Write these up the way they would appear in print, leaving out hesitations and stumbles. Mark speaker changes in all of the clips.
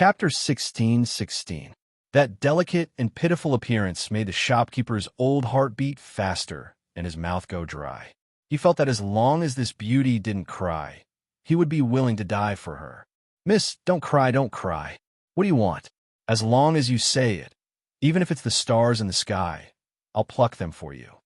Speaker 1: Chapter 16:16. That delicate and pitiful appearance made the shopkeeper's old heart beat faster and his mouth go dry. He felt that as long as this beauty didn't cry, he would be willing to die for her. "Miss, don't cry, don't cry. What do you want? As long as you say it, even if it's the stars in the sky, I'll pluck them for you."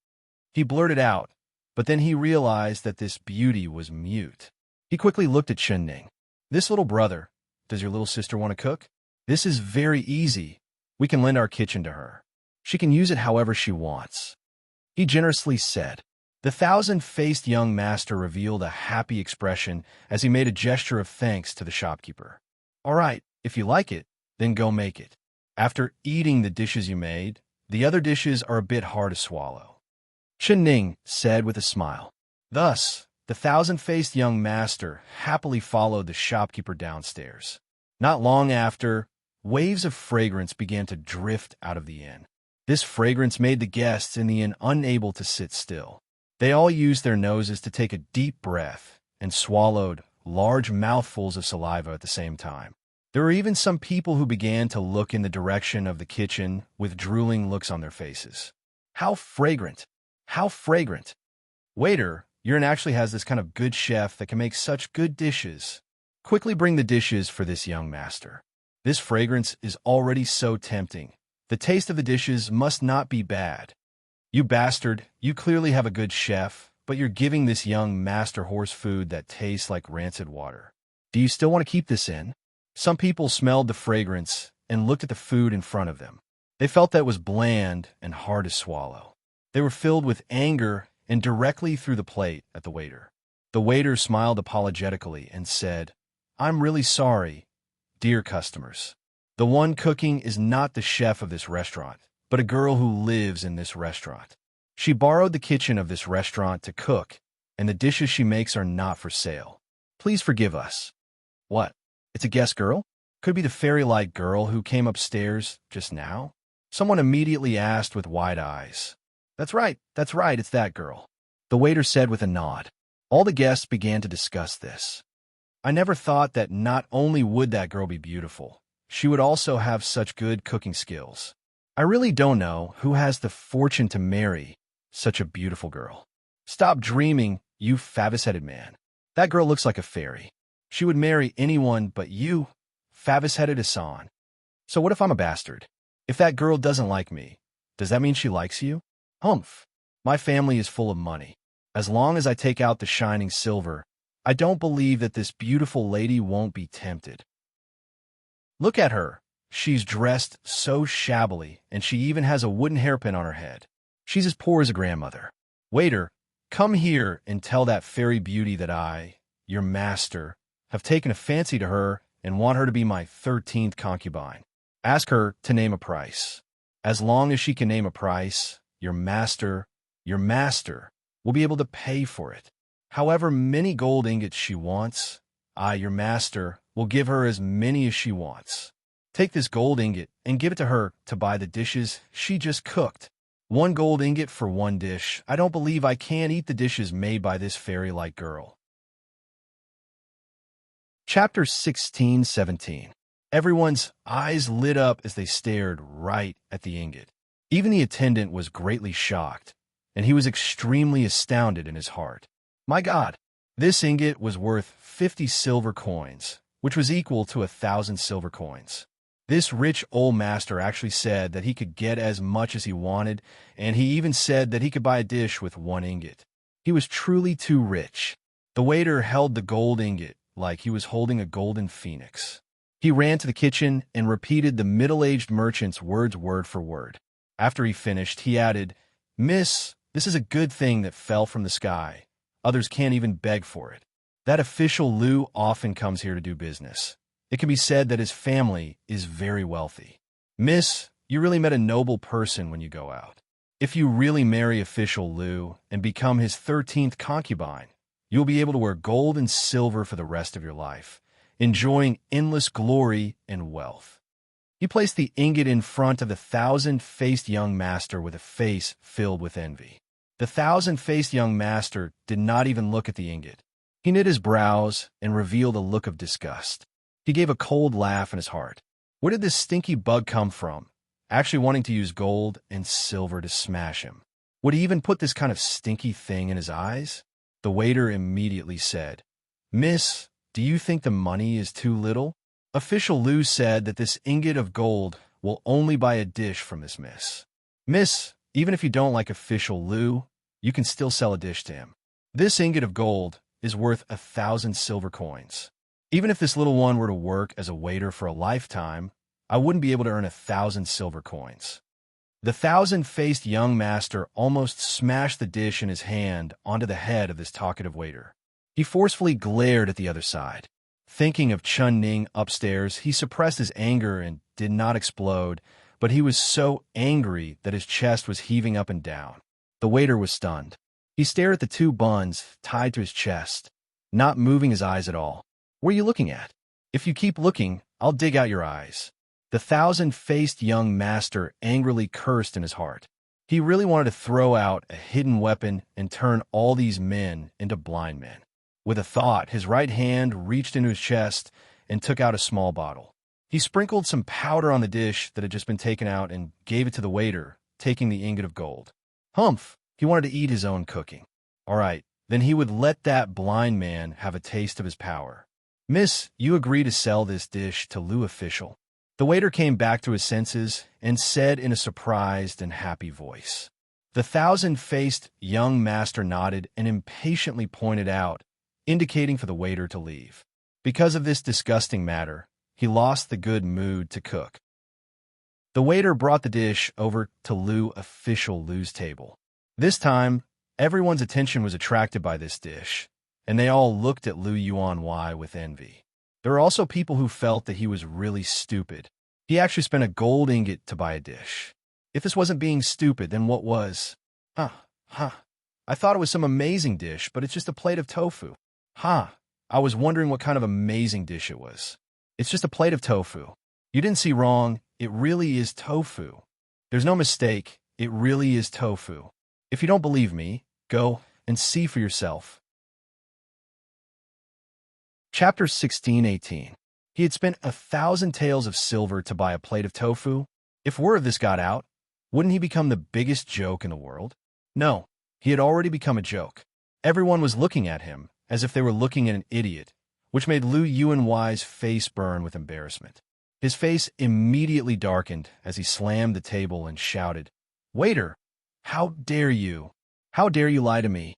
Speaker 1: He blurted out, but then he realized that this beauty was mute. He quickly looked at Ning. "This little brother, does your little sister want to cook? This is very easy. We can lend our kitchen to her. She can use it however she wants," he generously said. The thousand-faced young master revealed a happy expression as he made a gesture of thanks to the shopkeeper. "All right, if you like it, then go make it. After eating the dishes you made, the other dishes are a bit hard to swallow," Ning said with a smile. Thus, the thousand-faced young master happily followed the shopkeeper downstairs. Not long after, waves of fragrance began to drift out of the inn. This fragrance made the guests in the inn unable to sit still. They all used their noses to take a deep breath and swallowed large mouthfuls of saliva at the same time. There were even some people who began to look in the direction of the kitchen with drooling looks on their faces. "How fragrant! How fragrant! Waiter, your inn actually has this kind of good chef that can make such good dishes. Quickly bring the dishes for this young master. This fragrance is already so tempting. The taste of the dishes must not be bad. You bastard, you clearly have a good chef, but you're giving this young master horse food that tastes like rancid water. Do you still want to keep this in?" Some people smelled the fragrance and looked at the food in front of them. They felt that it was bland and hard to swallow. They were filled with anger and directly threw the plate at the waiter. The waiter smiled apologetically and said, "I'm really sorry, dear customers. The one cooking is not the chef of this restaurant, but a girl who lives in this restaurant. She borrowed the kitchen of this restaurant to cook, and the dishes she makes are not for sale. Please forgive us." "What? It's a guest girl? Could be the fairy-like girl who came upstairs just now?" Someone immediately asked with wide eyes. That's right, it's that girl," the waiter said with a nod. All the guests began to discuss this. "I never thought that not only would that girl be beautiful, she would also have such good cooking skills. I really don't know who has the fortune to marry such a beautiful girl." "Stop dreaming, you Favis-headed man. That girl looks like a fairy. She would marry anyone but you, Favis-headed Hassan. So what if I'm a bastard? If that girl doesn't like me, does that mean she likes you? Humph. My family is full of money. As long as I take out the shining silver, I don't believe that this beautiful lady won't be tempted. Look at her. She's dressed so shabbily, and she even has a wooden hairpin on her head. She's as poor as a grandmother. Waiter, come here and tell that fairy beauty that I, your master, have taken a fancy to her and want her to be my 13th concubine. Ask her to name a price. As long as she can name a price, your master will be able to pay for it. However many gold ingots she wants, I, your master, will give her as many as she wants. Take this gold ingot and give it to her to buy the dishes she just cooked. 1 gold ingot for 1 dish. I don't believe I can eat the dishes made by this fairy-like girl." Chapter 16:17. Everyone's eyes lit up as they stared right at the ingot. Even the attendant was greatly shocked, and he was extremely astounded in his heart. My God, this ingot was worth 50 silver coins, which was equal to 1,000 silver coins. This rich old master actually said that he could get as much as he wanted, and he even said that he could buy a dish with 1 ingot. He was truly too rich. The waiter held the gold ingot like he was holding a golden phoenix. He ran to the kitchen and repeated the middle-aged merchant's words word for word. After he finished, he added, "Miss, this is a good thing that fell from the sky. Others can't even beg for it. That official Lou often comes here to do business. It can be said that his family is very wealthy. Miss, you really met a noble person when you go out. If you really marry official Lou and become his 13th concubine, you'll be able to wear gold and silver for the rest of your life, enjoying endless glory and wealth." He placed the ingot in front of the thousand-faced young master with a face filled with envy. The thousand-faced young master did not even look at the ingot. He knit his brows and revealed a look of disgust. He gave a cold laugh in his heart. Where did this stinky bug come from, actually wanting to use gold and silver to smash him? Would he even put this kind of stinky thing in his eyes? The waiter immediately said, "Miss, do you think the money is too little?" Official Lou said that this ingot of gold will only buy a dish from this miss. Miss, even if you don't like Official Lou, you can still sell a dish to him. This ingot of gold is worth 1,000 silver coins. Even if this little one were to work as a waiter for a lifetime, I wouldn't be able to earn 1,000 silver coins. The thousand-faced young master almost smashed the dish in his hand onto the head of this talkative waiter. He forcefully glared at the other side. Thinking of Chun Ning upstairs, he suppressed his anger and did not explode, but he was so angry that his chest was heaving up and down. The waiter was stunned. He stared at the two buns tied to his chest, not moving his eyes at all. "What are you looking at? If you keep looking, I'll dig out your eyes." The thousand-faced young master angrily cursed in his heart. He really wanted to throw out a hidden weapon and turn all these men into blind men. With a thought, his right hand reached into his chest and took out a small bottle. He sprinkled some powder on the dish that had just been taken out and gave it to the waiter, taking the ingot of gold. Humph! He wanted to eat his own cooking. All right, then he would let that blind man have a taste of his power. "Miss, you agree to sell this dish to Lou Official?" The waiter came back to his senses and said in a surprised and happy voice. The thousand-faced young master nodded and impatiently pointed out, indicating for the waiter to leave. Because of this disgusting matter, he lost the good mood to cook. The waiter brought the dish over to Lou Official Lou's table. This time, everyone's attention was attracted by this dish, and they all looked at Liu Yuanwei with envy. There were also people who felt that he was really stupid. He actually spent a gold ingot to buy a dish. If this wasn't being stupid, then what was? I thought it was some amazing dish, but it's just a plate of tofu. I was wondering what kind of amazing dish it was. It's just a plate of tofu. You didn't see wrong. It really is tofu. There's no mistake. It really is tofu. If you don't believe me, go and see for yourself. Chapter 16:18. He had spent 1,000 taels of silver to buy a plate of tofu. If word of this got out, wouldn't he become the biggest joke in the world? No, he had already become a joke. Everyone was looking at him as if they were looking at an idiot, which made Liu Yuanwei's face burn with embarrassment. His face immediately darkened as he slammed the table and shouted, "Waiter, how dare you? How dare you lie to me?"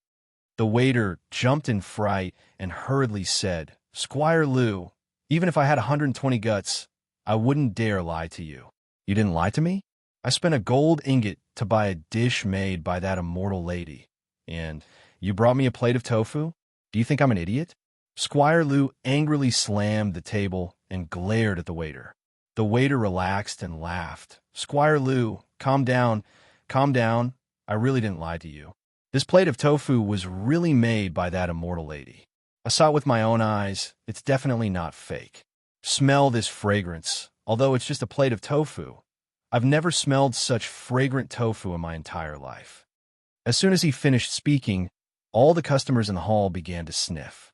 Speaker 1: The waiter jumped in fright and hurriedly said, "Squire Liu, even if I had 120 guts, I wouldn't dare lie to you." "You didn't lie to me? I spent a gold ingot to buy a dish made by that immortal lady. And you brought me a plate of tofu? Do you think I'm an idiot?" Squire Liu angrily slammed the table and glared at the waiter. The waiter relaxed and laughed. "Squire Liu, calm down. Calm down. I really didn't lie to you. This plate of tofu was really made by that immortal lady. I saw it with my own eyes. It's definitely not fake. Smell this fragrance. Although it's just a plate of tofu, I've never smelled such fragrant tofu in my entire life." As soon as he finished speaking, all the customers in the hall began to sniff.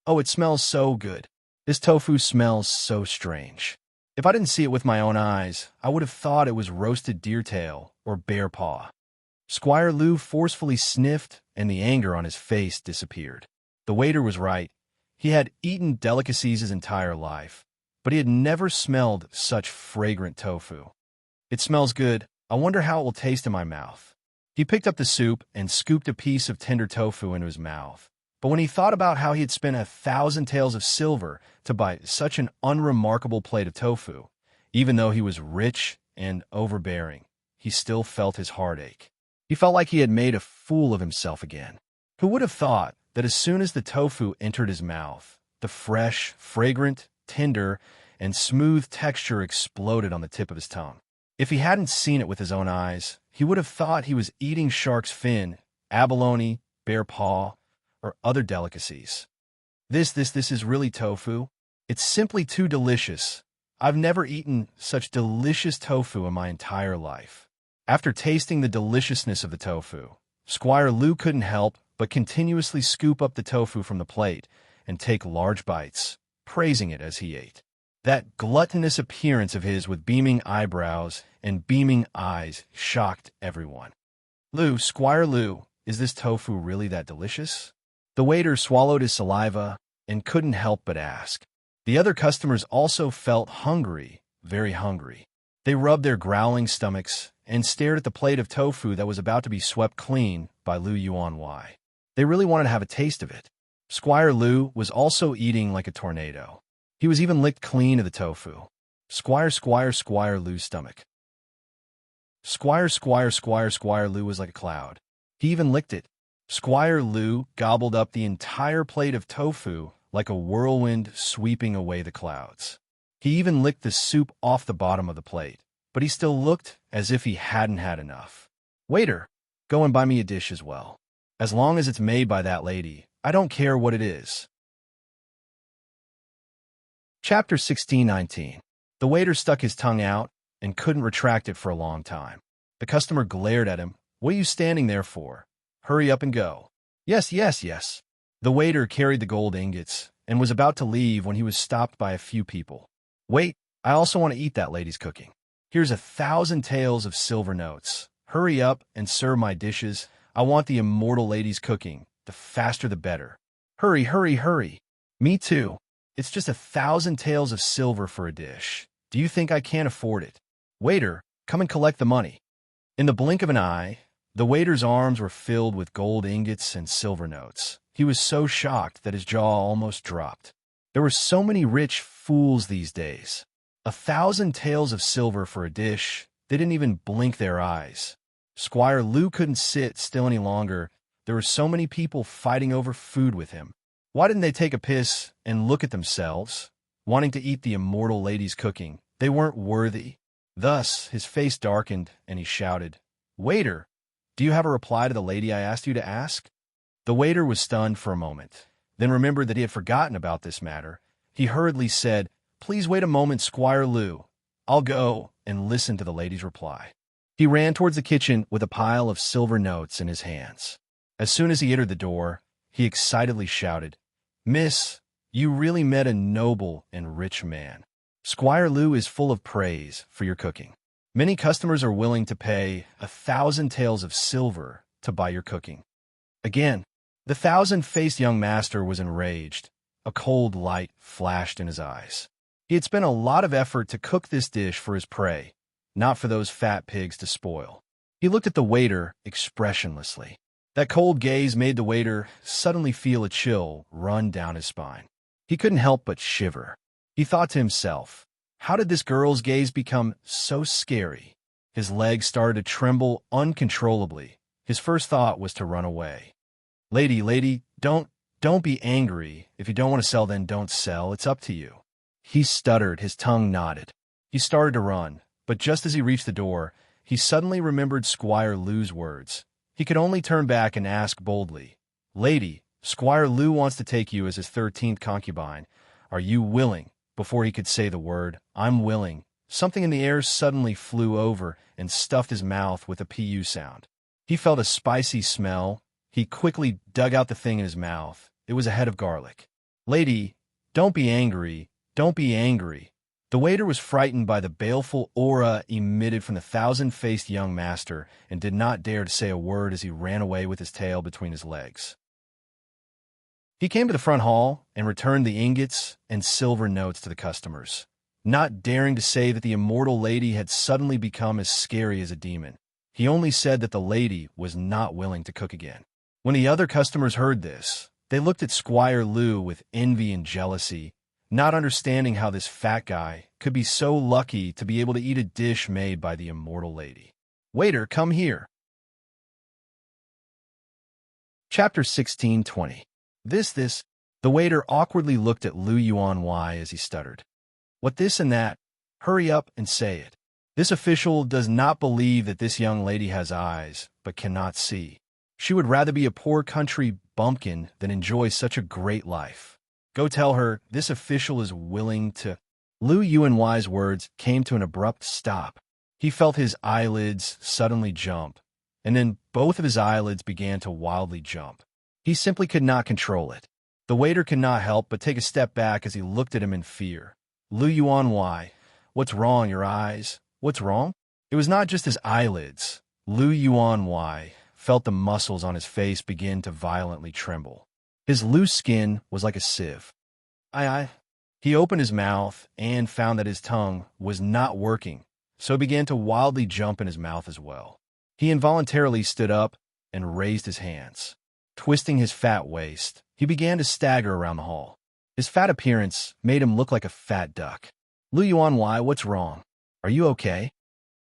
Speaker 1: "Oh, it smells so good. This tofu smells so strange. If I didn't see it with my own eyes, I would have thought it was roasted deer tail or bear paw." Squire Liu forcefully sniffed, and the anger on his face disappeared. The waiter was right. He had eaten delicacies his entire life, but he had never smelled such fragrant tofu. "It smells good. I wonder how it will taste in my mouth." He picked up the soup and scooped a piece of tender tofu into his mouth. But when he thought about how he had spent 1,000 taels of silver to buy such an unremarkable plate of tofu, even though he was rich and overbearing, he still felt his heart ache. He felt like he had made a fool of himself again. Who would have thought that as soon as the tofu entered his mouth, the fresh, fragrant, tender, and smooth texture exploded on the tip of his tongue? If he hadn't seen it with his own eyes, he would have thought he was eating shark's fin, abalone, bear paw, or other delicacies. This is really tofu. It's simply too delicious. I've never eaten such delicious tofu in my entire life. After tasting the deliciousness of the tofu, Squire Liu couldn't help but continuously scoop up the tofu from the plate and take large bites, praising it as he ate. That gluttonous appearance of his with beaming eyebrows and beaming eyes shocked everyone. Lou, Squire Lou, is this tofu really that delicious? The waiter swallowed his saliva and couldn't help but ask. The other customers also felt hungry, very hungry. They rubbed their growling stomachs and stared at the plate of tofu that was about to be swept clean by Lu Yuanwei. They really wanted to have a taste of it. Squire Lu was also eating like a tornado. He was even licked clean of the tofu. Squire Lu's stomach. Squire Lu was like a cloud. He even licked it. Squire Lu gobbled up the entire plate of tofu like a whirlwind sweeping away the clouds. He even licked the soup off the bottom of the plate, but he still looked as if he hadn't had enough. Waiter, go and buy me a dish as well. As long as it's made by that lady, I don't care what it is. Chapter 16:19. The waiter stuck his tongue out and couldn't retract it for a long time. The customer glared at him. What are you standing there for? Hurry up and go. Yes. The waiter carried the gold ingots and was about to leave when he was stopped by a few people. Wait, I also want to eat that lady's cooking. Here's 1,000 taels of silver notes. Hurry up and serve my dishes. I want the immortal lady's cooking. The faster the better. Hurry. Me too. It's just 1,000 taels of silver for a dish. Do you think I can't afford it? Waiter, come and collect the money. In the blink of an eye, the waiter's arms were filled with gold ingots and silver notes. He was so shocked that his jaw almost dropped. There were so many rich fools these days. 1,000 taels of silver for a dish. They didn't even blink their eyes. Squire Lu couldn't sit still any longer. There were so many people fighting over food with him. Why didn't they take a piss and look at themselves, wanting to eat the immortal lady's cooking? They weren't worthy. Thus, his face darkened, and he shouted, Waiter, do you have a reply to the lady I asked you to ask? The waiter was stunned for a moment, then remembered that he had forgotten about this matter. He hurriedly said, Please wait a moment, Squire Lu. I'll go and listen to the lady's reply. He ran towards the kitchen with a pile of silver notes in his hands. As soon as he entered the door, he excitedly shouted, Miss, you really met a noble and rich man. Squire Lu is full of praise for your cooking. Many customers are willing to pay 1,000 taels of silver to buy your cooking. Again, the thousand-faced young master was enraged. A cold light flashed in his eyes. He had spent a lot of effort to cook this dish for his prey, not for those fat pigs to spoil. He looked at the waiter expressionlessly. That cold gaze made the waiter suddenly feel a chill run down his spine. He couldn't help but shiver. He thought to himself, how did this girl's gaze become so scary? His legs started to tremble uncontrollably. His first thought was to run away. Lady, don't be angry. If you don't want to sell, then don't sell. It's up to you. He stuttered, his tongue knotted. He started to run, but just as he reached the door, he suddenly remembered Squire Lu's words. He could only turn back and ask boldly, Lady, Squire Lu wants to take you as his 13th concubine. Are you willing? Before he could say the word, I'm willing, something in the air suddenly flew over and stuffed his mouth with a pu sound. He felt a spicy smell. He quickly dug out the thing in his mouth. It was a head of garlic. Lady, don't be angry. Don't be angry. The waiter was frightened by the baleful aura emitted from the thousand-faced young master and did not dare to say a word as he ran away with his tail between his legs. He came to the front hall and returned the ingots and silver notes to the customers, not daring to say that the immortal lady had suddenly become as scary as a demon. He only said that the lady was not willing to cook again. When the other customers heard this, they looked at Squire Lu with envy and jealousy, not understanding how this fat guy could be so lucky to be able to eat a dish made by the immortal lady. Waiter, come here. Chapter 16:20. This. The waiter awkwardly looked at Lu Yuanwei as he stuttered. What this and that? Hurry up and say it. This official does not believe that this young lady has eyes, but cannot see. She would rather be a poor country bumpkin than enjoy such a great life. Go tell her this official is willing to... Lu Yuanwei's words came to an abrupt stop. He felt his eyelids suddenly jump, and then both of his eyelids began to wildly jump. He simply could not control it. The waiter could not help but take a step back as he looked at him in fear. Lu Yuan, why? What's wrong, your eyes? What's wrong? It was not just his eyelids. Lu Yuan, why? Felt the muscles on his face begin to violently tremble. His loose skin was like a sieve. I. He opened his mouth and found that his tongue was not working, so it began to wildly jump in his mouth as well. He involuntarily stood up and raised his hands. Twisting his fat waist, he began to stagger around the hall. His fat appearance made him look like a fat duck. Lu Yuan, why? What's wrong? Are you okay?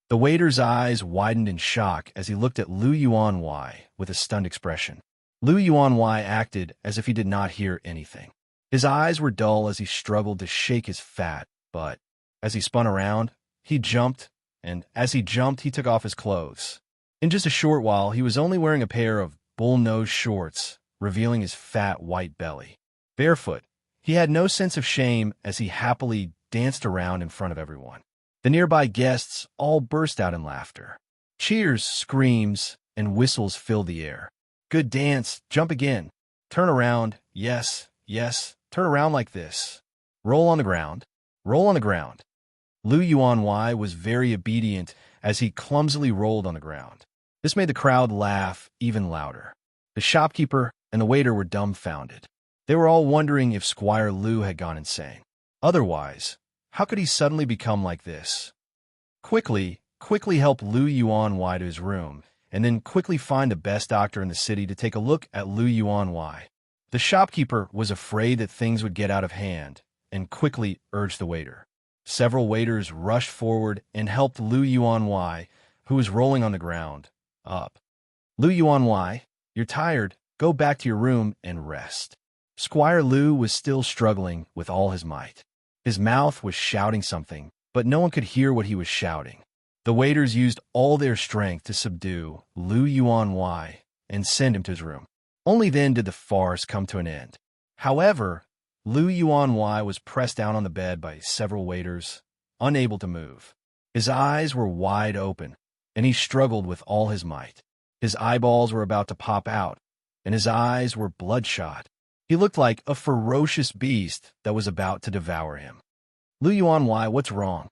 Speaker 1: The waiter's eyes widened in shock as he looked at Lu Yuan Wai with a stunned expression. Lu Yuan Wai acted as if he did not hear anything. His eyes were dull as he struggled to shake his fat butt. As he spun around, he jumped, and as he jumped, he took off his clothes. In just a short while, he was only wearing a pair of bull-nose shorts, revealing his fat white belly. Barefoot, he had no sense of shame as he happily danced around in front of everyone. The nearby guests all burst out in laughter. Cheers, screams, and whistles filled the air. Good dance, jump again. Turn around, yes, yes, turn around like this. Roll on the ground, roll on the ground. Lu Yuan Wai was very obedient as he clumsily rolled on the ground. This made the crowd laugh even louder. The shopkeeper and the waiter were dumbfounded. They were all wondering if Squire Lu had gone insane. Otherwise, how could he suddenly become like this? Quickly help Lu Yuan Wai to his room, and then quickly find the best doctor in the city to take a look at Lu Yuan Wai. The shopkeeper was afraid that things would get out of hand, and quickly urged the waiter. Several waiters rushed forward and helped Lu Yuan Wai, who was rolling on the ground, up. Lu Yuan Wai, you're tired. Go back to your room and rest. Squire Lu was still struggling with all his might. His mouth was shouting something, but no one could hear what he was shouting. The waiters used all their strength to subdue Lu Yuan Wai and send him to his room. Only then did the farce come to an end. However, Lu Yuan Wai was pressed down on the bed by several waiters, unable to move. His eyes were wide open, and he struggled with all his might. His eyeballs were about to pop out, and his eyes were bloodshot. He looked like a ferocious beast that was about to devour him. Lu Yuan Wai, what's wrong?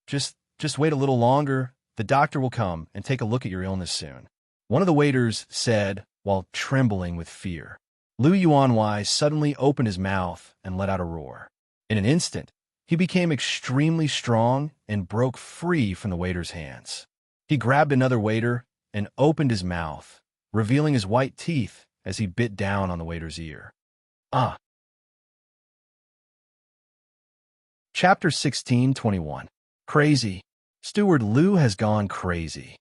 Speaker 1: Just wait a little longer. The doctor will come and take a look at your illness soon. One of the waiters said while trembling with fear. Lu Yuan Wai suddenly opened his mouth and let out a roar. In an instant, he became extremely strong and broke free from the waiter's hands. He grabbed another waiter and opened his mouth, revealing his white teeth as he bit down on the waiter's ear. Chapter 16:21. Crazy. Steward Lu has gone crazy.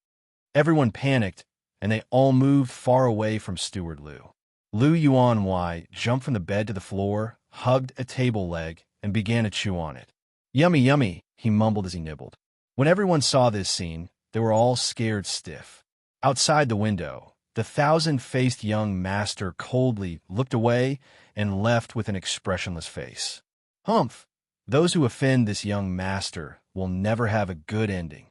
Speaker 1: Everyone panicked, and they all moved far away from Steward Lu. Lu Yuan Wai jumped from the bed to the floor, hugged a table leg, and began to chew on it. Yummy, yummy, he mumbled as he nibbled. When everyone saw this scene, they were all scared stiff. Outside the window, the thousand-faced young master coldly looked away and left with an expressionless face. Humph! Those who offend this young master will never have a good ending,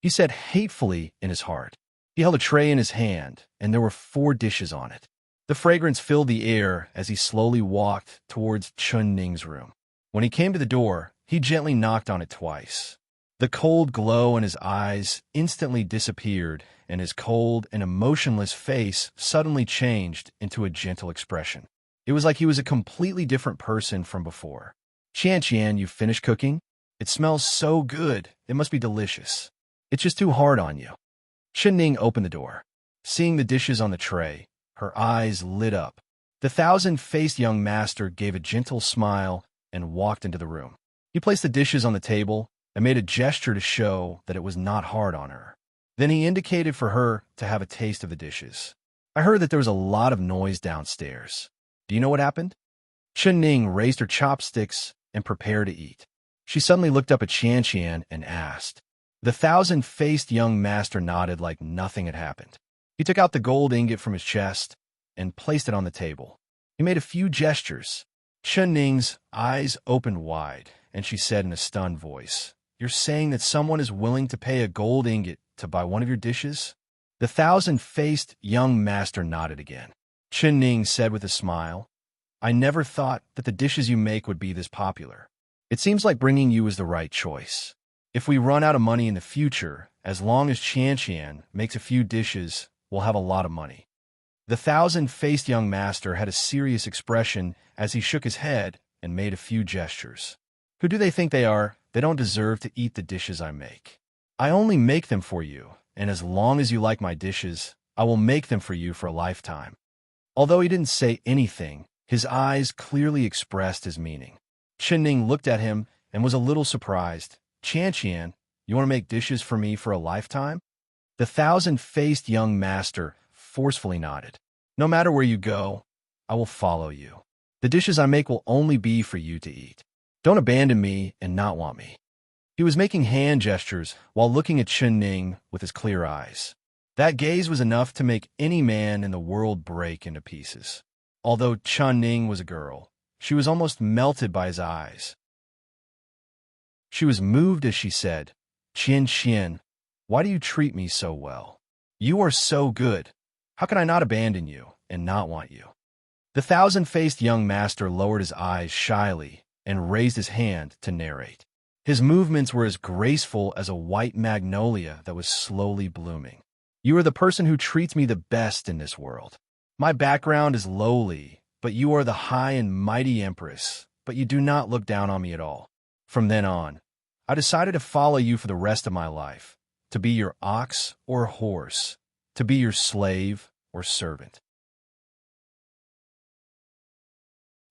Speaker 1: he said hatefully in his heart. He held a tray in his hand, and there were 4 dishes on it. The fragrance filled the air as he slowly walked towards Chun Ning's room. When he came to the door, he gently knocked on it twice. The cold glow in his eyes instantly disappeared, and his cold and emotionless face suddenly changed into a gentle expression. It was like he was a completely different person from before. Qian, you finished cooking? It smells so good. It must be delicious. It's just too hard on you. Chun Ning opened the door. Seeing the dishes on the tray, her eyes lit up. The thousand-faced young master gave a gentle smile and walked into the room. He placed the dishes on the table and made a gesture to show that it was not hard on her. Then he indicated for her to have a taste of the dishes. I heard that there was a lot of noise downstairs. Do you know what happened? Chun Ning raised her chopsticks and prepared to eat. She suddenly looked up at Qian and asked. The thousand-faced young master nodded like nothing had happened. He took out the gold ingot from his chest and placed it on the table. He made a few gestures. Chun Ning's eyes opened wide, and she said in a stunned voice, You're saying that someone is willing to pay a gold ingot to buy one of your dishes? The thousand-faced young master nodded again. Chun Ning said with a smile, I never thought that the dishes you make would be this popular. It seems like bringing you is the right choice. If we run out of money in the future, as long as Qian makes a few dishes, we'll have a lot of money." The thousand-faced young master had a serious expression as he shook his head and made a few gestures. "Who do they think they are? They don't deserve to eat the dishes I make. I only make them for you, and as long as you like my dishes, I will make them for you for a lifetime." Although he didn't say anything, his eyes clearly expressed his meaning. Ning looked at him and was a little surprised. "Qian, you want to make dishes for me for a lifetime?" The thousand-faced young master forcefully nodded. "No matter where you go, I will follow you. The dishes I make will only be for you to eat. Don't abandon me and not want me." He was making hand gestures while looking at Ning with his clear eyes. That gaze was enough to make any man in the world break into pieces. Although Ning was a girl, she was almost melted by his eyes. She was moved as she said, Qian, why do you treat me so well? You are so good. How can I not abandon you and not want you?" The thousand-faced young master lowered his eyes shyly and raised his hand to narrate. His movements were as graceful as a white magnolia that was slowly blooming. "You are the person who treats me the best in this world. My background is lowly, but you are the high and mighty empress, but you do not look down on me at all. From then on, I decided to follow you for the rest of my life, to be your ox or horse, to be your slave or servant."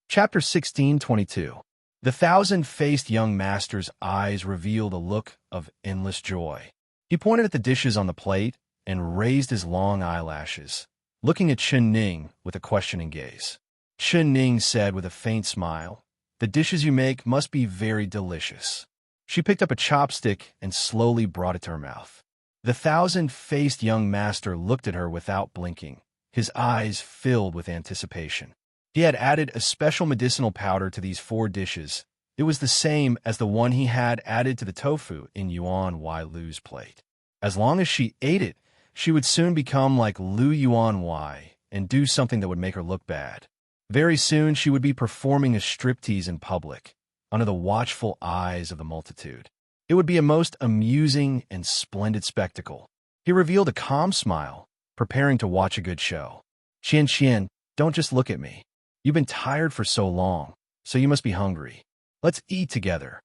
Speaker 1: Chapter 16:22. The thousand-faced young master's eyes revealed a look of endless joy. He pointed at the dishes on the plate and raised his long eyelashes, looking at Ning with a questioning gaze. Ning said with a faint smile, "The dishes you make must be very delicious." She picked up a chopstick and slowly brought it to her mouth. The thousand-faced young master looked at her without blinking, his eyes filled with anticipation. He had added a special medicinal powder to these 4 dishes. It was the same as the one he had added to the tofu in Yuan Wai Lu's plate. As long as she ate it, she would soon become like Lu Yuan Wai and do something that would make her look bad. Very soon she would be performing a striptease in public, under the watchful eyes of the multitude. It would be a most amusing and splendid spectacle. He revealed a calm smile, preparing to watch a good show. Qian, don't just look at me. You've been tired for so long, so you must be hungry. Let's eat together."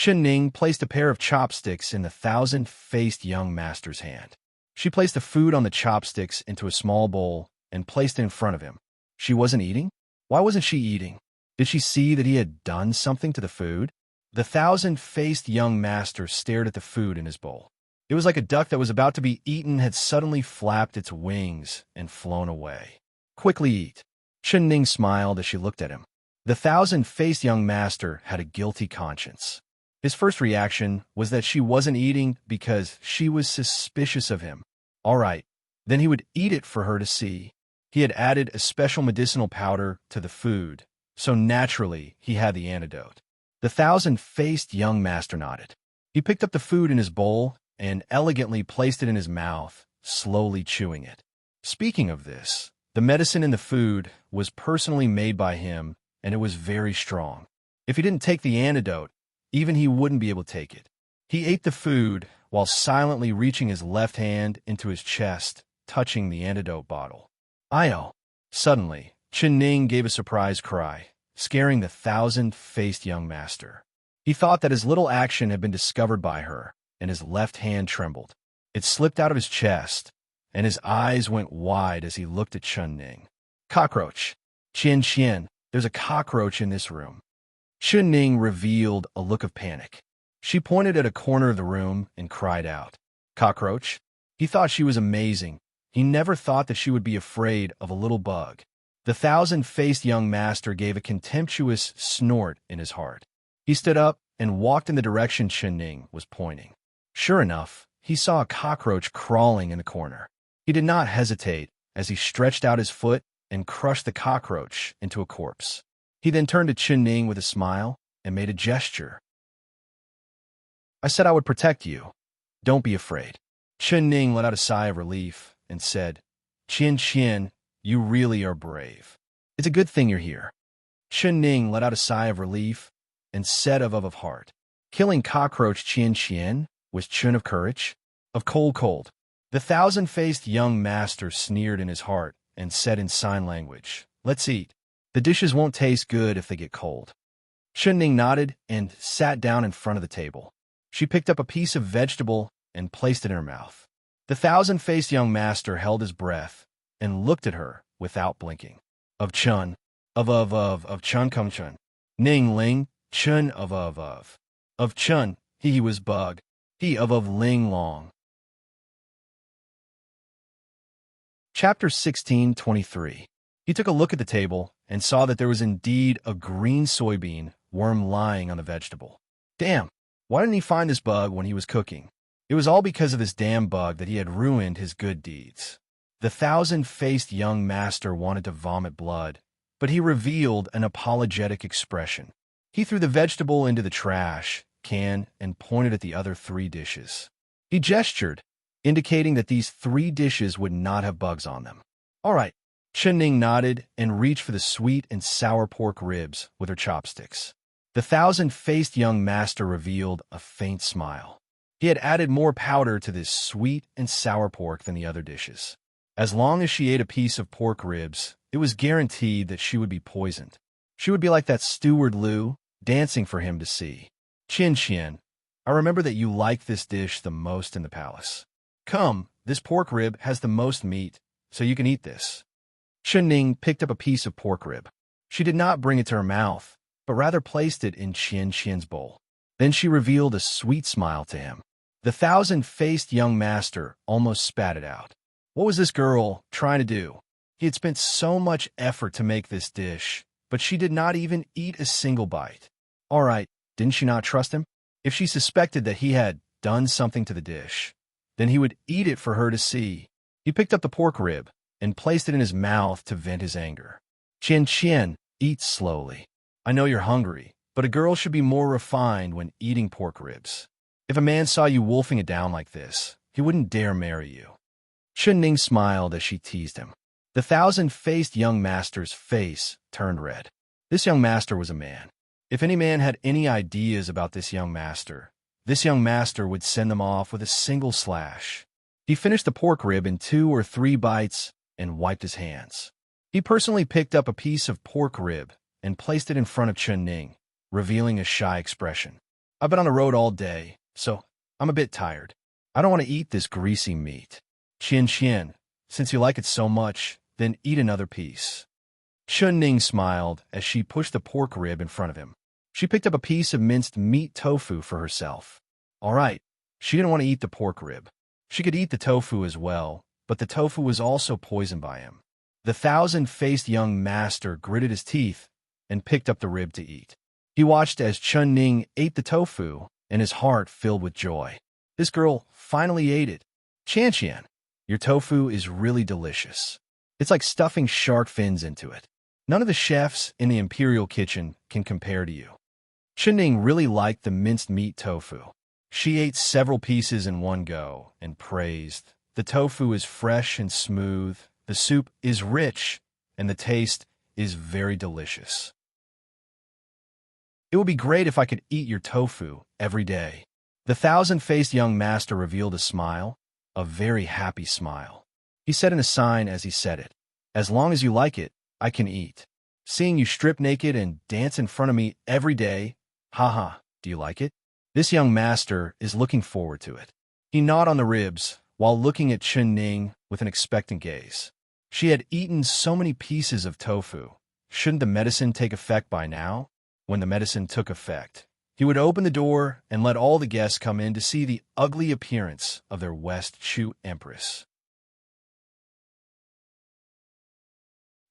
Speaker 1: Ning placed a pair of chopsticks in the thousand-faced young master's hand. She placed the food on the chopsticks into a small bowl and placed it in front of him. She wasn't eating? Why wasn't she eating? Did she see that he had done something to the food? The thousand-faced young master stared at the food in his bowl. It was like a duck that was about to be eaten had suddenly flapped its wings and flown away. "Quickly eat." Ning smiled as she looked at him. The thousand-faced young master had a guilty conscience. His first reaction was that she wasn't eating because she was suspicious of him. All right, then he would eat it for her to see. He had added a special medicinal powder to the food, so naturally he had the antidote. The thousand-faced young master nodded. He picked up the food in his bowl and elegantly placed it in his mouth, slowly chewing it. Speaking of this, the medicine in the food was personally made by him, and it was very strong. If he didn't take the antidote, even he wouldn't be able to take it. He ate the food while silently reaching his left hand into his chest, touching the antidote bottle. "Io!" Suddenly, Ning gave a surprised cry, scaring the thousand-faced young master. He thought that his little action had been discovered by her, and his left hand trembled. It slipped out of his chest, and his eyes went wide as he looked at Ning. "Cockroach! Qian, there's a cockroach in this room." Ning revealed a look of panic. She pointed at a corner of the room and cried out, "Cockroach?" He thought she was amazing. He never thought that she would be afraid of a little bug. The thousand-faced young master gave a contemptuous snort in his heart. He stood up and walked in the direction Ning was pointing. Sure enough, he saw a cockroach crawling in the corner. He did not hesitate as he stretched out his foot and crushed the cockroach into a corpse. He then turned to Ning with a smile and made a gesture. "I said I would protect you. Don't be afraid." Ning let out a sigh of relief and said, Qian, you really are brave. It's a good thing you're here. Chen Ning let out a sigh of relief and said of heart. Killing cockroach Qian Qian was Chun of courage, of cold. The thousand-faced young master sneered in his heart and said in sign language, "Let's eat. The dishes won't taste good if they get cold." Chen Ning nodded and sat down in front of the table. She picked up a piece of vegetable and placed it in her mouth. The thousand-faced young master held his breath and looked at her without blinking. Of Chun, of Chun come Chun. Ning Ling, Chun of Chun, he was Bug, he of Ling Long. Chapter 16:23. He took a look at the table and saw that there was indeed a green soybean worm lying on the vegetable. Damn, why didn't he find this bug when he was cooking? It was all because of this damn bug that he had ruined his good deeds. The thousand-faced young master wanted to vomit blood, but he revealed an apologetic expression. He threw the vegetable into the trash can and pointed at the other 3 dishes. He gestured, indicating that these 3 dishes would not have bugs on them. All right. Chen Ning nodded and reached for the sweet and sour pork ribs with her chopsticks. The thousand-faced young master revealed a faint smile. He had added more powder to this sweet and sour pork than the other dishes. As long as she ate a piece of pork ribs, it was guaranteed that she would be poisoned. She would be like that steward Lu, dancing for him to see. Qian Qian, I remember that you like this dish the most in the palace. Come, this pork rib has the most meat, so you can eat this. Chen Ning picked up a piece of pork rib. She did not bring it to her mouth, but rather placed it in Qian Qian's bowl. Then she revealed a sweet smile to him. The thousand-faced young master almost spat it out. What was this girl trying to do? He had spent so much effort to make this dish, but she did not even eat a single bite. All right, didn't she not trust him? If she suspected that he had done something to the dish, then he would eat it for her to see. He picked up the pork rib and placed it in his mouth to vent his anger. Qian Qian, eat slowly. I know you're hungry, but a girl should be more refined when eating pork ribs. If a man saw you wolfing it down like this, he wouldn't dare marry you. Chen Ning smiled as she teased him. The thousand-faced young master's face turned red. This young master was a man. If any man had any ideas about this young master would send them off with a single slash. He finished the pork rib in 2 or 3 bites and wiped his hands. He personally picked up a piece of pork rib and placed it in front of Chen Ning, revealing a shy expression. I've been on the road all day, so I'm a bit tired. I don't want to eat this greasy meat. Qian Qian, since you like it so much, then eat another piece. Chen Ning smiled as she pushed the pork rib in front of him. She picked up a piece of minced meat tofu for herself. All right, she didn't want to eat the pork rib. She could eat the tofu as well, but the tofu was also poisoned by him. The thousand-faced young master gritted his teeth and picked up the rib to eat. He watched as Chen Ning ate the tofu, and his heart filled with joy. This girl finally ate it. Qian Qian, your tofu is really delicious. It's like stuffing shark fins into it. None of the chefs in the imperial kitchen can compare to you. Chen Ning really liked the minced meat tofu. She ate several pieces in one go and praised, "The tofu is fresh and smooth, the soup is rich, and the taste is very delicious. It would be great if I could eat your tofu every day." The thousand-faced young master revealed a smile, a very happy smile. He said in a sign as he said it, "As long as you like it, I can eat. Seeing you strip naked and dance in front of me every day, haha, do you like it?" This young master is looking forward to it. He gnawed on the ribs while looking at Chen Ning with an expectant gaze. She had eaten so many pieces of tofu. Shouldn't the medicine take effect by now? When the medicine took effect, he would open the door and let all the guests come in to see the ugly appearance of their West Chu Empress.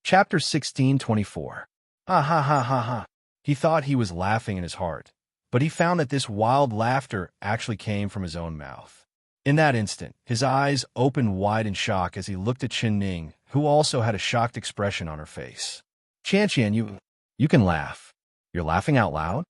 Speaker 1: Chapter 16:24. Ha ha ha ha ha. He thought he was laughing in his heart, but he found that this wild laughter actually came from his own mouth. In that instant, his eyes opened wide in shock as he looked at Chen Ning, who also had a shocked expression on her face. "Qian Qian, you can laugh. You're laughing out loud?"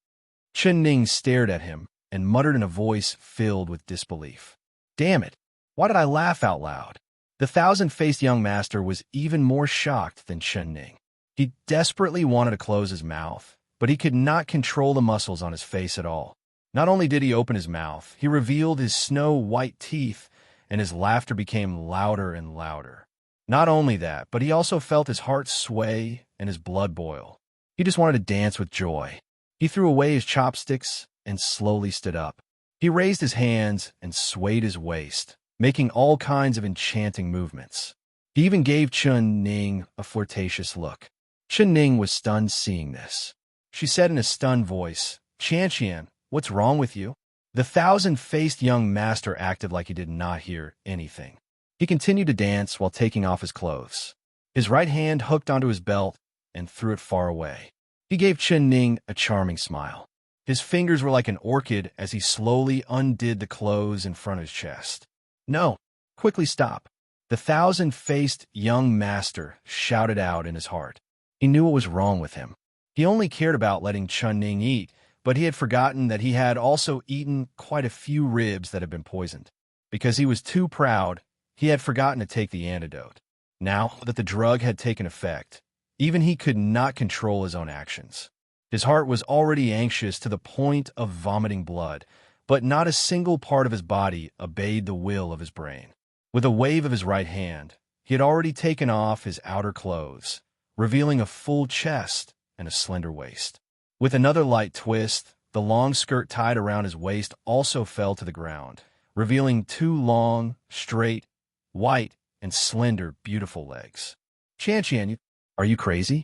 Speaker 1: Chen Ning stared at him and muttered in a voice filled with disbelief. "Damn it, why did I laugh out loud?" The thousand-faced young master was even more shocked than Chen Ning. He desperately wanted to close his mouth, but he could not control the muscles on his face at all. Not only did he open his mouth, he revealed his snow-white teeth, and his laughter became louder and louder. Not only that, but he also felt his heart sway and his blood boil. He just wanted to dance with joy. He threw away his chopsticks and slowly stood up. He raised his hands and swayed his waist, making all kinds of enchanting movements. He even gave Chun Ning a flirtatious look. Chun Ning was stunned seeing this. She said in a stunned voice, "Qian, what's wrong with you?" The thousand-faced young master acted like he did not hear anything. He continued to dance while taking off his clothes. His right hand hooked onto his belt and threw it far away. He gave Chun Ning a charming smile. His fingers were like an orchid as he slowly undid the clothes in front of his chest. "No, quickly stop." The thousand-faced young master shouted out in his heart. He knew what was wrong with him. He only cared about letting Chun Ning eat, but he had forgotten that he had also eaten quite a few ribs that had been poisoned. Because he was too proud, he had forgotten to take the antidote. Now that the drug had taken effect, even he could not control his own actions. His heart was already anxious to the point of vomiting blood, but not a single part of his body obeyed the will of his brain. With a wave of his right hand, he had already taken off his outer clothes, revealing a full chest and a slender waist. With another light twist, the long skirt tied around his waist also fell to the ground, revealing two long, straight, white, and slender, beautiful legs. "Qian, are you crazy?"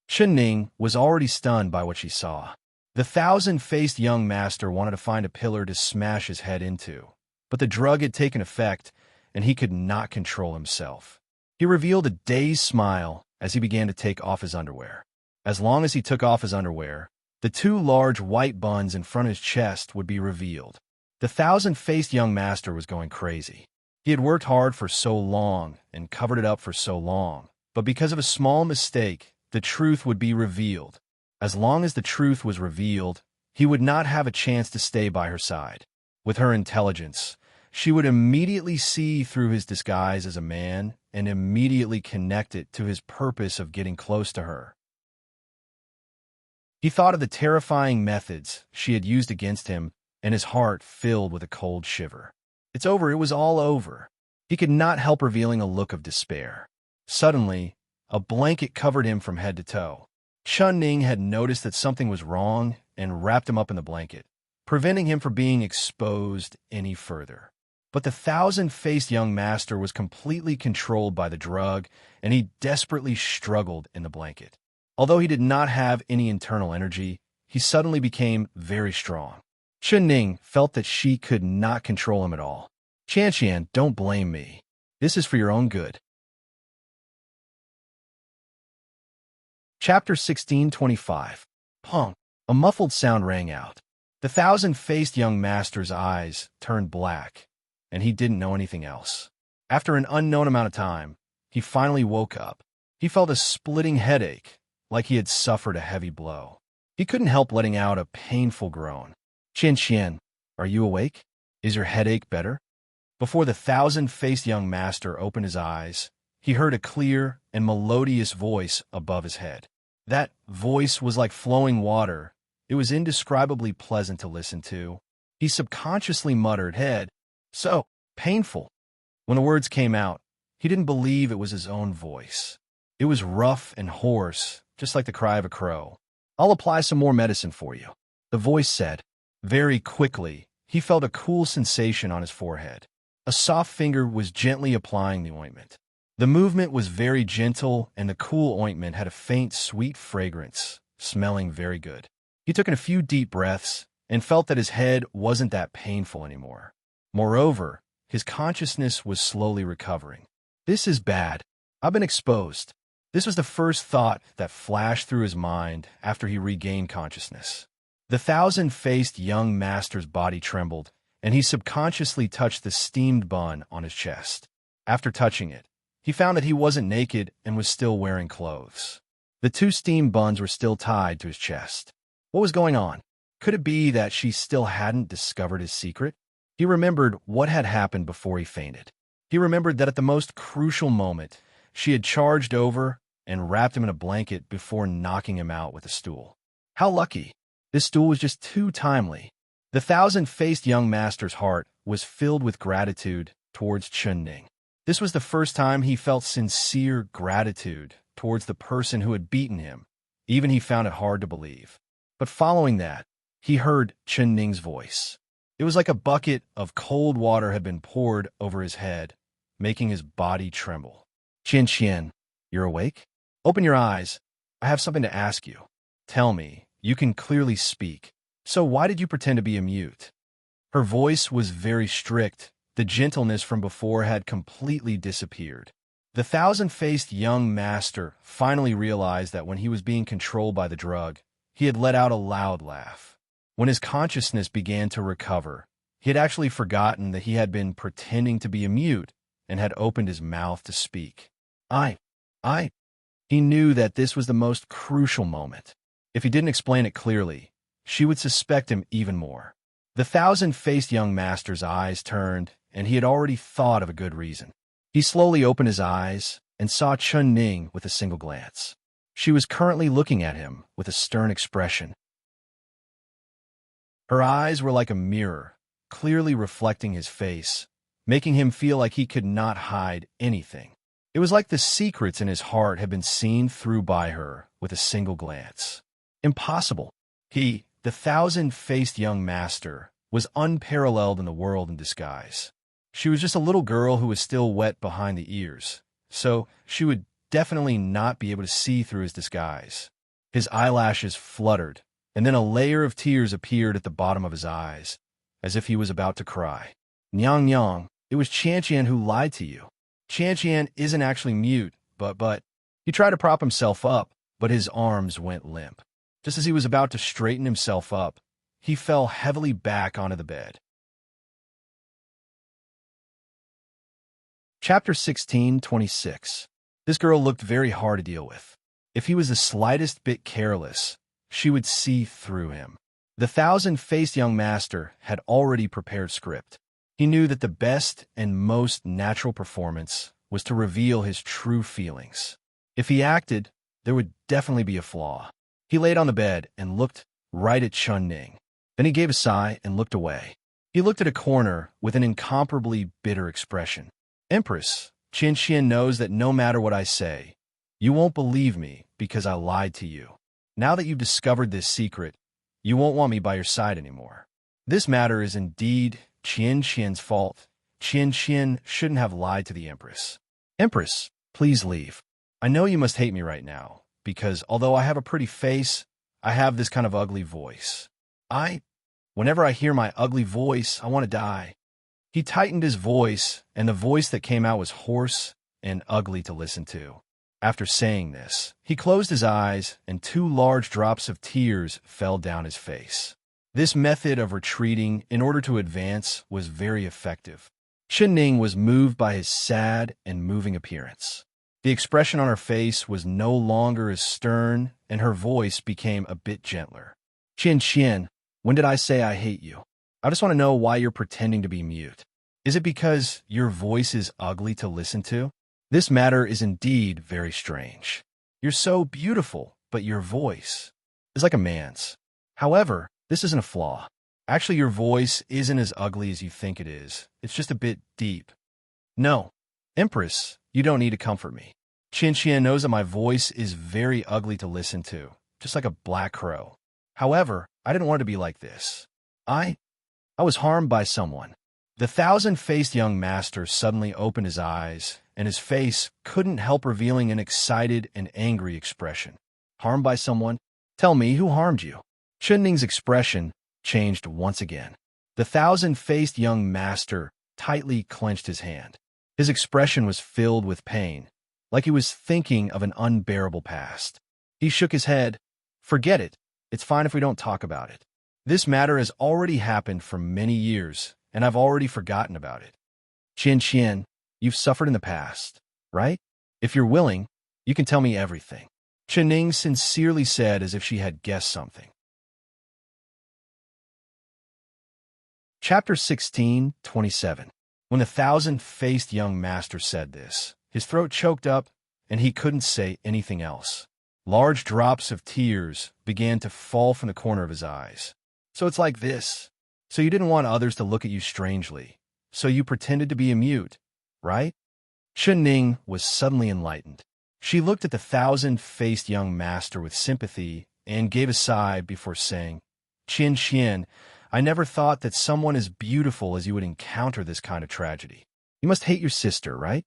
Speaker 1: Chun Ning was already stunned by what she saw. The thousand-faced young master wanted to find a pillar to smash his head into, but the drug had taken effect, and he could not control himself. He revealed a dazed smile as he began to take off his underwear. As long as he took off his underwear, the two large white buns in front of his chest would be revealed. The thousand-faced young master was going crazy. He had worked hard for so long and covered it up for so long, but because of a small mistake, the truth would be revealed. As long as the truth was revealed, he would not have a chance to stay by her side. With her intelligence, she would immediately see through his disguise as a man and immediately connect it to his purpose of getting close to her. He thought of the terrifying methods she had used against him, and his heart filled with a cold shiver. It's over, it was all over. He could not help revealing a look of despair. Suddenly, a blanket covered him from head to toe. Chun Ning had noticed that something was wrong and wrapped him up in the blanket, preventing him from being exposed any further. But the thousand-faced young master was completely controlled by the drug, and he desperately struggled in the blanket. Although he did not have any internal energy, he suddenly became very strong. Chun Ning felt that she could not control him at all. "Qian, don't blame me. This is for your own good." Chapter 1625. Pong. A muffled sound rang out. The thousand-faced young master's eyes turned black, and he didn't know anything else. After an unknown amount of time, he finally woke up. He felt a splitting headache, like he had suffered a heavy blow. He couldn't help letting out a painful groan. "Qian, are you awake? Is your headache better?" Before the thousand-faced young master opened his eyes, he heard a clear and melodious voice above his head. That voice was like flowing water. It was indescribably pleasant to listen to. He subconsciously muttered, "Head, so painful." When the words came out, he didn't believe it was his own voice. It was rough and hoarse, just like the cry of a crow. "I'll apply some more medicine for you," the voice said. Very quickly, he felt a cool sensation on his forehead. A soft finger was gently applying the ointment. The movement was very gentle, and the cool ointment had a faint, sweet fragrance, smelling very good. He took in a few deep breaths and felt that his head wasn't that painful anymore. Moreover, his consciousness was slowly recovering. "This is bad. I've been exposed." This was the first thought that flashed through his mind after he regained consciousness. The thousand-faced young master's body trembled, and he subconsciously touched the steamed bun on his chest. After touching it, he found that he wasn't naked and was still wearing clothes. The two steamed buns were still tied to his chest. What was going on? Could it be that she still hadn't discovered his secret? He remembered what had happened before he fainted. He remembered that at the most crucial moment, she had charged over and wrapped him in a blanket before knocking him out with a stool. How lucky! This stool was just too timely. The thousand-faced young master's heart was filled with gratitude towards Chunning. This was the first time he felt sincere gratitude towards the person who had beaten him. Even he found it hard to believe. But following that, he heard Chunning's voice. It was like a bucket of cold water had been poured over his head, making his body tremble. Qian, you're awake? Open your eyes. I have something to ask you. Tell me, you can clearly speak. So why did you pretend to be a mute? Her voice was very strict. The gentleness from before had completely disappeared. The thousand-faced young master finally realized that when he was being controlled by the drug, he had let out a loud laugh. When his consciousness began to recover, he had actually forgotten that he had been pretending to be a mute and had opened his mouth to speak. He knew that this was the most crucial moment. If he didn't explain it clearly, she would suspect him even more. The thousand-faced young master's eyes turned, and he had already thought of a good reason. He slowly opened his eyes and saw Chunning with a single glance. She was currently looking at him with a stern expression. Her eyes were like a mirror, clearly reflecting his face, making him feel like he could not hide anything. It was like the secrets in his heart had been seen through by her with a single glance. Impossible. He, the thousand-faced young master, was unparalleled in the world in disguise. She was just a little girl who was still wet behind the ears, so she would definitely not be able to see through his disguise. His eyelashes fluttered, and then a layer of tears appeared at the bottom of his eyes, as if he was about to cry. Nyang, it was Qian who lied to you. Qian isn't actually mute, but he tried to prop himself up, but his arms went limp. Just as he was about to straighten himself up, he fell heavily back onto the bed. Chapter 16:26. This girl looked very hard to deal with. If he was the slightest bit careless, she would see through him. The thousand-faced young master had already prepared script. He knew that the best and most natural performance was to reveal his true feelings. If he acted, there would definitely be a flaw. He laid on the bed and looked right at Chunning. Then he gave a sigh and looked away. He looked at a corner with an incomparably bitter expression. Empress, Qian knows that no matter what I say, you won't believe me because I lied to you. Now that you've discovered this secret, you won't want me by your side anymore. This matter is indeed Qian's fault. Qian shouldn't have lied to the Empress. Empress, please leave. I know you must hate me right now, because although I have a pretty face, I have this kind of ugly voice. Whenever I hear my ugly voice, I want to die. He tightened his voice, and the voice that came out was hoarse and ugly to listen to. After saying this, he closed his eyes, and 2 large drops of tears fell down his face. This method of retreating in order to advance was very effective. Chunning was moved by his sad and moving appearance. The expression on her face was no longer as stern, and her voice became a bit gentler. Qian, when did I say I hate you? I just want to know why you're pretending to be mute. Is it because your voice is ugly to listen to? This matter is indeed very strange. You're so beautiful, but your voice is like a man's. However, this isn't a flaw. Actually, your voice isn't as ugly as you think it is. It's just a bit deep. No, Empress, you don't need to comfort me. Qian knows that my voice is very ugly to listen to, just like a black crow. However, I didn't want it to be like this. I was harmed by someone. The thousand-faced young master suddenly opened his eyes, and his face couldn't help revealing an excited and angry expression. Harmed by someone? Tell me, who harmed you? Chunning's expression changed once again. The thousand-faced young master tightly clenched his hand. His expression was filled with pain, like he was thinking of an unbearable past. He shook his head. Forget it. It's fine if we don't talk about it. This matter has already happened for many years, and I've already forgotten about it. Qian, you've suffered in the past, right? If you're willing, you can tell me everything. Chunning sincerely said as if she had guessed something. Chapter 16:27. When the thousand-faced young master said this, his throat choked up, and he couldn't say anything else. Large drops of tears began to fall from the corner of his eyes. So it's like this. So you didn't want others to look at you strangely. So you pretended to be a mute, right? Ning was suddenly enlightened. She looked at the thousand-faced young master with sympathy and gave a sigh before saying, Qian, I never thought that someone as beautiful as you would encounter this kind of tragedy. You must hate your sister, right?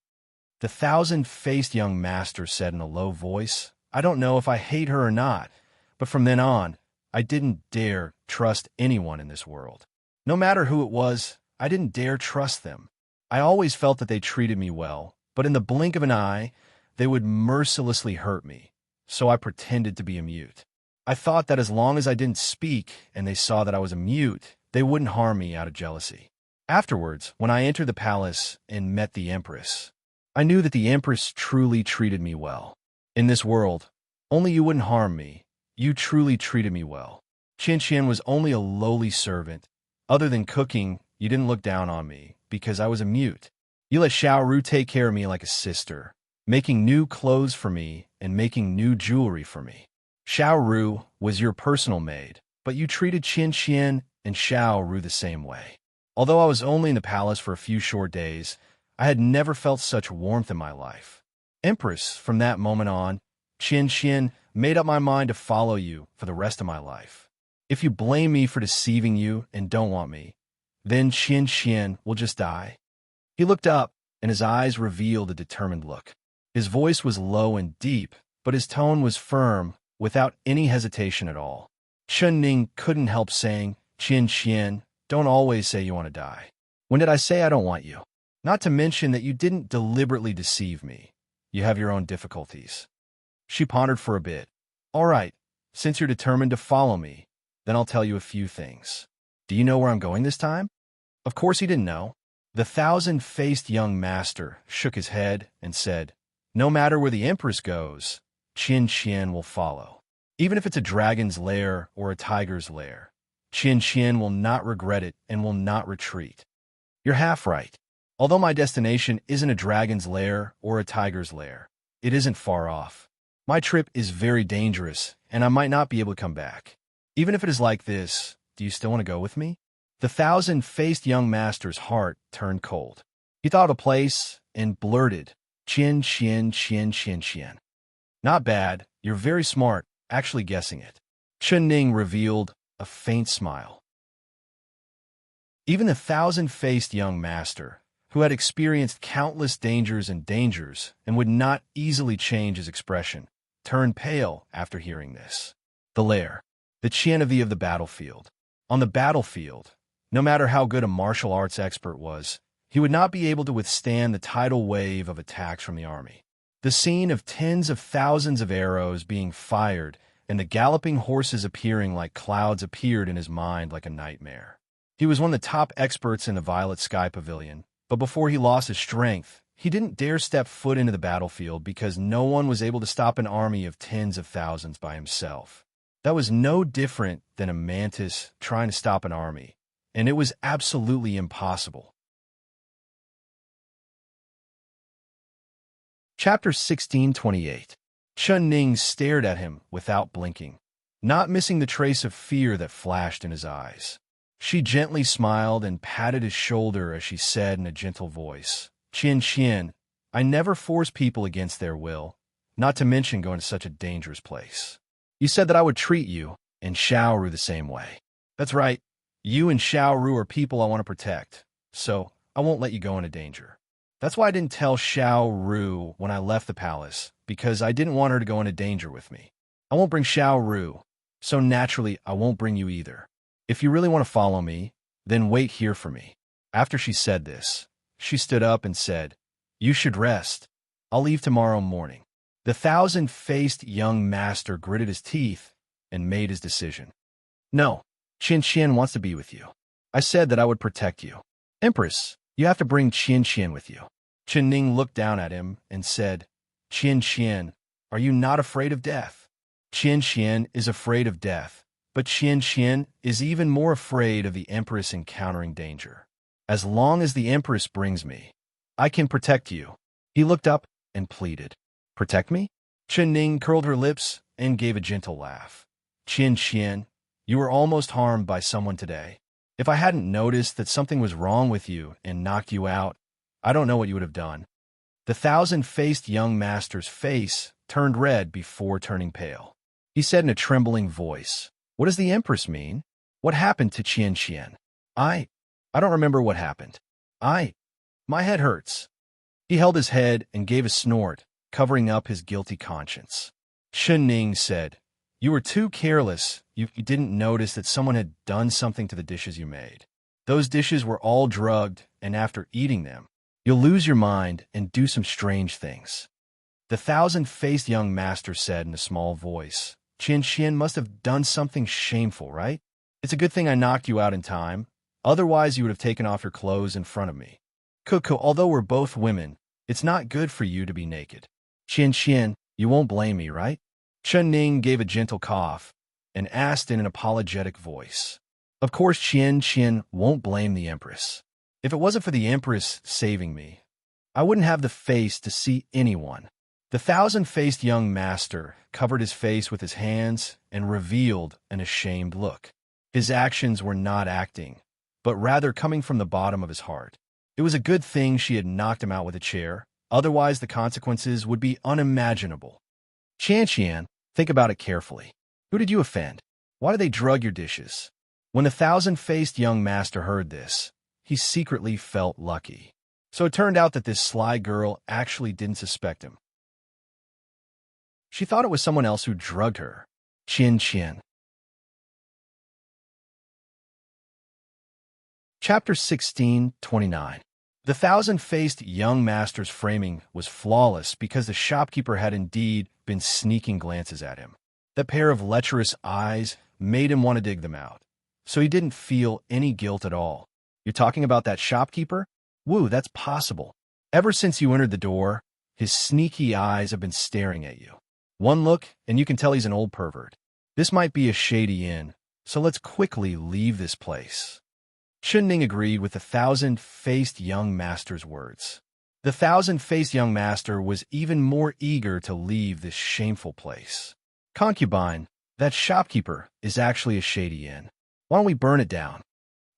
Speaker 1: The thousand-faced young master said in a low voice, I don't know if I hate her or not, but from then on, I didn't dare trust anyone in this world. No matter who it was, I didn't dare trust them. I always felt that they treated me well, but in the blink of an eye, they would mercilessly hurt me, so I pretended to be a mute. I thought that as long as I didn't speak and they saw that I was a mute, they wouldn't harm me out of jealousy. Afterwards, when I entered the palace and met the Empress, I knew that the Empress truly treated me well. In this world, only you wouldn't harm me. You truly treated me well. Qian was only a lowly servant. Other than cooking, you didn't look down on me because I was a mute. You let Xiao Ru take care of me like a sister, making new clothes for me and making new jewelry for me. Xiao Ru was your personal maid, but you treated Qian and Xiao Ru the same way. Although I was only in the palace for a few short days, I had never felt such warmth in my life. Empress, from that moment on, Qian made up my mind to follow you for the rest of my life. If you blame me for deceiving you and don't want me, then Qian will just die. He looked up, and his eyes revealed a determined look. His voice was low and deep, but his tone was firm, without any hesitation at all. Ning couldn't help saying, Qian, don't always say you want to die. When did I say I don't want you? Not to mention that you didn't deliberately deceive me. You have your own difficulties. She pondered for a bit. All right, since you're determined to follow me, then I'll tell you a few things. Do you know where I'm going this time? Of course he didn't know. The thousand-faced young master shook his head and said, No matter where the Empress goes, Qian will follow. Even if it's a dragon's lair or a tiger's lair, Qian will not regret it and will not retreat. You're half right. Although my destination isn't a dragon's lair or a tiger's lair, it isn't far off. My trip is very dangerous, and I might not be able to come back. Even if it is like this, do you still want to go with me? The thousand-faced young master's heart turned cold. He thought of a place and blurted, Qian. Not bad. You're very smart, actually guessing it. Ning revealed a faint smile. Even the thousand-faced young master, who had experienced countless dangers and would not easily change his expression, turned pale after hearing this. The lair, the Qian of the battlefield. On the battlefield, no matter how good a martial arts expert was, he would not be able to withstand the tidal wave of attacks from the army. The scene of tens of thousands of arrows being fired and the galloping horses appearing like clouds appeared in his mind like a nightmare. He was one of the top experts in the Violet Sky Pavilion, but before he lost his strength, he didn't dare step foot into the battlefield because no one was able to stop an army of tens of thousands by himself. That was no different than a mantis trying to stop an army, and it was absolutely impossible. Chapter 1628. Ning stared at him without blinking, not missing the trace of fear that flashed in his eyes. She gently smiled and patted his shoulder as she said in a gentle voice, Qian, I never force people against their will, not to mention going to such a dangerous place. You said that I would treat you and Xiao Ru the same way. That's right. You and Xiao Ru are people I want to protect, so I won't let you go into danger. That's why I didn't tell Xiao Ru when I left the palace, because I didn't want her to go into danger with me. I won't bring Xiao Ru, so naturally I won't bring you either. If you really want to follow me, then wait here for me. After she said this, she stood up and said, You should rest. I'll leave tomorrow morning. The thousand-faced young master gritted his teeth and made his decision. No, Qian wants to be with you. I said that I would protect you. Empress, you have to bring Qian with you. Ning looked down at him and said, Qian, are you not afraid of death? Qian is afraid of death, but Qian is even more afraid of the Empress encountering danger. As long as the Empress brings me, I can protect you. He looked up and pleaded. Protect me? Chen Ning curled her lips and gave a gentle laugh. Qian, you were almost harmed by someone today. If I hadn't noticed that something was wrong with you and knocked you out, I don't know what you would have done. The thousand-faced young master's face turned red before turning pale. He said in a trembling voice, "What does the Empress mean? What happened to Qian? I don't remember what happened. My head hurts." He held his head and gave a snort, covering up his guilty conscience. Chen Ning said, "You were too careless. You didn't notice that someone had done something to the dishes you made. Those dishes were all drugged, and after eating them, you'll lose your mind and do some strange things." The thousand-faced young master said in a small voice, Qian must have done something shameful, right? It's a good thing I knocked you out in time. Otherwise, you would have taken off your clothes in front of me. Kuko, although we're both women, it's not good for you to be naked. Qian, you won't blame me, right? Chen Ning gave a gentle cough and asked in an apologetic voice. Of course Qian won't blame the Empress. If it wasn't for the Empress saving me, I wouldn't have the face to see anyone. The thousand-faced young master covered his face with his hands and revealed an ashamed look. His actions were not acting, but rather coming from the bottom of his heart. It was a good thing she had knocked him out with a chair, otherwise the consequences would be unimaginable. Qian, think about it carefully. Who did you offend? Why did they drug your dishes? When the thousand-faced young master heard this, he secretly felt lucky. So it turned out that this sly girl actually didn't suspect him. She thought it was someone else who drugged her. Qian. Chapter 16:29. The thousand-faced young master's framing was flawless because the shopkeeper had indeed been sneaking glances at him. That pair of lecherous eyes made him want to dig them out, so he didn't feel any guilt at all. You're talking about that shopkeeper? Woo, that's possible. Ever since you entered the door, his sneaky eyes have been staring at you. One look, and you can tell he's an old pervert. This might be a shady inn, so let's quickly leave this place. Chen Ning agreed with the thousand-faced young master's words. The thousand-faced young master was even more eager to leave this shameful place. Concubine, that shopkeeper is actually a shady inn. Why don't we burn it down?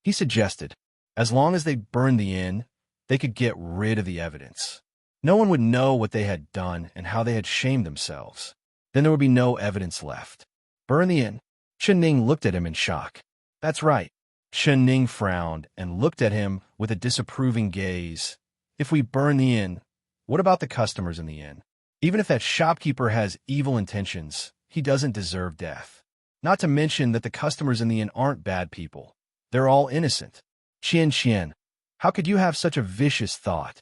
Speaker 1: He suggested. As long as they burned the inn, they could get rid of the evidence. No one would know what they had done and how they had shamed themselves. Then there would be no evidence left. Burn the inn. Chen Ning looked at him in shock. That's right. Chen Ning frowned and looked at him with a disapproving gaze. If we burn the inn, what about the customers in the inn? Even if that shopkeeper has evil intentions, he doesn't deserve death. Not to mention that the customers in the inn aren't bad people. They're all innocent. Qian, how could you have such a vicious thought?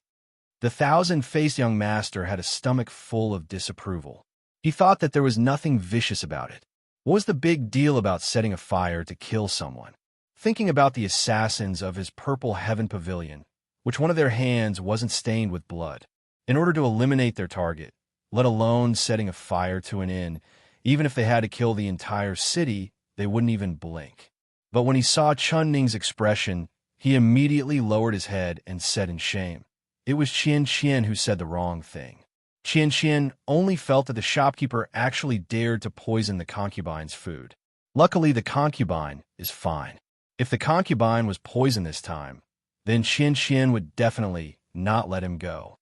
Speaker 1: The thousand-faced young master had a stomach full of disapproval. He thought that there was nothing vicious about it. What was the big deal about setting a fire to kill someone? Thinking about the assassins of his Purple Heaven Pavilion, which one of their hands wasn't stained with blood. In order to eliminate their target, let alone setting a fire to an inn, even if they had to kill the entire city, they wouldn't even blink. But when he saw Chen Ning's expression, he immediately lowered his head and said in shame, it was Qian who said the wrong thing. Qian only felt that the shopkeeper actually dared to poison the concubine's food. Luckily, the concubine is fine. If the concubine was poisoned this time, then Qian would definitely not let him go.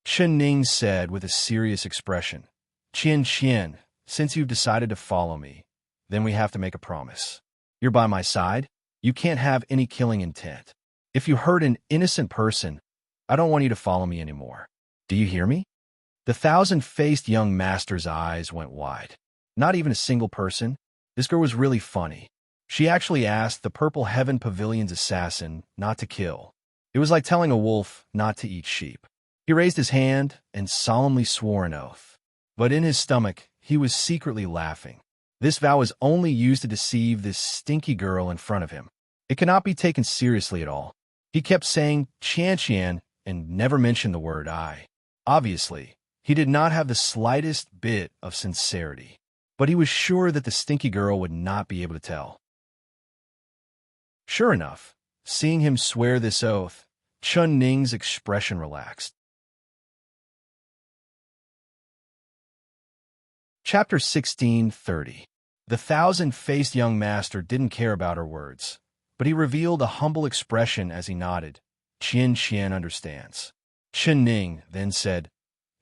Speaker 1: Chen Ning said with a serious expression, Qian, since you've decided to follow me, then we have to make a promise. You're by my side. You can't have any killing intent. If you hurt an innocent person, I don't want you to follow me anymore. Do you hear me? The thousand-faced young master's eyes went wide. Not even a single person? This girl was really funny. She actually asked the Purple Heaven Pavilion's assassin not to kill. It was like telling a wolf not to eat sheep. He raised his hand and solemnly swore an oath. But in his stomach, he was secretly laughing. This vow was only used to deceive this stinky girl in front of him. It cannot be taken seriously at all. He kept saying Qian and never mentioned the word I. Obviously, he did not have the slightest bit of sincerity. But he was sure that the stinky girl would not be able to tell. Sure enough, seeing him swear this oath, Chen Ning's expression relaxed. Chapter 16:30. The thousand-faced young master didn't care about her words, but he revealed a humble expression as he nodded. Qian Qian understands. Chen Ning then said,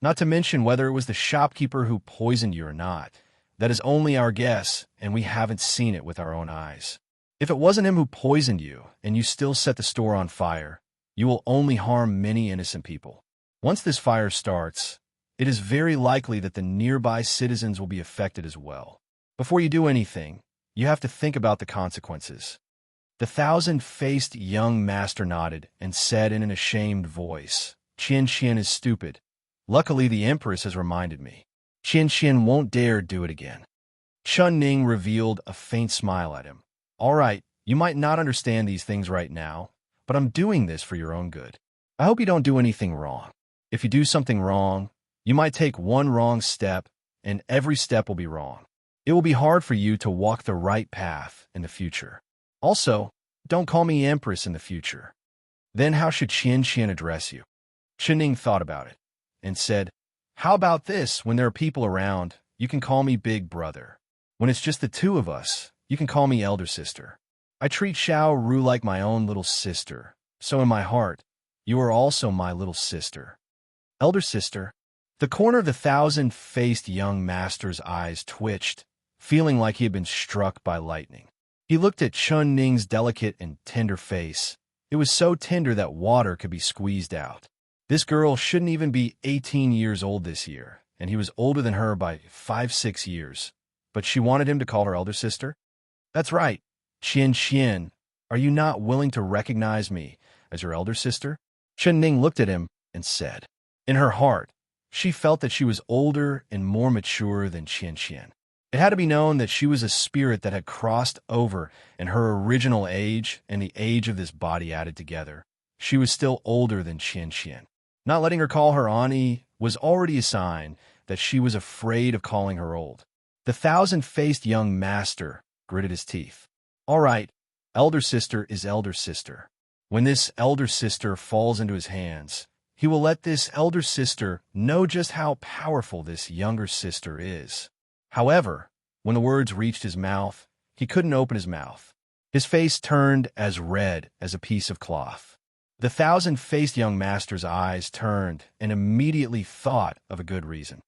Speaker 1: not to mention whether it was the shopkeeper who poisoned you or not. That is only our guess, and we haven't seen it with our own eyes. If it wasn't him who poisoned you, and you still set the store on fire, you will only harm many innocent people. Once this fire starts, it is very likely that the nearby citizens will be affected as well. Before you do anything, you have to think about the consequences. The thousand-faced young master nodded and said in an ashamed voice, Qian Qian is stupid. Luckily, the Empress has reminded me. Qian Qian won't dare do it again. Chun Ning revealed a faint smile at him. All right, you might not understand these things right now, but I'm doing this for your own good. I hope you don't do anything wrong. If you do something wrong, you might take one wrong step, and every step will be wrong. It will be hard for you to walk the right path in the future. Also, don't call me Empress in the future. Then how should Qian Qian address you? Chen Ning thought about it and said, how about this? When there are people around, you can call me Big Brother. When it's just the two of us, you can call me Elder Sister. I treat Xiao Ru like my own little sister, so in my heart, you are also my little sister. Elder Sister. The corner of the thousand-faced young master's eyes twitched, feeling like he had been struck by lightning. He looked at Chun Ning's delicate and tender face. It was so tender that water could be squeezed out. This girl shouldn't even be 18 years old this year, and he was older than her by 5-6 years. But she wanted him to call her elder sister? That's right. Qian Qian, are you not willing to recognize me as your elder sister? Chen Ning looked at him and said. In her heart, she felt that she was older and more mature than Qian Qian. It had to be known that she was a spirit that had crossed over, and her original age and the age of this body added together. She was still older than Qian Qian. Not letting her call her Ani was already a sign that she was afraid of calling her old. The thousand-faced young master gritted his teeth. All right, elder sister is elder sister. When this elder sister falls into his hands, he will let this elder sister know just how powerful this younger sister is. However, when the words reached his mouth, he couldn't open his mouth. His face turned as red as a piece of cloth. The thousand-faced young master's eyes turned and immediately thought of a good reason.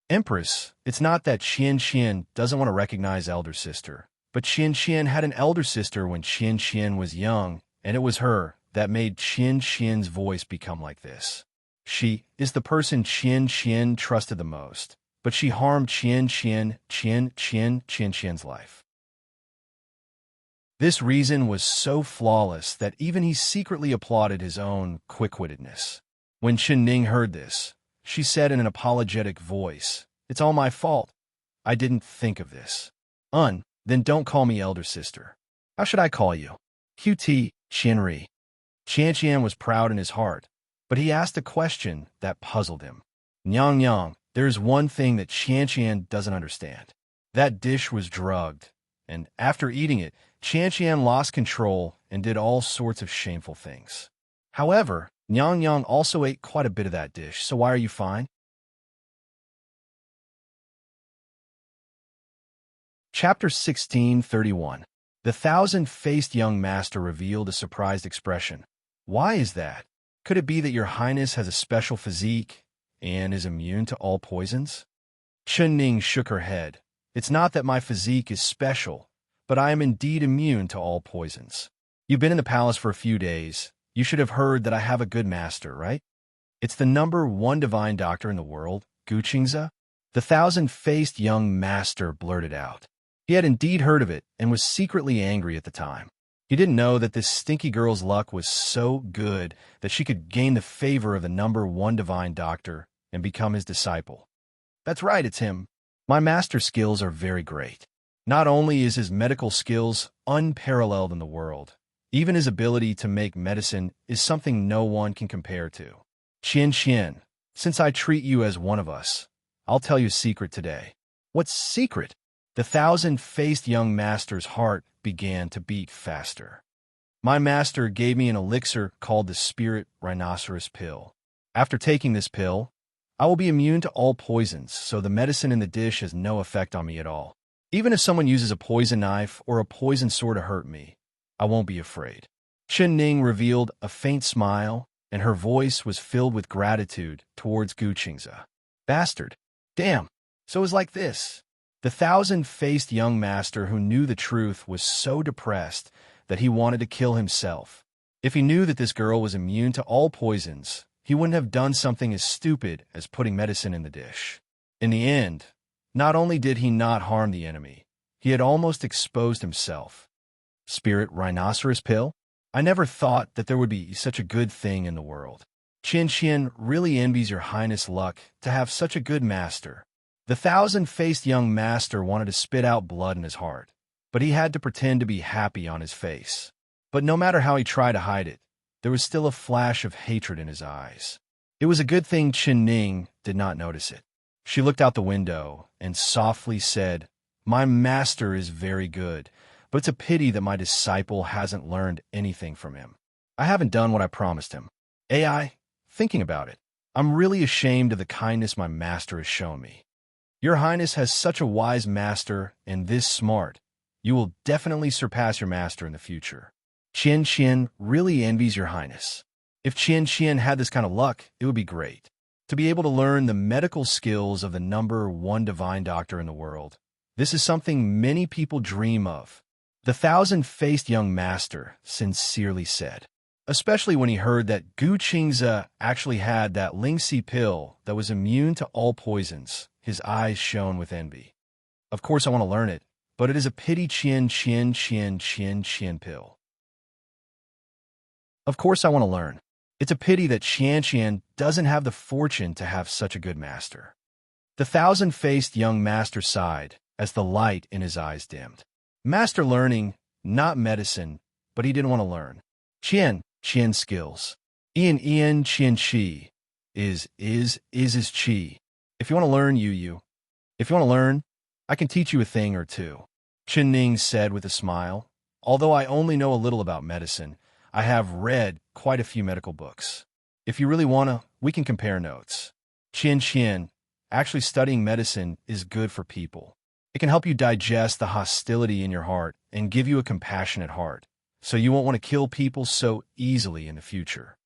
Speaker 1: Empress, it's not that Qian Qian doesn't want to recognize elder sister, but Qian Qian had an elder sister when Qian Qian was young, and it was her that made Qian Qian's voice become like this. She is the person Qian Qian trusted the most, but she harmed Qian Qian's life. This reason was so flawless that even he secretly applauded his own quick-wittedness. When Chen Ning heard this, she said in an apologetic voice, It's all my fault. I didn't think of this. Then don't call me elder sister. How should I call you? QT Qianri. Qian Qian was proud in his heart, but he asked a question that puzzled him. Nyang Nyang, there is one thing that Qian Qian doesn't understand. That dish was drugged, and after eating it, Qian Qian lost control and did all sorts of shameful things. However, Nyang Nyang also ate quite a bit of that dish, so why are you fine? Chapter 16:31. The thousand-faced young master revealed a surprised expression. Why is that? Could it be that your highness has a special physique and is immune to all poisons? Chen Ning shook her head. It's not that my physique is special, but I am indeed immune to all poisons. You've been in the palace for a few days. You should have heard that I have a good master, right? It's the #1 divine doctor in the world, Gu Qingze. The thousand-faced young master blurted out. He had indeed heard of it and was secretly angry at the time. He didn't know that this stinky girl's luck was so good that she could gain the favor of the #1 divine doctor and become his disciple. That's right, it's him. My master's skills are very great. Not only is his medical skills unparalleled in the world, even his ability to make medicine is something no one can compare to. Qian Qian, since I treat you as one of us, I'll tell you a secret today. What secret? The thousand-faced young master's heart began to beat faster. My master gave me an elixir called the Spirit Rhinoceros Pill. After taking this pill, I will be immune to all poisons, so the medicine in the dish has no effect on me at all. Even if someone uses a poison knife or a poison sword to hurt me, I won't be afraid. Chen Ning revealed a faint smile, and her voice was filled with gratitude towards Gu Qingze. Bastard. Damn. So it was like this. The thousand-faced young master who knew the truth was so depressed that he wanted to kill himself. If he knew that this girl was immune to all poisons, he wouldn't have done something as stupid as putting medicine in the dish. In the end, not only did he not harm the enemy, he had almost exposed himself. Spirit rhinoceros pill? I never thought that there would be such a good thing in the world. Qian Qian really envies your highness' luck to have such a good master. The thousand-faced young master wanted to spit out blood in his heart, but he had to pretend to be happy on his face. But no matter how he tried to hide it, there was still a flash of hatred in his eyes. It was a good thing Chen Ning did not notice it. She looked out the window and softly said, "My master is very good, but it's a pity that my disciple hasn't learned anything from him. I haven't done what I promised him. AI, thinking about it, I'm really ashamed of the kindness my master has shown me. Your highness has such a wise master and this smart. You will definitely surpass your master in the future. Qian Qian really envies your highness. If Qian Qian had this kind of luck, it would be great. To be able to learn the medical skills of the #1 divine doctor in the world. This is something many people dream of." The thousand-faced young master sincerely said, especially when he heard that Gu Qingze actually had that Lingxi pill that was immune to all poisons. His eyes shone with envy. Of course I want to learn it, but it is a pity Qian pill. Of course I want to learn. It's a pity that Qian doesn't have the fortune to have such a good master. The thousand-faced young master sighed as the light in his eyes dimmed. Master learning, not medicine, but he didn't want to learn. Qian skills. Qian Qi is Qi. If you want to learn, If you want to learn, I can teach you a thing or two. Chen Ning said with a smile. Although I only know a little about medicine, I have read quite a few medical books. If you really want to, we can compare notes. Qian, actually studying medicine is good for people. It can help you digest the hostility in your heart and give you a compassionate heart, so you won't want to kill people so easily in the future.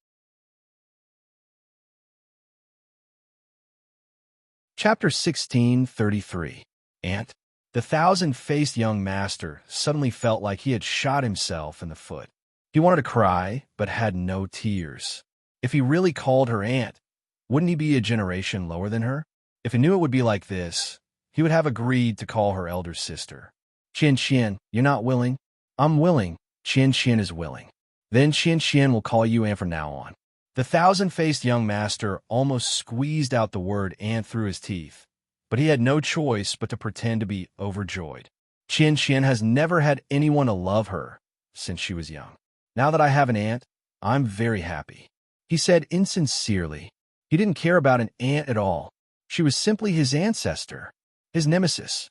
Speaker 1: Chapter 16:33. Ant. The thousand-faced young master suddenly felt like he had shot himself in the foot. He wanted to cry, but had no tears. If he really called her aunt, wouldn't he be a generation lower than her? If he knew it would be like this, he would have agreed to call her elder sister. Qian, you're not willing? I'm willing. Qian is willing. Then Qian will call you aunt from now on. The thousand-faced young master almost squeezed out the word aunt through his teeth, but he had no choice but to pretend to be overjoyed. Qian has never had anyone to love her since she was young. Now that I have an aunt, I'm very happy. He said insincerely. He didn't care about an aunt at all. She was simply his ancestor, his nemesis.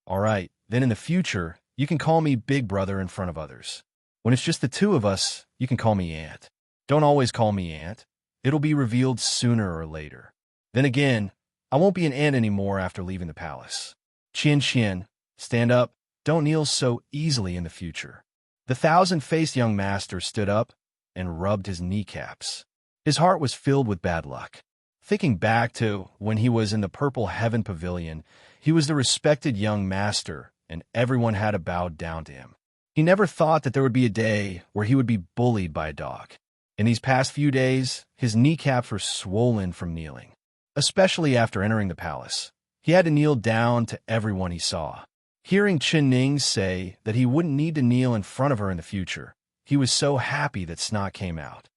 Speaker 1: All right, then in the future, you can call me Big Brother in front of others. When it's just the two of us, you can call me Aunt. Don't always call me Aunt. It'll be revealed sooner or later. Then again, I won't be an aunt anymore after leaving the palace. Qian, stand up. Don't kneel so easily in the future. The thousand-faced young master stood up and rubbed his kneecaps. His heart was filled with bad luck. Thinking back to when he was in the Purple Heaven Pavilion, he was the respected young master, and everyone had to bow down to him. He never thought that there would be a day where he would be bullied by a dog. In these past few days, his kneecaps were swollen from kneeling. Especially after entering the palace, he had to kneel down to everyone he saw. Hearing Chen Ning say that he wouldn't need to kneel in front of her in the future, he was so happy that snot came out.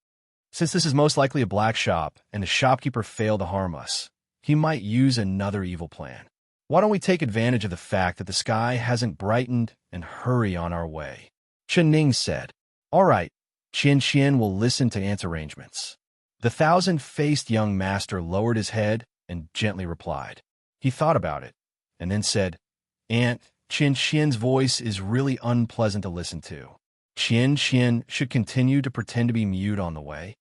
Speaker 1: Since this is most likely a black shop and the shopkeeper failed to harm us, he might use another evil plan. Why don't we take advantage of the fact that the sky hasn't brightened and hurry on our way? Chen Ning said. All right, Qian will listen to Ant's arrangements. The thousand-faced young master lowered his head and gently replied. He thought about it, and then said, Aunt, Qian's voice is really unpleasant to listen to. Qian should continue to pretend to be mute on the way.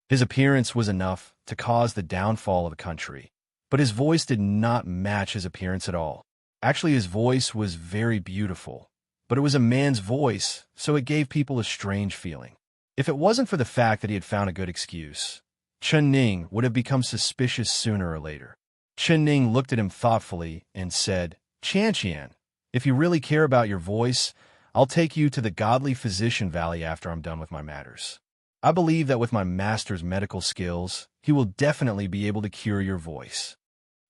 Speaker 1: His appearance was enough to cause the downfall of the country, but his voice did not match his appearance at all. Actually, his voice was very beautiful, but it was a man's voice, so it gave people a strange feeling. If it wasn't for the fact that he had found a good excuse, Chen Ning would have become suspicious sooner or later. Chen Ning looked at him thoughtfully and said, Qian, if you really care about your voice, I'll take you to the godly physician valley after I'm done with my matters. I believe that with my master's medical skills, he will definitely be able to cure your voice.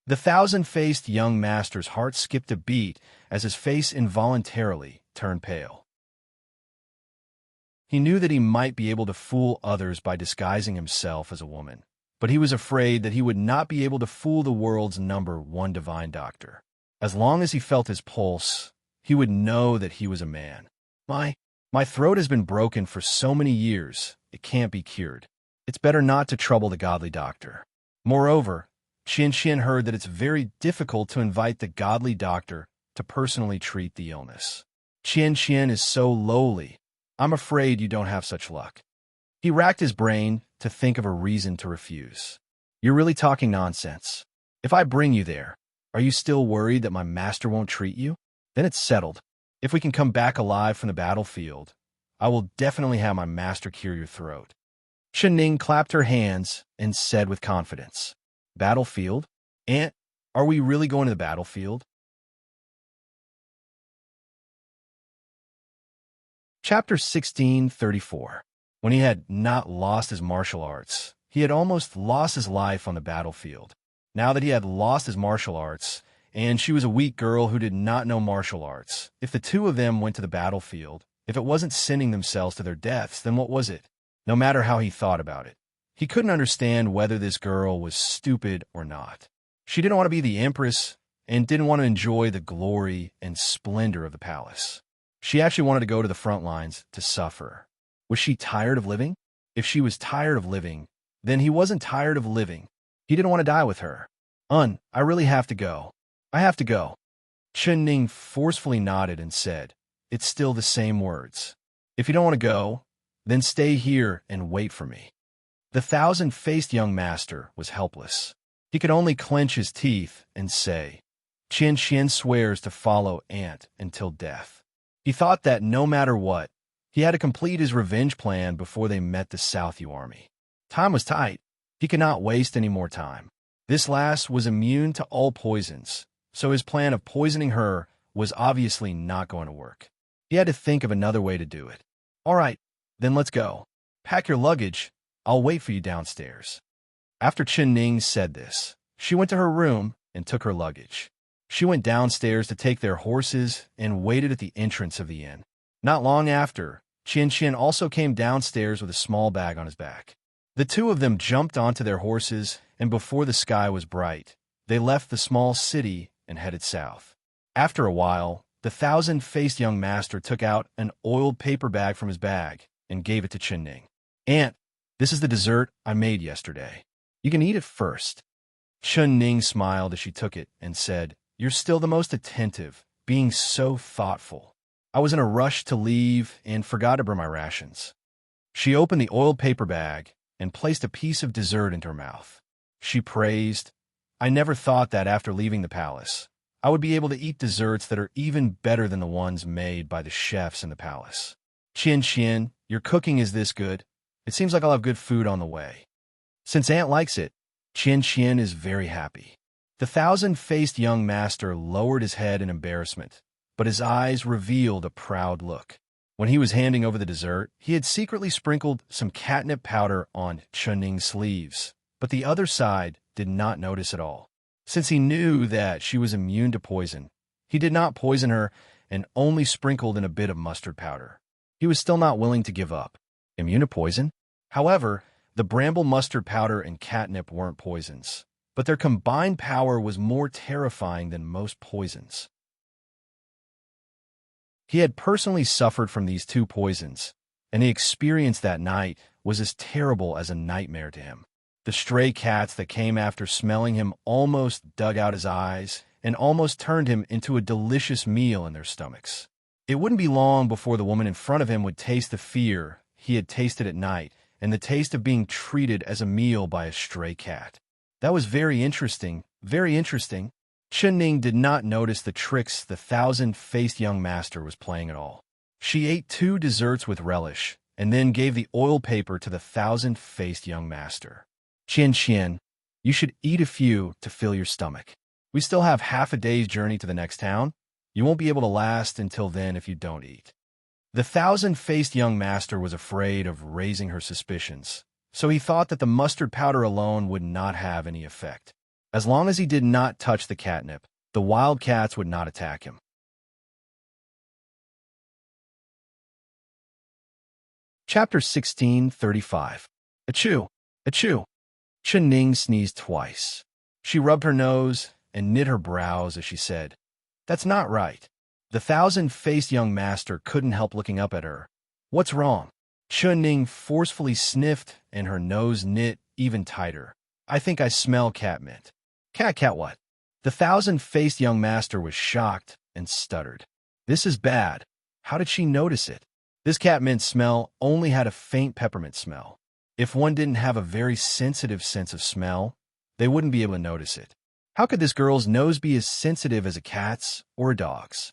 Speaker 1: The thousand-faced young master's heart skipped a beat as his face involuntarily turned pale. He knew that he might be able to fool others by disguising himself as a woman, but he was afraid that he would not be able to fool the world's #1 divine doctor. As long as he felt his pulse, he would know that he was a man. My throat has been broken for so many years, it can't be cured. It's better not to trouble the godly doctor. Moreover, Qian heard that it's very difficult to invite the godly doctor to personally treat the illness. Qian is so lowly. I'm afraid you don't have such luck. He racked his brain to think of a reason to refuse. You're really talking nonsense. If I bring you there, are you still worried that my master won't treat you? Then it's settled. If we can come back alive from the battlefield, I will definitely have my master cure your throat. Chen Ning clapped her hands and said with confidence, Battlefield? Aunt, are we really going to the battlefield? Chapter 1634. When he had not lost his martial arts, he had almost lost his life on the battlefield. Now that he had lost his martial arts, and she was a weak girl who did not know martial arts, if the two of them went to the battlefield, if it wasn't sending themselves to their deaths, then what was it? No matter how he thought about it, he couldn't understand whether this girl was stupid or not. She didn't want to be the empress and didn't want to enjoy the glory and splendor of the palace. She actually wanted to go to the front lines to suffer. Was she tired of living? If she was tired of living, then he wasn't tired of living. He didn't want to die with her. I really have to go. I have to go. Chen Ning forcefully nodded and said, It's still the same words. If you don't want to go, then stay here and wait for me. The thousand-faced young master was helpless. He could only clench his teeth and say, Qian swears to follow Aunt until death. He thought that no matter what, he had to complete his revenge plan before they met the South Yu army. Time was tight. He could not waste any more time. This lass was immune to all poisons, so his plan of poisoning her was obviously not going to work. He had to think of another way to do it. All right, then let's go. Pack your luggage. I'll wait for you downstairs. After Chen Ning said this, she went to her room and took her luggage. She went downstairs to take their horses and waited at the entrance of the inn. Not long after, Qian also came downstairs with a small bag on his back. The two of them jumped onto their horses, and before the sky was bright, they left the small city and headed south. After a while, the thousand-faced young master took out an oiled paper bag from his bag and gave it to Chen Ning. Aunt, this is the dessert I made yesterday. You can eat it first. Chen Ning smiled as she took it and said, You're still the most attentive, being so thoughtful. I was in a rush to leave and forgot to bring my rations. She opened the oiled paper bag and placed a piece of dessert into her mouth. She praised, I never thought that after leaving the palace, I would be able to eat desserts that are even better than the ones made by the chefs in the palace. Qian, your cooking is this good. It seems like I'll have good food on the way. Since Aunt likes it, Qian is very happy. The thousand-faced young master lowered his head in embarrassment, but his eyes revealed a proud look. When he was handing over the dessert, he had secretly sprinkled some catnip powder on Chen Ning's sleeves, but the other side did not notice at all. Since he knew that she was immune to poison, he did not poison her and only sprinkled in a bit of mustard powder. He was still not willing to give up. Immune to poison? However, the bramble mustard powder and catnip weren't poisons, but their combined power was more terrifying than most poisons. He had personally suffered from these two poisons, and the experience that night was as terrible as a nightmare to him. The stray cats that came after smelling him almost dug out his eyes and almost turned him into a delicious meal in their stomachs. It wouldn't be long before the woman in front of him would taste the fear he had tasted at night and the taste of being treated as a meal by a stray cat. That was very interesting Very interesting. Ning did not notice the tricks the thousand-faced young master was playing at all. She ate 2 desserts with relish, and then gave the oil paper to the thousand-faced young master. Qian, you should eat a few to fill your stomach. We still have half a day's journey to the next town. You won't be able to last until then if you don't eat. The thousand-faced young master was afraid of raising her suspicions, so he thought that the mustard powder alone would not have any effect. As long as he did not touch the catnip, the wild cats would not attack him. Chapter 16:35. Achoo! Achoo! Ning sneezed twice. She rubbed her nose and knit her brows as she said, "That's not right." The thousand-faced young master couldn't help looking up at her. "What's wrong?" Ning forcefully sniffed and her nose knit even tighter. "I think I smell catmint." Cat what?" The thousand-faced young master was shocked and stuttered. "This is bad. How did she notice it? This catmint smell only had a faint peppermint smell. If one didn't have a very sensitive sense of smell, they wouldn't be able to notice it. How could this girl's nose be as sensitive as a cat's or a dog's?"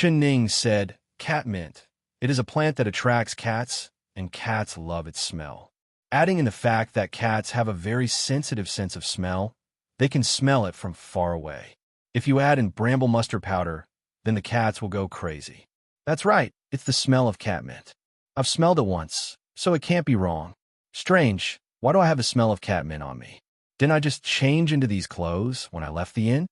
Speaker 1: Ning said, "Catmint. It is a plant that attracts cats, and cats love its smell." Adding in the fact that cats have a very sensitive sense of smell, they can smell it from far away. If you add in bramble mustard powder, then the cats will go crazy. "That's right, it's the smell of catmint. I've smelled it once, so it can't be wrong. Strange, why do I have the smell of catmint on me? Didn't I just change into these clothes when I left the inn?"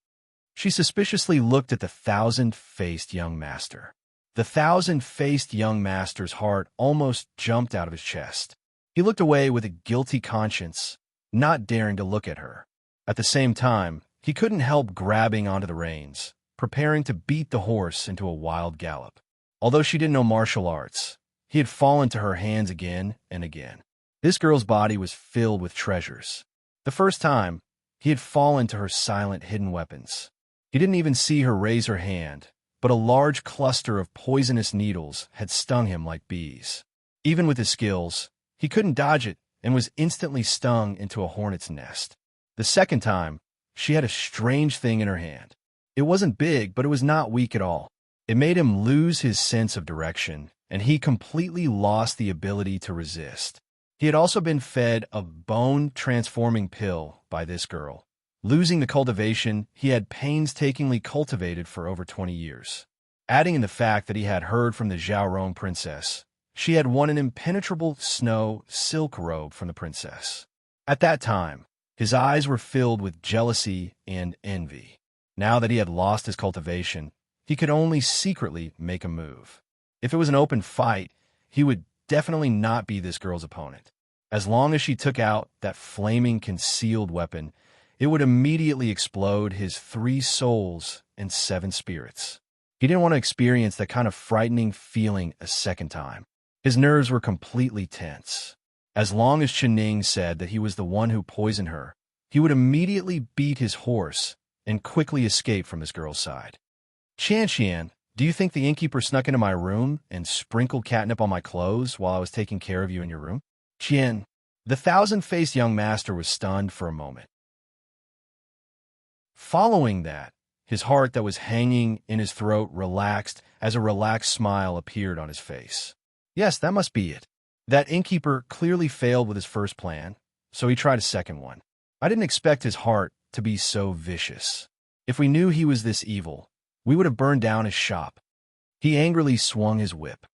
Speaker 1: She suspiciously looked at the thousand-faced young master. The thousand-faced young master's heart almost jumped out of his chest. He looked away with a guilty conscience, not daring to look at her. At the same time, he couldn't help grabbing onto the reins, preparing to beat the horse into a wild gallop. Although she didn't know martial arts, he had fallen to her hands again and again. This girl's body was filled with treasures. The first time, he had fallen to her silent hidden weapons. He didn't even see her raise her hand, but a large cluster of poisonous needles had stung him like bees. Even with his skills, he couldn't dodge it and was instantly stung into a hornet's nest. The second time, she had a strange thing in her hand. It wasn't big, but it was not weak at all. It made him lose his sense of direction, and he completely lost the ability to resist. He had also been fed a bone-transforming pill by this girl, losing the cultivation he had painstakingly cultivated for over 20 years. Adding in the fact that he had heard from the Xiaorong princess, she had won an impenetrable snow silk robe from the princess. At that time, his eyes were filled with jealousy and envy. Now that he had lost his cultivation, he could only secretly make a move. If it was an open fight, he would definitely not be this girl's opponent. As long as she took out that flaming concealed weapon, it would immediately explode his 3 souls and 7 spirits. He didn't want to experience that kind of frightening feeling a second time. His nerves were completely tense. As long as Ning said that he was the one who poisoned her, he would immediately beat his horse and quickly escape from this girl's side. "Qian, do you think the innkeeper snuck into my room and sprinkled catnip on my clothes while I was taking care of you in your room?" "Qian." The thousand-faced young master was stunned for a moment. Following that, his heart that was hanging in his throat relaxed as a relaxed smile appeared on his face. Yes, that must be it. That innkeeper clearly failed with his first plan, so he tried a second one. I didn't expect his heart to be so vicious. If we knew he was this evil, we would have burned down his shop. He angrily swung his whip.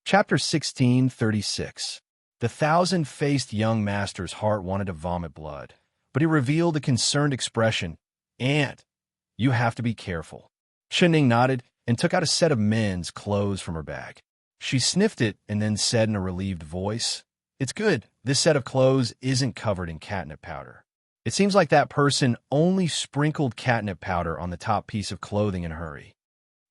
Speaker 1: Chapter 16:36. The thousand-faced young master's heart wanted to vomit blood, but he revealed a concerned expression. "Aunt, you have to be careful." Ning nodded and took out a set of men's clothes from her bag. She sniffed it and then said in a relieved voice, "It's good. This set of clothes isn't covered in catnip powder. It seems like that person only sprinkled catnip powder on the top piece of clothing in a hurry."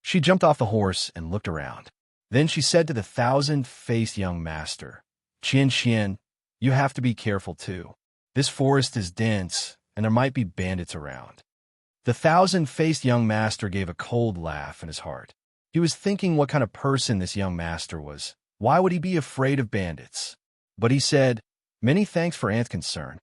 Speaker 1: She jumped off the horse and looked around. Then she said to the thousand-faced young master, "Qian, you have to be careful too. This forest is dense, and there might be bandits around." The thousand-faced young master gave a cold laugh in his heart. He was thinking what kind of person this young master was. Why would he be afraid of bandits? But he said, Many thanks for Aunt's concern.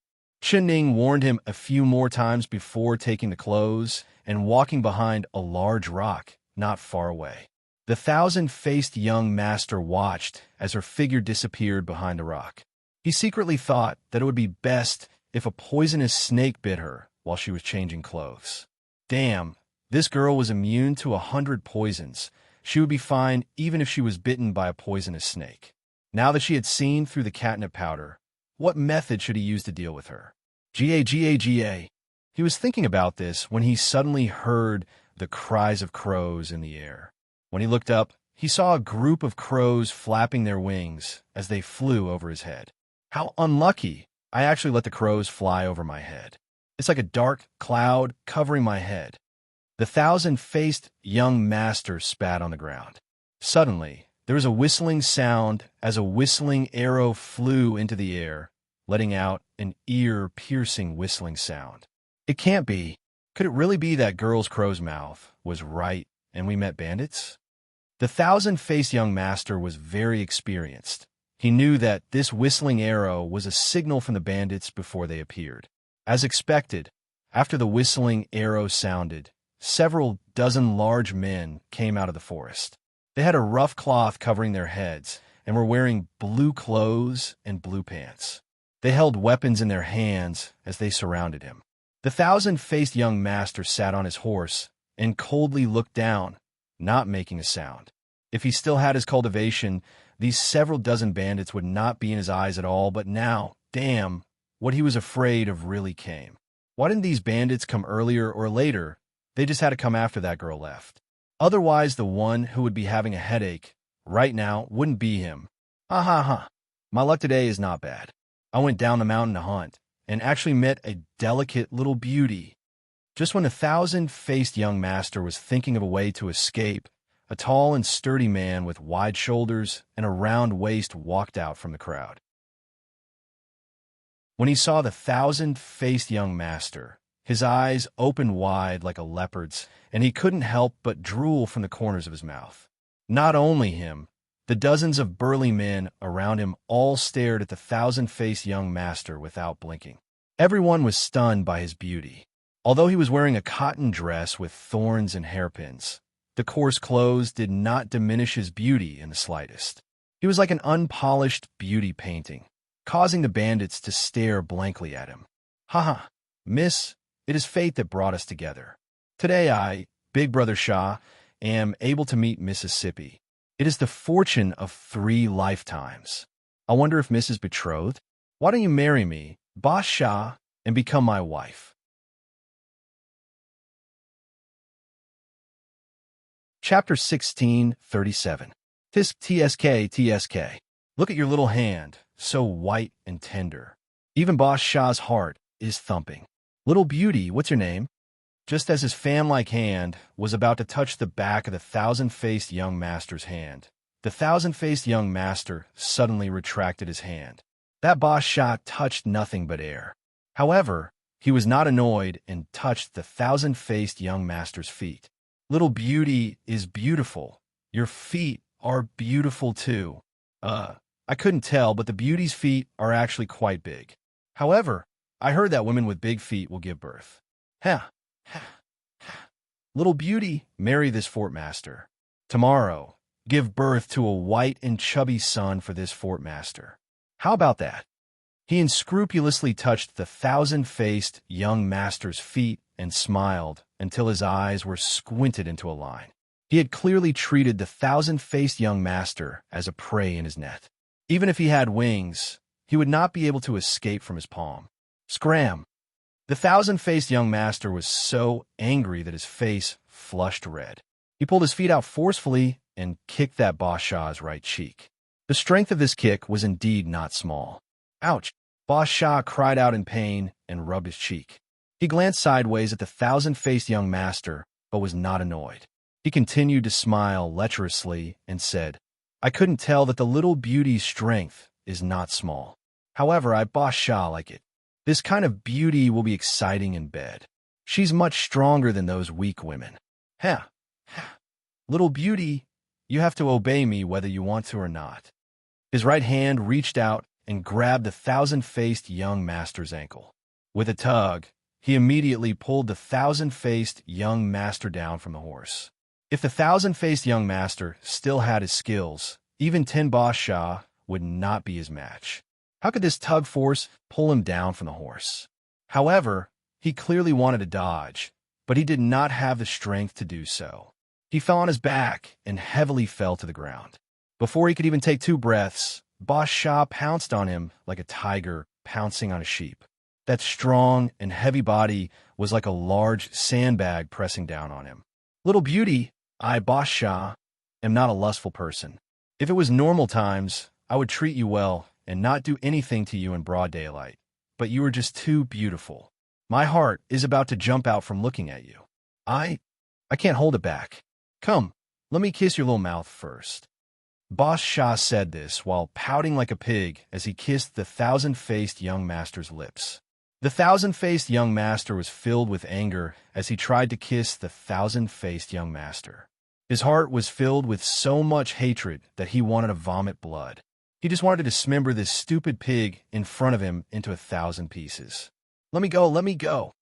Speaker 1: Ning warned him a few more times before taking the clothes and walking behind a large rock not far away. The thousand-faced young master watched as her figure disappeared behind the rock. He secretly thought that it would be best if a poisonous snake bit her while she was changing clothes. Damn, this girl was immune to 100 poisons. She would be fine even if she was bitten by a poisonous snake. Now that she had seen through the catnip powder, what method should he use to deal with her? Ga. He was thinking about this when he suddenly heard the cries of crows in the air. When he looked up, he saw a group of crows flapping their wings as they flew over his head. How unlucky! I actually let the crows fly over my head. It's like a dark cloud covering my head. The thousand-faced young master spat on the ground. Suddenly, there was a whistling sound as a whistling arrow flew into the air, letting out an ear-piercing whistling sound. It can't be. Could it really be that girl's crow's mouth was right and we met bandits? The thousand-faced young master was very experienced. He knew that this whistling arrow was a signal from the bandits before they appeared. As expected, after the whistling arrow sounded, several dozen large men came out of the forest. They had a rough cloth covering their heads and were wearing blue clothes and blue pants. They held weapons in their hands as they surrounded him. The thousand-faced young master sat on his horse and coldly looked down, not making a sound. If he still had his cultivation, these several dozen bandits would not be in his eyes at all, but now, damn, what he was afraid of really came. Why didn't these bandits come earlier or later? They just had to come after that girl left. Otherwise, the one who would be having a headache right now wouldn't be him. Ha ha ha. My luck today is not bad. I went down the mountain to hunt and actually met a delicate little beauty. Just when the thousand-faced young master was thinking of a way to escape, a tall and sturdy man with wide shoulders and a round waist walked out from the crowd. When he saw the thousand-faced young master, his eyes opened wide like a leopard's, and he couldn't help but drool from the corners of his mouth. Not only him, the dozens of burly men around him all stared at the thousand-faced young master without blinking. Everyone was stunned by his beauty. Although he was wearing a cotton dress with thorns and hairpins, the coarse clothes did not diminish his beauty in the slightest. He was like an unpolished beauty painting, causing the bandits to stare blankly at him. Ha ha, miss, it is fate that brought us together. Today I, Big Brother Shah, am able to meet Mississippi. It is the fortune of 3 lifetimes. I wonder if Miss is betrothed? Why don't you marry me, Boss Shah, and become my wife? Chapter 16:37. TSK. Look at your little hand, so white and tender. Even Boss Shah's heart is thumping. Little beauty, what's your name? Just as his fan-like hand was about to touch the back of the thousand-faced young master's hand, the thousand-faced young master suddenly retracted his hand. That Boss Shah touched nothing but air. However, he was not annoyed and touched the thousand-faced young master's feet. Little beauty is beautiful. Your feet are beautiful too. I couldn't tell, but the beauty's feet are actually quite big. However, I heard that women with big feet will give birth. Little beauty, marry this fort master. Tomorrow, give birth to a white and chubby son for this fort master. How about that? He unscrupulously touched the thousand-faced young master's feet and smiled until his eyes were squinted into a line. He had clearly treated the thousand-faced young master as a prey in his net. Even if he had wings, he would not be able to escape from his palm. Scram! The thousand-faced young master was so angry that his face flushed red. He pulled his feet out forcefully and kicked that Boss Shah's right cheek. The strength of this kick was indeed not small. Ouch! Boss Shah cried out in pain and rubbed his cheek. He glanced sideways at the thousand-faced young master, but was not annoyed. He continued to smile lecherously and said, I couldn't tell that the little beauty's strength is not small. However, I Boss Shah like it. This kind of beauty will be exciting in bed. She's much stronger than those weak women. Little beauty, you have to obey me whether you want to or not. His right hand reached out and grabbed the thousand-faced young master's ankle. With a tug, he immediately pulled the thousand-faced young master down from the horse. If the thousand-faced young master still had his skills, even Tin Boss Shah would not be his match. How could this tug force pull him down from the horse? However, he clearly wanted to dodge, but he did not have the strength to do so. He fell on his back and heavily fell to the ground. Before he could even take 2 breaths, Boss Shah pounced on him like a tiger pouncing on a sheep. That strong and heavy body was like a large sandbag pressing down on him. Little beauty, I, Boss Shah, am not a lustful person. If it was normal times, I would treat you well and not do anything to you in broad daylight. But you are just too beautiful. My heart is about to jump out from looking at you. I can't hold it back. Come, let me kiss your little mouth first. Boss Shah said this while pouting like a pig as he kissed the thousand-faced young master's lips. The thousand-faced young master was filled with anger as he tried to kiss the thousand-faced young master. His heart was filled with so much hatred that he wanted to vomit blood. He just wanted to dismember this stupid pig in front of him into 1,000 pieces. Let me go, let me go.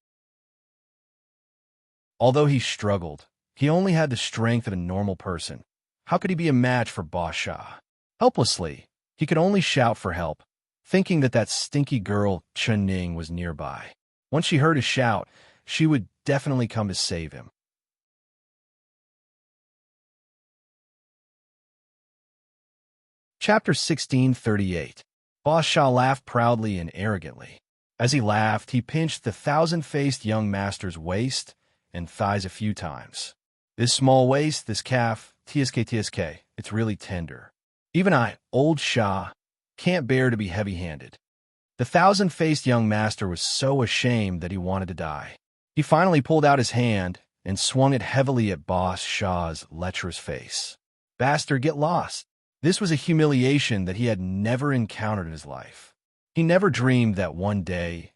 Speaker 1: Although he struggled, he only had the strength of a normal person. How could he be a match for Boss Shah? Helplessly, he could only shout for help, thinking that stinky girl Chun Ning was nearby. Once she heard his shout, she would definitely come to save him. Chapter 1638. Boss Shah laughed proudly and arrogantly. As he laughed, he pinched the thousand-faced young master's waist and thighs a few times. This small waist, this calf, TSK, it's really tender. Even I, old Shah, can't bear to be heavy-handed. The thousand-faced young master was so ashamed that he wanted to die. He finally pulled out his hand and swung it heavily at Boss Shah's lecherous face. Bastard, get lost. This was a humiliation that he had never encountered in his life. He never dreamed that one day,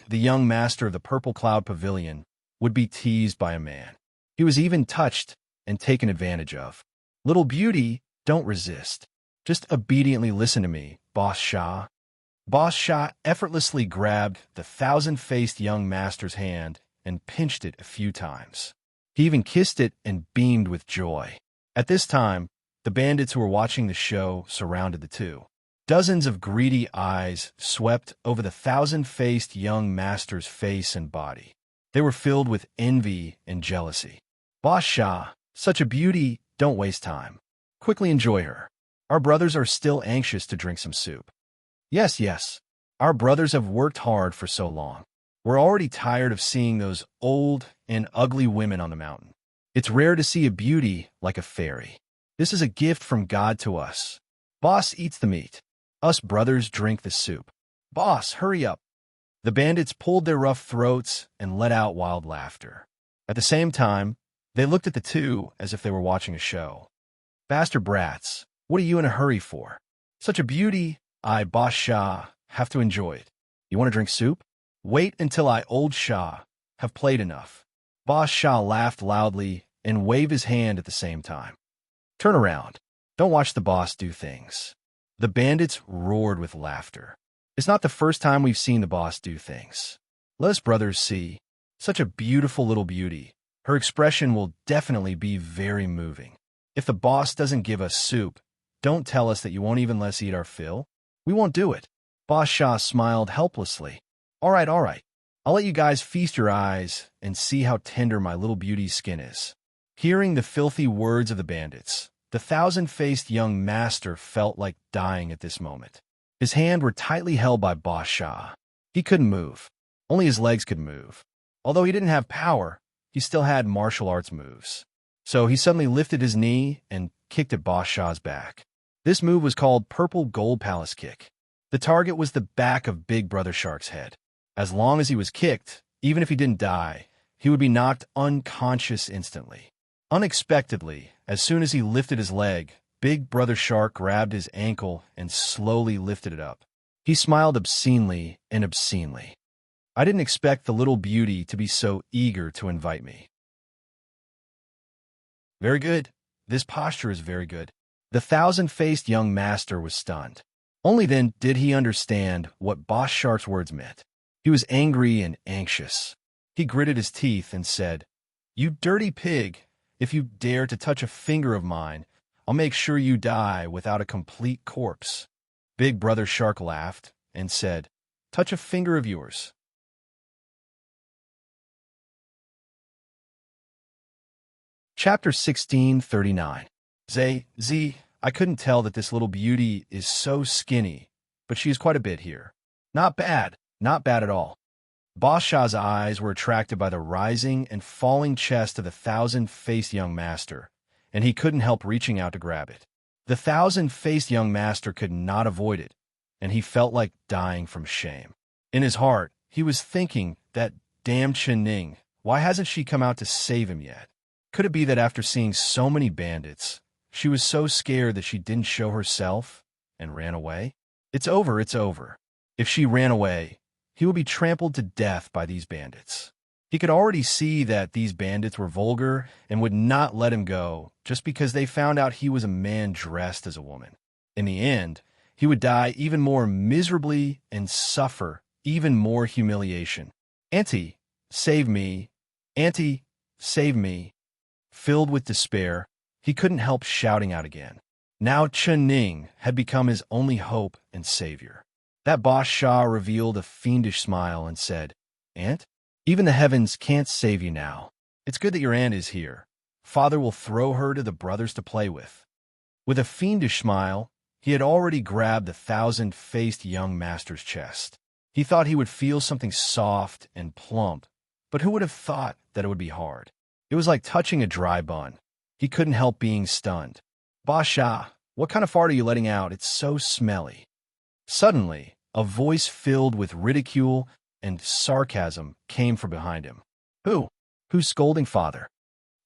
Speaker 1: the young master of the Purple Cloud Pavilion, would be teased by a man. He was even touched and taken advantage of. Little beauty, don't resist. Just obediently listen to me, Boss Shah. Boss Shah effortlessly grabbed the thousand-faced young master's hand and pinched it a few times. He even kissed it and beamed with joy. At this time, the bandits who were watching the show surrounded the two. Dozens of greedy eyes swept over the thousand-faced young master's face and body. They were filled with envy and jealousy. Boss Shah, such a beauty, don't waste time. Quickly enjoy her. Our brothers are still anxious to drink some soup. Yes. Our brothers have worked hard for so long. We're already tired of seeing those old and ugly women on the mountain. It's rare to see a beauty like a fairy. This is a gift from God to us. Boss eats the meat. Us brothers drink the soup. Boss, hurry up. The bandits pulled their rough throats and let out wild laughter. At the same time, they looked at the two as if they were watching a show. Bastard brats, what are you in a hurry for? Such a beauty, I, Boss Shah, have to enjoy it. You want to drink soup? Wait until I, old Shah, have played enough. Boss Shah laughed loudly and waved his hand at the same time. Turn around. Don't watch the boss do things. The bandits roared with laughter. It's not the first time we've seen the boss do things. Let us brothers see. Such a beautiful little beauty. Her expression will definitely be very moving. If the boss doesn't give us soup, don't tell us that you won't even let us eat our fill. We won't do it. Boss Shah smiled helplessly. All right. I'll let you guys feast your eyes and see how tender my little beauty's skin is. Hearing the filthy words of the bandits, the thousand-faced young master felt like dying at this moment. His hands were tightly held by Boss Shah. He couldn't move. Only his legs could move. Although he didn't have power, he still had martial arts moves. So he suddenly lifted his knee and kicked at Boss Shah's back. This move was called Purple Gold Palace Kick. The target was the back of Big Brother Shark's head. As long as he was kicked, even if he didn't die, he would be knocked unconscious instantly. Unexpectedly, as soon as he lifted his leg, Big Brother Shark grabbed his ankle and slowly lifted it up. He smiled obscenely and obscenely. I didn't expect the little beauty to be so eager to invite me. Very good. This posture is very good. The thousand-faced young master was stunned. Only then did he understand what Boss Shark's words meant. He was angry and anxious. He gritted his teeth and said, "You dirty pig, if you dare to touch a finger of mine, I'll make sure you die without a complete corpse." Big Brother Shark laughed and said, "Touch a finger of yours." Chapter 1639. I couldn't tell that this little beauty is so skinny, but she is quite a bit here. Not bad, not bad at all. Boss Shah's eyes were attracted by the rising and falling chest of the thousand-faced young master, and he couldn't help reaching out to grab it. The thousand-faced young master could not avoid it, and he felt like dying from shame. In his heart, he was thinking that, damn Chen Ning, why hasn't she come out to save him yet? Could it be that after seeing so many bandits, she was so scared that she didn't show herself and ran away? It's over, it's over. If she ran away, he would be trampled to death by these bandits. He could already see that these bandits were vulgar and would not let him go just because they found out he was a man dressed as a woman. In the end, he would die even more miserably and suffer even more humiliation. "Auntie, save me! Auntie, save me!" Filled with despair, he couldn't help shouting out again. Now Chen Ning had become his only hope and savior. That Boss Shah revealed a fiendish smile and said, "Aunt, even the heavens can't save you now. It's good that your aunt is here. Father will throw her to the brothers to play with." With a fiendish smile, he had already grabbed the thousand-faced young master's chest. He thought he would feel something soft and plump, but who would have thought that it would be hard? It was like touching a dry bun. He couldn't help being stunned. "Boss Shah, what kind of fart are you letting out? It's so smelly." Suddenly, a voice filled with ridicule and sarcasm came from behind him. Who's scolding father?"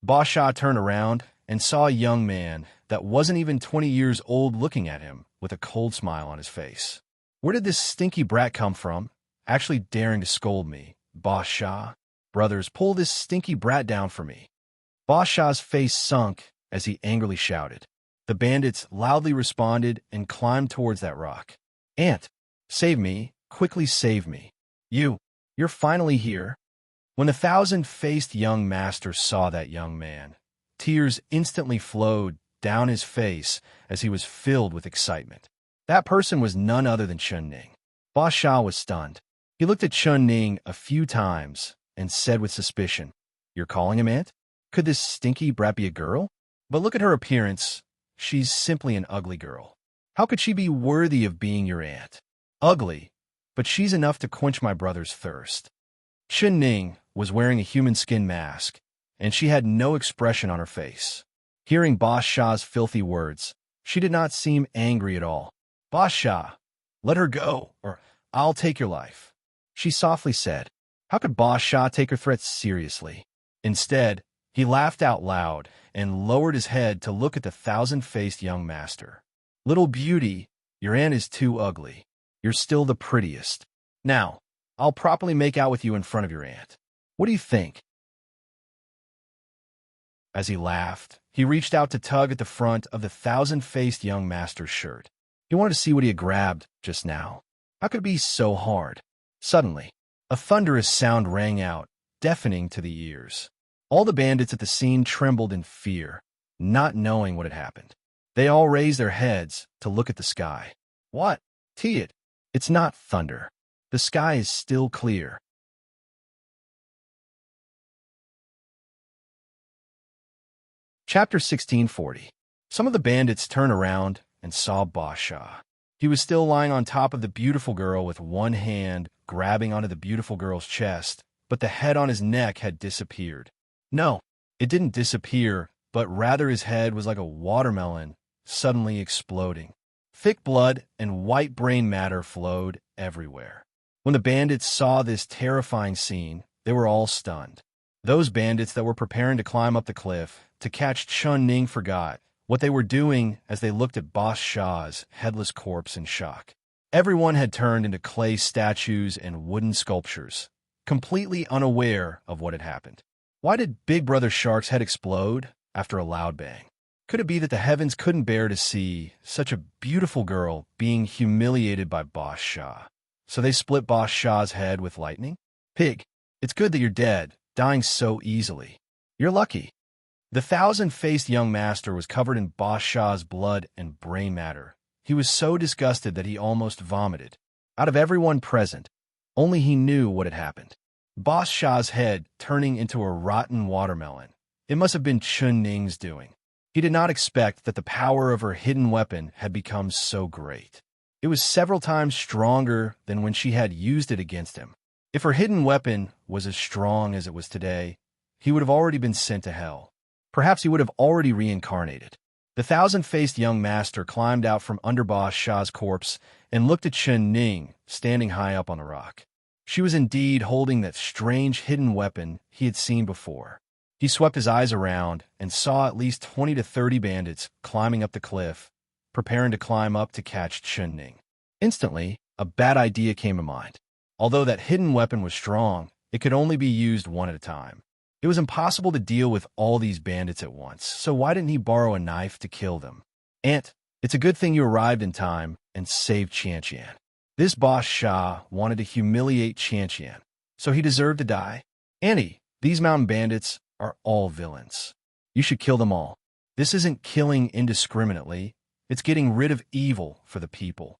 Speaker 1: Boss Shah turned around and saw a young man that wasn't even 20 years old looking at him with a cold smile on his face. "Where did this stinky brat come from, actually daring to scold me, Boss Shah? Brothers, pull this stinky brat down for me." Boss Shah's face sunk as he angrily shouted. The bandits loudly responded and climbed towards that rock. "Aunt, save me, quickly save me. You're finally here." When the thousand-faced young master saw that young man, tears instantly flowed down his face as he was filled with excitement. That person was none other than Chen Ning. Boss Shah was stunned. He looked at Chen Ning a few times and said with suspicion, "You're calling him aunt? Could this stinky brat be a girl? But look at her appearance. She's simply an ugly girl. How could she be worthy of being your aunt? Ugly, but she's enough to quench my brother's thirst." Chen Ning was wearing a human skin mask, and she had no expression on her face. Hearing Boss Shah's filthy words, she did not seem angry at all. "Boss Shah, let her go, or I'll take your life," she softly said. How could Boss Shah take her threats seriously? Instead, he laughed out loud and lowered his head to look at the thousand-faced young master. "Little beauty, your aunt is too ugly. You're still the prettiest. Now, I'll properly make out with you in front of your aunt. What do you think?" As he laughed, he reached out to tug at the front of the thousand-faced young master's shirt. He wanted to see what he had grabbed just now. How could it be so hard? Suddenly, a thunderous sound rang out, deafening to the ears. All the bandits at the scene trembled in fear, not knowing what had happened. They all raised their heads to look at the sky. "What? It? It's not thunder. The sky is still clear." Chapter 1640. Some of the bandits turned around and saw Boss Shah. He was still lying on top of the beautiful girl with one hand grabbing onto the beautiful girl's chest, but the head on his neck had disappeared. No, it didn't disappear, but rather his head was like a watermelon, suddenly exploding. Thick blood and white brain matter flowed everywhere. When the bandits saw this terrifying scene, they were all stunned. Those bandits that were preparing to climb up the cliff to catch Chen Ning forgot what they were doing as they looked at Boss Shah's headless corpse in shock. Everyone had turned into clay statues and wooden sculptures, completely unaware of what had happened. Why did Big Brother Shark's head explode after a loud bang? Could it be that the heavens couldn't bear to see such a beautiful girl being humiliated by Boss Shah? So they split Boss Shah's head with lightning? Pig, it's good that you're dead, dying so easily. You're lucky. The thousand-faced young master was covered in Boss Shah's blood and brain matter. He was so disgusted that he almost vomited. Out of everyone present, only he knew what had happened. Boss Shah's head turning into a rotten watermelon. It must have been Chun Ning's doing. He did not expect that the power of her hidden weapon had become so great. It was several times stronger than when she had used it against him. If her hidden weapon was as strong as it was today, he would have already been sent to hell. Perhaps he would have already reincarnated. The thousand-faced young master climbed out from under Boss Shah's corpse and looked at Chun Ning, standing high up on the rock. She was indeed holding that strange hidden weapon he had seen before. He swept his eyes around and saw at least 20 to 30 bandits climbing up the cliff, preparing to climb up to catch Chun Ning. Instantly, a bad idea came to mind. Although that hidden weapon was strong, it could only be used one at a time. It was impossible to deal with all these bandits at once, so why didn't he borrow a knife to kill them? Aunt, it's a good thing you arrived in time and saved Qianqian. This Boss Shah wanted to humiliate Qianqian, so he deserved to die. Auntie, these mountain bandits are all villains. You should kill them all. This isn't killing indiscriminately, it's getting rid of evil for the people.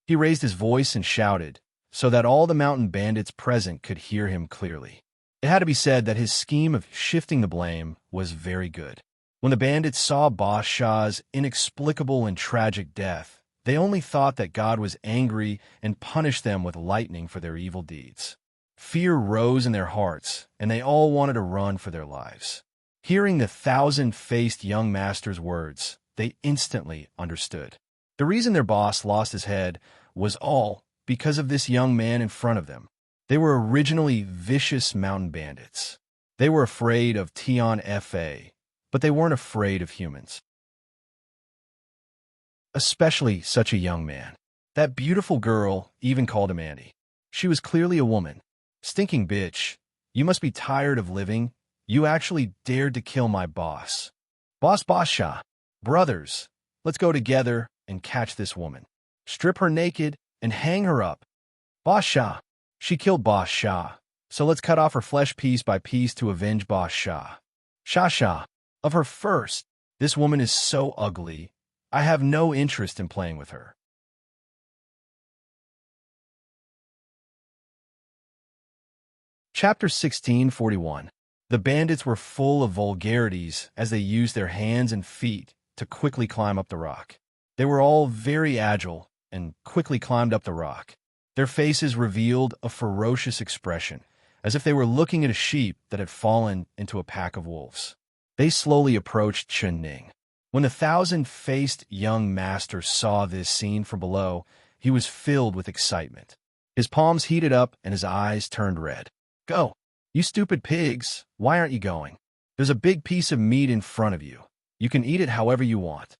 Speaker 1: He raised his voice and shouted, so that all the mountain bandits present could hear him clearly. It had to be said that his scheme of shifting the blame was very good. When the bandits saw Boss Shah's inexplicable and tragic death, they only thought that God was angry and punished them with lightning for their evil deeds. Fear rose in their hearts, and they all wanted to run for their lives. Hearing the thousand-faced young master's words, they instantly understood. The reason their boss lost his head was all because of this young man in front of them. They were originally vicious mountain bandits. They were afraid of Tian Fa, but they weren't afraid of humans. Especially such a young man. That beautiful girl even called him Auntie. She was clearly a woman. Stinking bitch, you must be tired of living. You actually dared to kill my boss. Boss Shah, brothers, let's go together and catch this woman. Strip her naked and hang her up. Boss Shah, she killed Boss Shah, so let's cut off her flesh piece by piece to avenge Boss Shah. Shah, of her first, this woman is so ugly, I have no interest in playing with her. Chapter 1641. The bandits were full of vulgarities as they used their hands and feet to quickly climb up the rock. They were all very agile and quickly climbed up the rock. Their faces revealed a ferocious expression, as if they were looking at a sheep that had fallen into a pack of wolves. They slowly approached Chun Ning. When the thousand-faced young master saw this scene from below, he was filled with excitement. His palms heated up and his eyes turned red. Go! You stupid pigs! Why aren't you going? There's a big piece of meat in front of you. You can eat it however you want.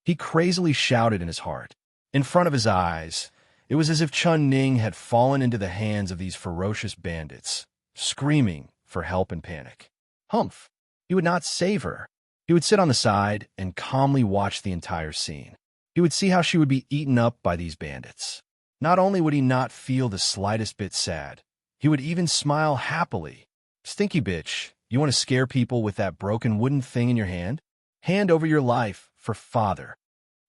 Speaker 1: He crazily shouted in his heart. In front of his eyes, it was as if Chun Ning had fallen into the hands of these ferocious bandits, screaming for help and panic. Humph! He would not save her. He would sit on the side and calmly watch the entire scene. He would see how she would be eaten up by these bandits. Not only would he not feel the slightest bit sad, he would even smile happily. Stinky bitch, you want to scare people with that broken wooden thing in your hand? Hand over your life for father.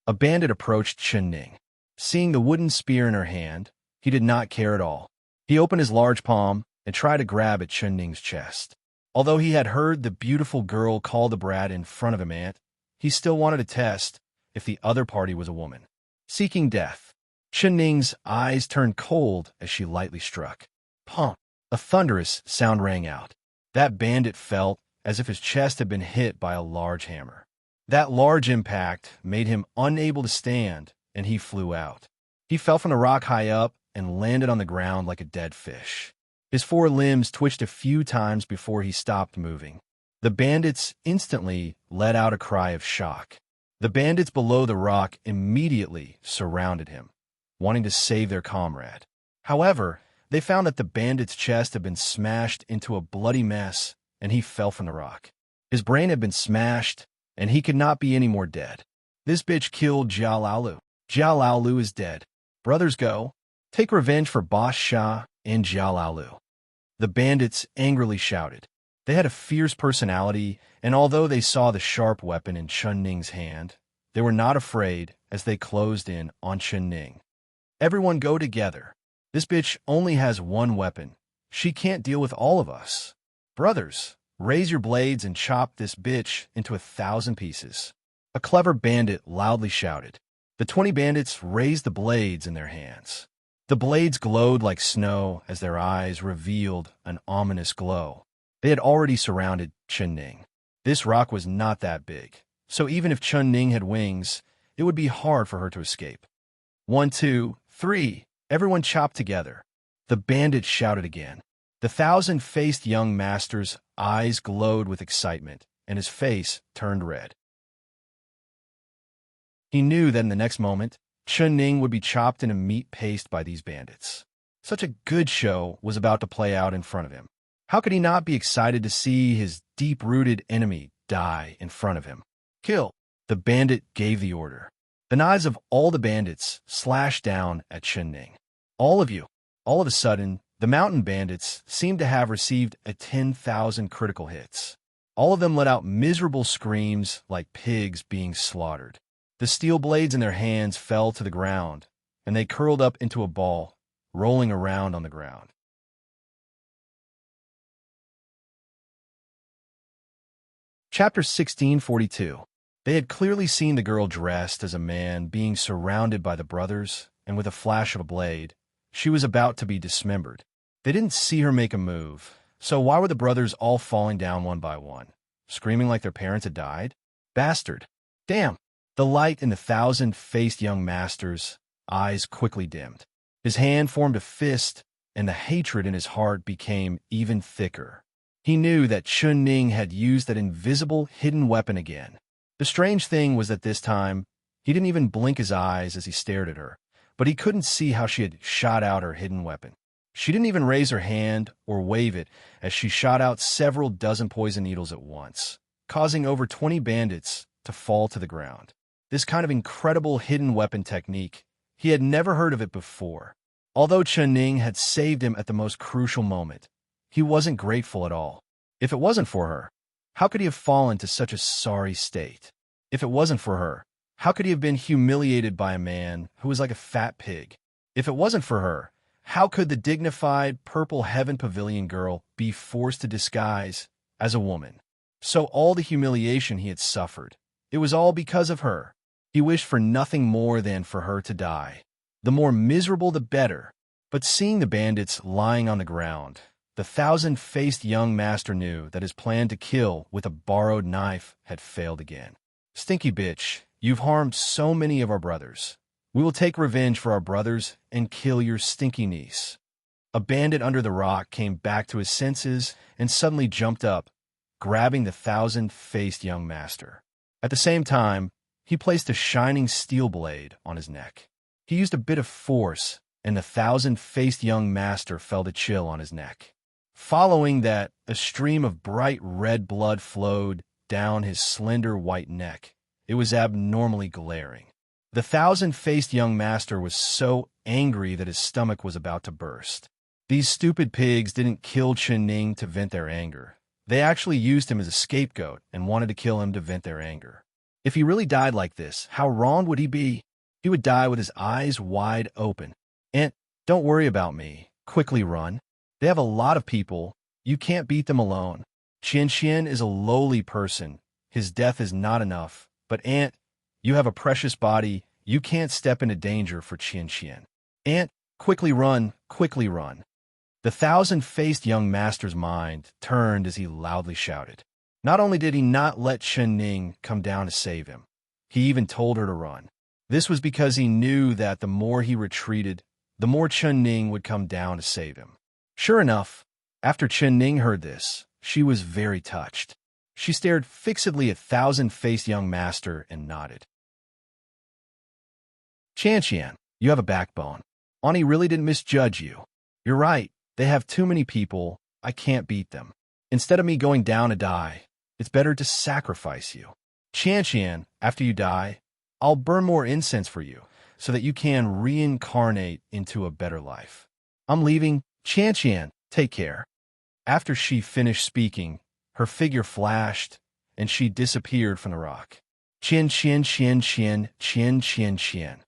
Speaker 1: A bandit approached Chun Ning. Seeing the wooden spear in her hand, he did not care at all. He opened his large palm and tried to grab at Chun Ning's chest. Although he had heard the beautiful girl call the brat in front of him aunt, he still wanted to test if the other party was a woman. Seeking death. Chun Ning's eyes turned cold as she lightly struck. Pump! A thunderous sound rang out. That bandit felt as if his chest had been hit by a large hammer. That large impact made him unable to stand, and he flew out. He fell from the rock high up and landed on the ground like a dead fish. His four limbs twitched a few times before he stopped moving. The bandits instantly let out a cry of shock. The bandits below the rock immediately surrounded him, wanting to save their comrade. However, they found that the bandit's chest had been smashed into a bloody mess, and he fell from the rock. His brain had been smashed, and he could not be any more dead. This bitch killed Jia Laolu. Jia Laolu is dead. Brothers go. Take revenge for Boss Sha and Jia Laolu. The bandits angrily shouted. They had a fierce personality, and although they saw the sharp weapon in Chun Ning's hand, they were not afraid as they closed in on Chun Ning. Everyone go together. This bitch only has one weapon. She can't deal with all of us. Brothers, raise your blades and chop this bitch into 1,000 pieces. A clever bandit loudly shouted. The 20 bandits raised the blades in their hands. The blades glowed like snow as their eyes revealed an ominous glow. They had already surrounded Chun Ning. This rock was not that big, so even if Chun Ning had wings, it would be hard for her to escape. 1, 2, 3. Everyone chopped together. The bandit shouted again. The 1,000-faced young master's eyes glowed with excitement, and his face turned red. He knew that in the next moment, Chun Ning would be chopped into meat paste by these bandits. Such a good show was about to play out in front of him. How could he not be excited to see his deep-rooted enemy die in front of him? Kill! The bandit gave the order. The knives of all the bandits slashed down at Chun Ning. All of you. All of a sudden, the mountain bandits seemed to have received 10,000 critical hits. All of them let out miserable screams like pigs being slaughtered. The steel blades in their hands fell to the ground, and they curled up into a ball, rolling around on the ground. Chapter 1642. They had clearly seen the girl dressed as a man being surrounded by the brothers, and with a flash of a blade, she was about to be dismembered. They didn't see her make a move, so why were the brothers all falling down one by one, screaming like their parents had died? Bastard! Damn! The light in the 1,000-faced young master's eyes quickly dimmed. His hand formed a fist, and the hatred in his heart became even thicker. He knew that Chun Ning had used that invisible hidden weapon again. The strange thing was that this time, he didn't even blink his eyes as he stared at her, but he couldn't see how she had shot out her hidden weapon. She didn't even raise her hand or wave it as she shot out several dozen poison needles at once, causing over 20 bandits to fall to the ground. This kind of incredible hidden weapon technique, he had never heard of it before. Although Chun Ning had saved him at the most crucial moment, he wasn't grateful at all. If it wasn't for her, how could he have fallen to such a sorry state? If it wasn't for her, how could he have been humiliated by a man who was like a fat pig? If it wasn't for her, how could the dignified Purple Heaven Pavilion girl be forced to disguise as a woman? So all the humiliation he had suffered, it was all because of her. He wished for nothing more than for her to die. The more miserable, the better. But seeing the bandits lying on the ground, the 1,000-faced young master knew that his plan to kill with a borrowed knife had failed again. Stinky bitch, you've harmed so many of our brothers. We will take revenge for our brothers and kill your stinky niece. A bandit under the rock came back to his senses and suddenly jumped up, grabbing the 1,000-faced young master. At the same time, he placed a shining steel blade on his neck. He used a bit of force, and the 1,000-faced young master felt a chill on his neck. Following that, a stream of bright red blood flowed down his slender white neck. It was abnormally glaring. The 1,000-faced young master was so angry that his stomach was about to burst. These stupid pigs didn't kill Chun Ning to vent their anger. They actually used him as a scapegoat and wanted to kill him to vent their anger. If he really died like this, how wrong would he be? He would die with his eyes wide open. And don't worry about me. Quickly run. They have a lot of people. You can't beat them alone. Qian Qian is a lowly person. His death is not enough. But Aunt, you have a precious body. You can't step into danger for Qian Qian. Aunt, quickly run, quickly run. The 1,000-faced young master's mind turned as he loudly shouted. Not only did he not let Chun Ning come down to save him, he even told her to run. This was because he knew that the more he retreated, the more Chun Ning would come down to save him. Sure enough, after Chun Ning heard this, she was very touched. She stared fixedly at 1,000-faced young master and nodded. Qian Qian, you have a backbone. Ani really didn't misjudge you. You're right, they have too many people. I can't beat them. Instead of me going down to die, it's better to sacrifice you. Qian, after you die, I'll burn more incense for you, so that you can reincarnate into a better life. I'm leaving. Qian, take care." After she finished speaking, her figure flashed, and she disappeared from the rock. "Qian, Qian, Qian, Qian, Qian, Qian, Qian.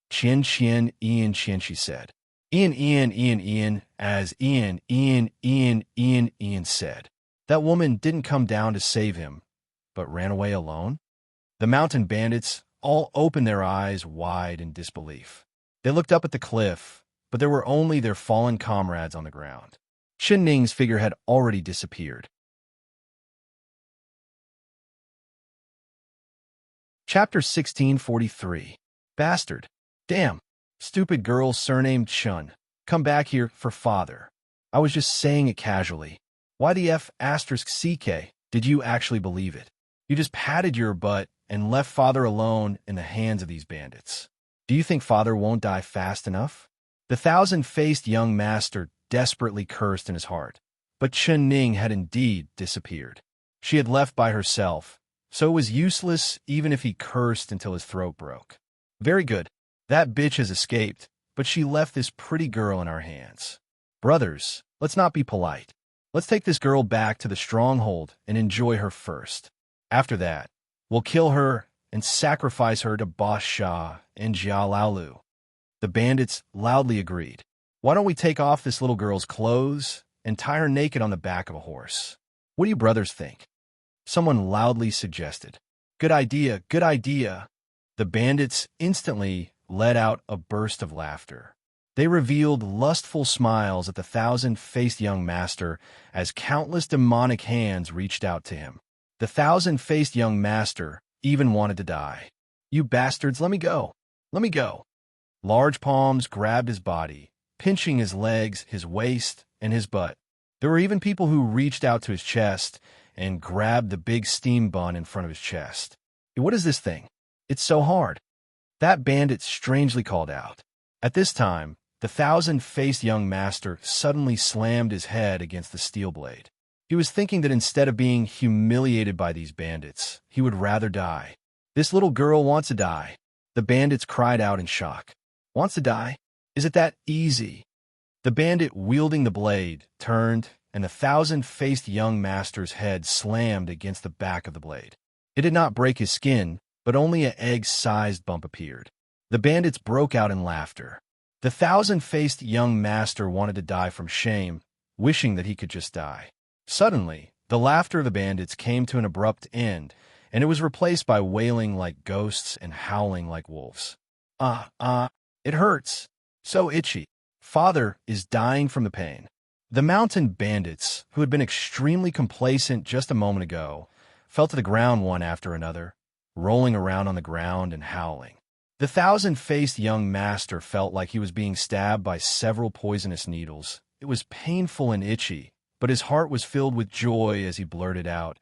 Speaker 1: Qian, Qian, Ian, Qian," she said. "Ian, Ian, Ian, Ian," as Ian, Ian, Ian, Ian, Ian said. That woman didn't come down to save him, but ran away alone? The mountain bandits all opened their eyes wide in disbelief. They looked up at the cliff, but there were only their fallen comrades on the ground. Chen Ning's figure had already disappeared. Chapter 1643. Bastard. Damn. Stupid girl surnamed Chun. Come back here for father. I was just saying it casually. Why the F asterisk CK? Did you actually believe it? You just patted your butt and left father alone in the hands of these bandits. Do you think father won't die fast enough? The thousand-faced young master desperately cursed in his heart. But Chen Ning had indeed disappeared. She had left by herself, so it was useless even if he cursed until his throat broke. Very good. That bitch has escaped, but she left this pretty girl in our hands. Brothers, let's not be polite. Let's take this girl back to the stronghold and enjoy her first. After that, we'll kill her and sacrifice her to Boss Sha and Jia Laolu. The bandits loudly agreed. Why don't we take off this little girl's clothes and tie her naked on the back of a horse? What do you brothers think? Someone loudly suggested. Good idea, good idea. The bandits instantly let out a burst of laughter. They revealed lustful smiles at the thousand-faced young master as countless demonic hands reached out to him. The thousand-faced young master even wanted to die. You bastards, let me go. Let me go. Large palms grabbed his body, pinching his legs, his waist, and his butt. There were even people who reached out to his chest and grabbed the big steam bun in front of his chest. What is this thing? It's so hard. That bandit strangely called out. At this time, the thousand-faced young master suddenly slammed his head against the steel blade. He was thinking that instead of being humiliated by these bandits, he would rather die. This little girl wants to die. The bandits cried out in shock. Wants to die? Is it that easy? The bandit wielding the blade turned, and the thousand-faced young master's head slammed against the back of the blade. It did not break his skin, but only an egg-sized bump appeared. The bandits broke out in laughter. The thousand-faced young master wanted to die from shame, wishing that he could just die. Suddenly, the laughter of the bandits came to an abrupt end, and it was replaced by wailing like ghosts and howling like wolves. It hurts. So itchy. Father is dying from the pain. The mountain bandits, who had been extremely complacent just a moment ago, fell to the ground one after another, rolling around on the ground and howling. The thousand-faced young master felt like he was being stabbed by several poisonous needles. It was painful and itchy, but his heart was filled with joy as he blurted out,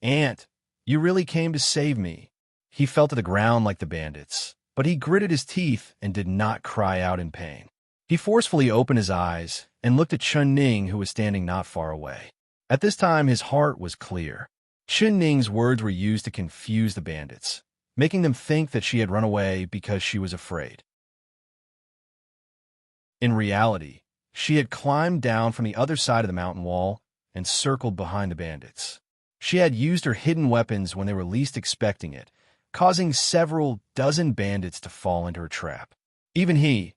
Speaker 1: "Aunt, you really came to save me." He fell to the ground like the bandits, but he gritted his teeth and did not cry out in pain. He forcefully opened his eyes and looked at Chun Ning, who was standing not far away. At this time, his heart was clear. Chun Ning's words were used to confuse the bandits, making them think that she had run away because she was afraid. In reality, she had climbed down from the other side of the mountain wall and circled behind the bandits. She had used her hidden weapons when they were least expecting it, causing several dozen bandits to fall into her trap. Even he,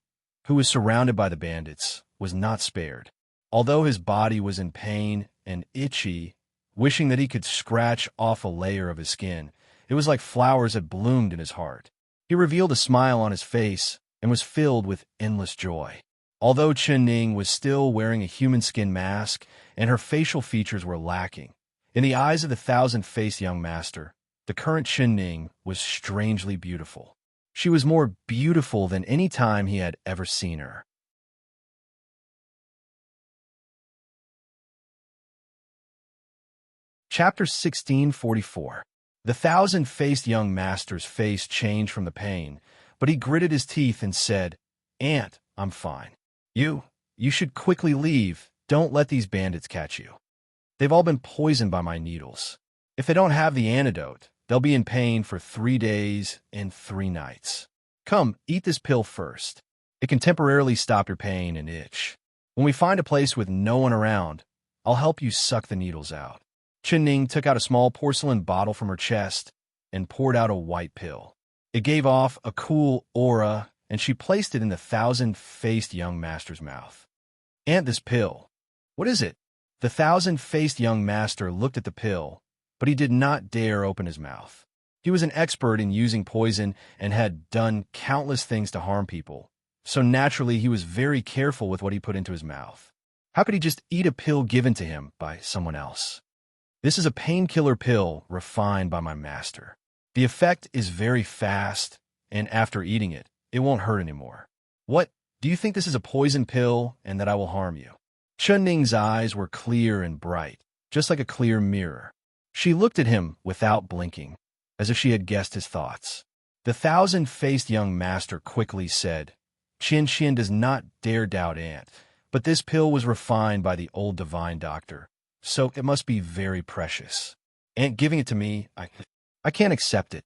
Speaker 1: who was surrounded by the bandits, was not spared. Although his body was in pain and itchy, wishing that he could scratch off a layer of his skin, it was like flowers had bloomed in his heart. He revealed a smile on his face and was filled with endless joy. Although Chen Ning was still wearing a human skin mask and her facial features were lacking, in the eyes of the thousand-faced young master, the current Chen Ning was strangely beautiful. She was more beautiful than any time he had ever seen her. Chapter 1644. The thousand-faced young master's face changed from the pain, but he gritted his teeth and said, "Aunt, I'm fine. You should quickly leave. Don't let these bandits catch you. They've all been poisoned by my needles. If they don't have the antidote, They'll be in pain for 3 days and 3 nights. Come, eat this pill first. It can temporarily stop your pain and itch. When we find a place with no one around, I'll help you suck the needles out." Ning took out a small porcelain bottle from her chest and poured out a white pill. It gave off a cool aura, and she placed it in the thousand-faced young master's mouth. "And this pill. What is it?" The thousand-faced young master looked at the pill, but he did not dare open his mouth. He was an expert in using poison and had done countless things to harm people, so naturally he was very careful with what he put into his mouth. How could he just eat a pill given to him by someone else? "This is a painkiller pill refined by my master. The effect is very fast, and after eating it, it won't hurt anymore." "What? Do you think this is a poison pill and that I will harm you?" Ning's eyes were clear and bright, just like a clear mirror. She looked at him without blinking, as if she had guessed his thoughts. The thousand-faced young master quickly said, "Qian does not dare doubt Ant, but this pill was refined by the old divine doctor, so it must be very precious. Ant giving it to me, I can't accept it."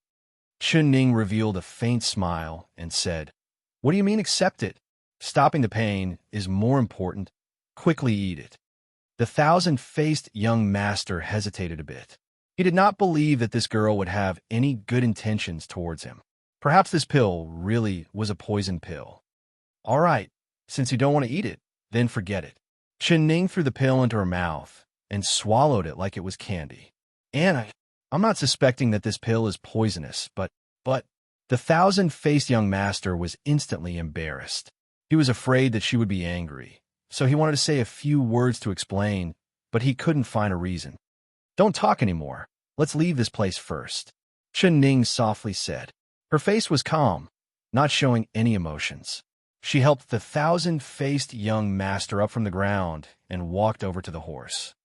Speaker 1: Ning revealed a faint smile and said, "What do you mean accept it? Stopping the pain is more important. Quickly eat it." The thousand-faced young master hesitated a bit. He did not believe that this girl would have any good intentions towards him. Perhaps this pill really was a poison pill. "All right, since you don't want to eat it, then forget it." Ning threw the pill into her mouth and swallowed it like it was candy. "And I'm not suspecting that this pill is poisonous, but the thousand-faced young master was instantly embarrassed. He was afraid that she would be angry, so he wanted to say a few words to explain, but he couldn't find a reason. "Don't talk anymore. Let's leave this place first," Ning softly said. Her face was calm, not showing any emotions. She helped the thousand-faced young master up from the ground and walked over to the horse.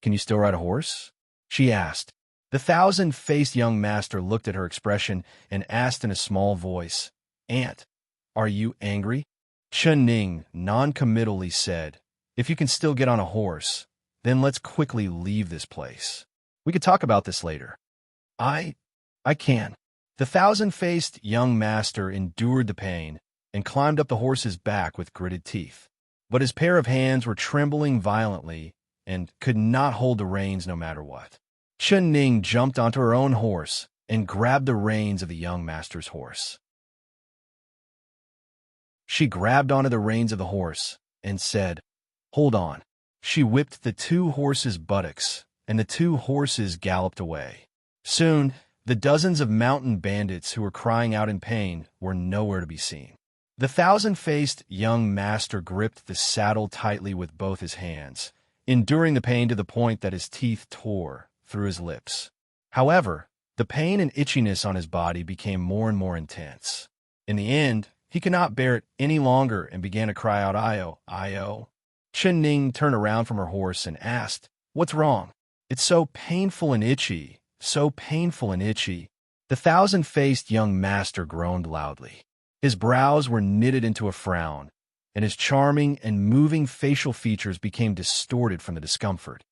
Speaker 1: "Can you still ride a horse?" she asked. The thousand-faced young master looked at her expression and asked in a small voice, "Ant, are you angry?" Ning non-committally said, "If you can still get on a horse, then let's quickly leave this place. We could talk about this later." I can." The thousand-faced young master endured the pain and climbed up the horse's back with gritted teeth. But his pair of hands were trembling violently and could not hold the reins no matter what. Ning jumped onto her own horse and grabbed the reins of the young master's horse. She grabbed onto the reins of the horse and said, "Hold on." She whipped the two horses' buttocks, and the two horses galloped away. Soon, the dozens of mountain bandits who were crying out in pain were nowhere to be seen. The thousand-faced young master gripped the saddle tightly with both his hands, enduring the pain to the point that his teeth tore through his lips. However, the pain and itchiness on his body became more and more intense. In the end, he could not bear it any longer and began to cry out, "Io, Io." Ning turned around from her horse and asked, "What's wrong?" "It's so painful and itchy, so painful and itchy." The thousand-faced young master groaned loudly. His brows were knitted into a frown, and his charming and moving facial features became distorted from the discomfort.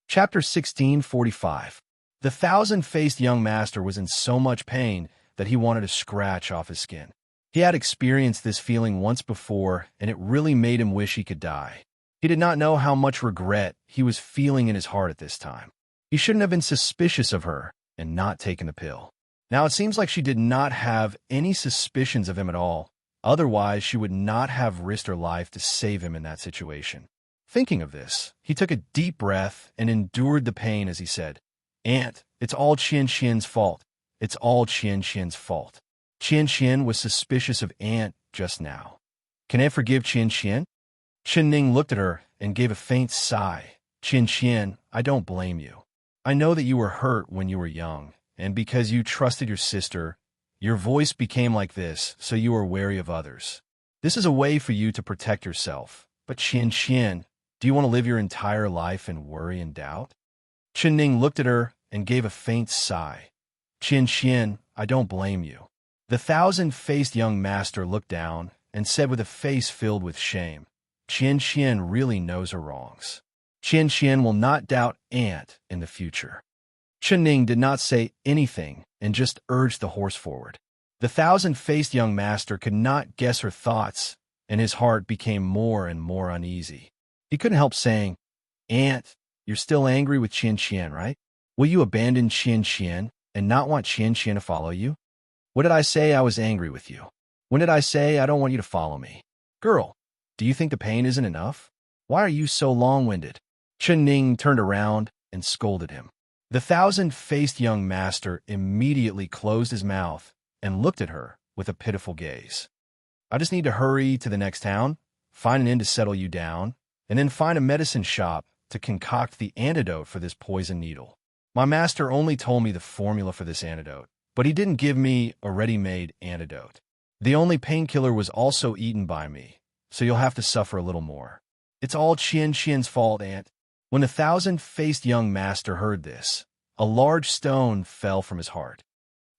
Speaker 1: Chapter 1645. The thousand-faced young master was in so much pain that he wanted to scratch off his skin. He had experienced this feeling once before, and it really made him wish he could die. He did not know how much regret he was feeling in his heart at this time. He shouldn't have been suspicious of her and not taken the pill. Now it seems like she did not have any suspicions of him at all. Otherwise, she would not have risked her life to save him in that situation. Thinking of this, he took a deep breath and endured the pain as he said, "Ant, it's all Qian's fault. It's all Qian's fault. Qian was suspicious of Ant just now. Can I forgive Qian?" Ning looked at her and gave a faint sigh. "Qian, I don't blame you. I know that you were hurt when you were young, and because you trusted your sister, your voice became like this, so you were wary of others. This is a way for you to protect yourself. But Qian, do you want to live your entire life in worry and doubt?" Ning looked at her and gave a faint sigh. "Qian, I don't blame you." The thousand-faced young master looked down and said with a face filled with shame, Qian Qian really knows her wrongs. Qian Qian will not doubt Aunt in the future. Chen Ning did not say anything and just urged the horse forward. The thousand-faced young master could not guess her thoughts, and his heart became more and more uneasy. He couldn't help saying, Aunt, you're still angry with Qian Qian, right? Will you abandon Qian Qian and not want Qian Qian to follow you? When did I say I was angry with you? When did I say I don't want you to follow me? Girl, do you think the pain isn't enough? Why are you so long-winded? Chen Ning turned around and scolded him. The thousand-faced young master immediately closed his mouth and looked at her with a pitiful gaze. I just need to hurry to the next town, find an inn to settle you down, and then find a medicine shop to concoct the antidote for this poison needle. My master only told me the formula for this antidote, but he didn't give me a ready-made antidote. The only painkiller was also eaten by me, so you'll have to suffer a little more. It's all Qian Qian's fault, Aunt. When the thousand-faced young master heard this, a large stone fell from his heart.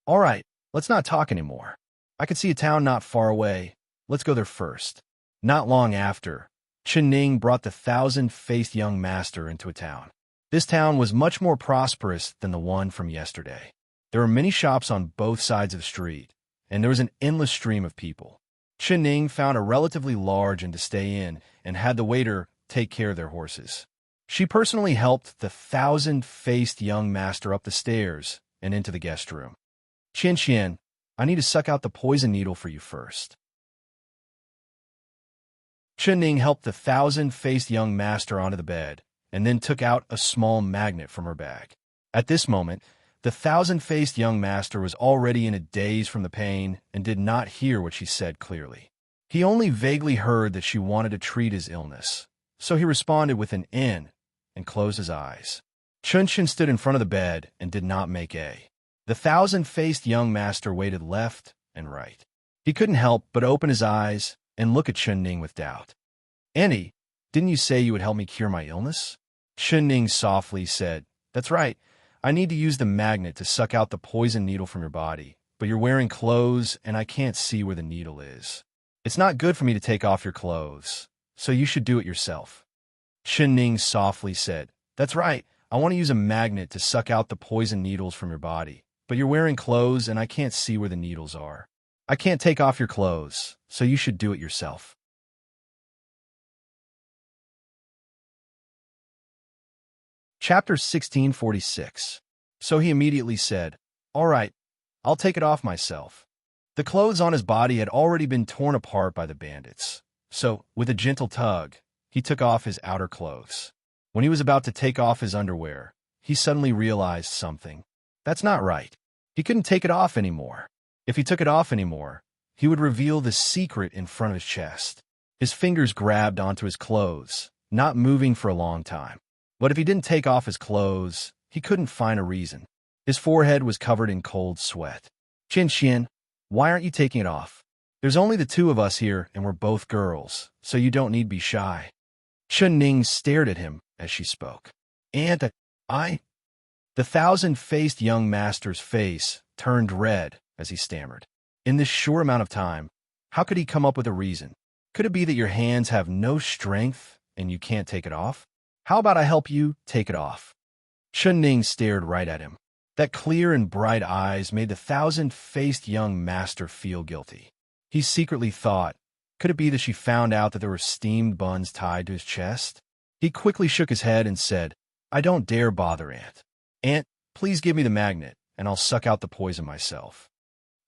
Speaker 1: All right, let's not talk anymore. I can see a town not far away. Let's go there first. Not long after, Chen Ning brought the thousand-faced young master into a town. This town was much more prosperous than the one from yesterday. There were many shops on both sides of the street, and there was an endless stream of people. Chen Ning found a relatively large inn to stay in and had the waiter take care of their horses. She personally helped the thousand-faced young master up the stairs and into the guest room. Qian Qian, I need to suck out the poison needle for you first. Chen Ning helped the thousand-faced young master onto the bed and then took out a small magnet from her bag. At this moment, the thousand-faced young master was already in a daze from the pain and did not hear what she said clearly. He only vaguely heard that she wanted to treat his illness, so he responded with an "in" and closed his eyes. Chun Chen stood in front of the bed and did not make a. The thousand-faced young master waited left and right. He couldn't help but open his eyes and look at Chen Ning with doubt. Annie, didn't you say you would help me cure my illness? Chen Ning softly said, That's right. I need to use the magnet to suck out the poison needle from your body, but you're wearing clothes and I can't see where the needle is. It's not good for me to take off your clothes, so you should do it yourself. Chen Ning softly said, That's right. I want to use a magnet to suck out the poison needles from your body, but you're wearing clothes and I can't see where the needles are. I can't take off your clothes, so you should do it yourself. Chapter 1646. So he immediately said, All right, I'll take it off myself. The clothes on his body had already been torn apart by the bandits, so, with a gentle tug, he took off his outer clothes. When he was about to take off his underwear, he suddenly realized something. That's not right. He couldn't take it off anymore. If he took it off anymore, he would reveal the secret in front of his chest. His fingers grabbed onto his clothes, not moving for a long time. But if he didn't take off his clothes, he couldn't find a reason. His forehead was covered in cold sweat. Qian Qian, why aren't you taking it off? There's only the two of us here, and we're both girls, so you don't need to be shy. Chen Ning stared at him as she spoke. And The thousand-faced young master's face turned red as he stammered. In this short amount of time, how could he come up with a reason? Could it be that your hands have no strength and you can't take it off? How about I help you take it off? Chen Ning stared right at him. That clear and bright eyes made the thousand-faced young master feel guilty. He secretly thought, could it be that she found out that there were steamed buns tied to his chest? He quickly shook his head and said, I don't dare bother, Aunt. Aunt, please give me the magnet, and I'll suck out the poison myself.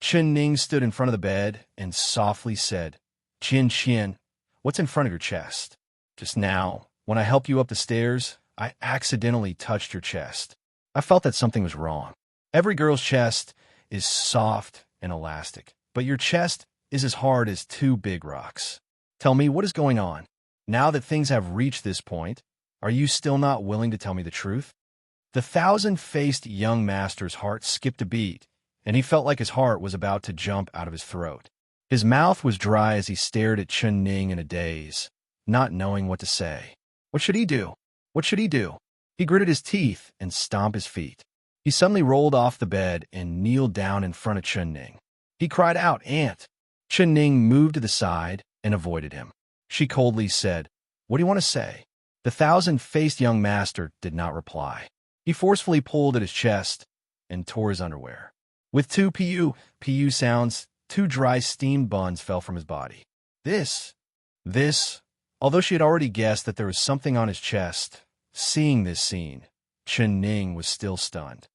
Speaker 1: Chen Ning stood in front of the bed and softly said, Qian Qian, what's in front of your chest? Just now, when I helped you up the stairs, I accidentally touched your chest. I felt that something was wrong. Every girl's chest is soft and elastic, but your chest is as hard as two big rocks. Tell me, what is going on? Now that things have reached this point, are you still not willing to tell me the truth? The thousand-faced young master's heart skipped a beat, and he felt like his heart was about to jump out of his throat. His mouth was dry as he stared at Chen Ning in a daze, not knowing what to say. What should he do? What should he do? He gritted his teeth and stomped his feet. He suddenly rolled off the bed and kneeled down in front of Chen Ning. He cried out, Aunt! Chen Ning moved to the side and avoided him. She coldly said, What do you want to say? The thousand-faced young master did not reply. He forcefully pulled at his chest and tore his underwear. With two pu sounds, two dry steam buns fell from his body. This, although she had already guessed that there was something on his chest, seeing this scene, Chen Ning was still stunned.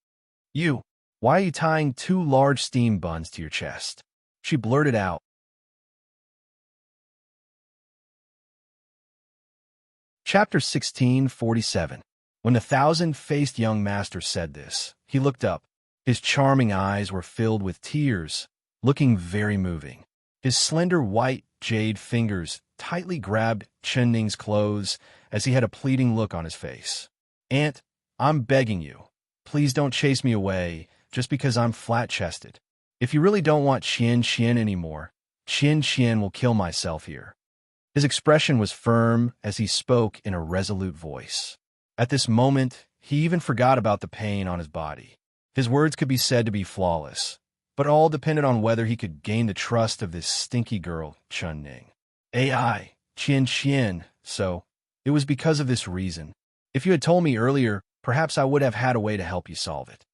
Speaker 1: Why are you tying two large steam buns to your chest? She blurted out. Chapter 1647. When the thousand-faced young master said this, he looked up. His charming eyes were filled with tears, looking very moving. His slender white jade fingers tightly grabbed Chen Ning's clothes as he had a pleading look on his face. "Aunt, I'm begging you. Please don't chase me away just because I'm flat-chested. If you really don't want Qian anymore, Qian will kill myself here." His expression was firm as he spoke in a resolute voice. At this moment, he even forgot about the pain on his body. His words could be said to be flawless, but all depended on whether he could gain the trust of this stinky girl, Chen Ning. Qian, so it was because of this reason. If you had told me earlier, perhaps I would have had a way to help you solve it.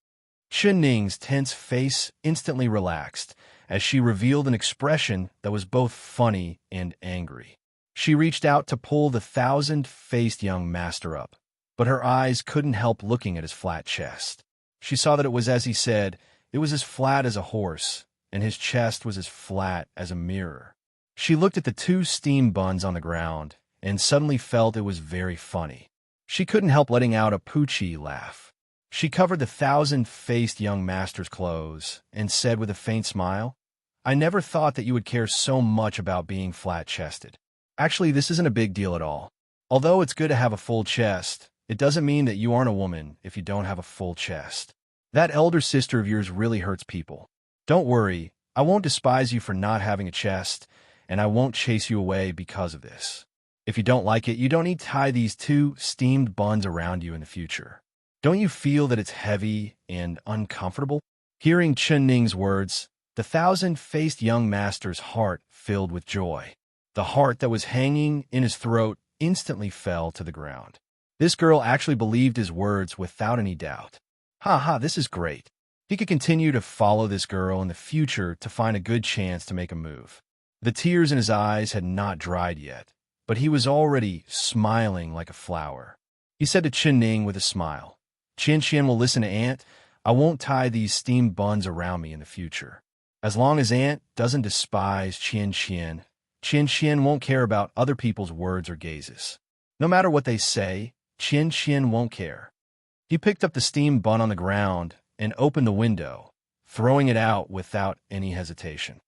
Speaker 1: Chen Ning's tense face instantly relaxed as she revealed an expression that was both funny and angry. She reached out to pull the thousand-faced young master up, but her eyes couldn't help looking at his flat chest. She saw that it was as he said, it was as flat as a horse, and his chest was as flat as a mirror. She looked at the two steam buns on the ground and suddenly felt it was very funny. She couldn't help letting out a poochie laugh. She covered the thousand-faced young master's clothes and said with a faint smile, "I never thought that you would care so much about being flat-chested. Actually, this isn't a big deal at all. Although it's good to have a full chest, it doesn't mean that you aren't a woman if you don't have a full chest. That elder sister of yours really hurts people. Don't worry, I won't despise you for not having a chest, and I won't chase you away because of this. If you don't like it, you don't need to tie these two steamed buns around you in the future. Don't you feel that it's heavy and uncomfortable?" Hearing Chen Ning's words, the thousand-faced young master's heart filled with joy. The heart that was hanging in his throat instantly fell to the ground. This girl actually believed his words without any doubt. This is great. He could continue to follow this girl in the future to find a good chance to make a move. The tears in his eyes had not dried yet, but he was already smiling like a flower. He said to Chen Ning with a smile, Qian will listen to Aunt. I won't tie these steamed buns around me in the future. As long as Aunt doesn't despise Qian won't care about other people's words or gazes. No matter what they say, Qian won't care." He picked up the steam bun on the ground and opened the window, throwing it out without any hesitation.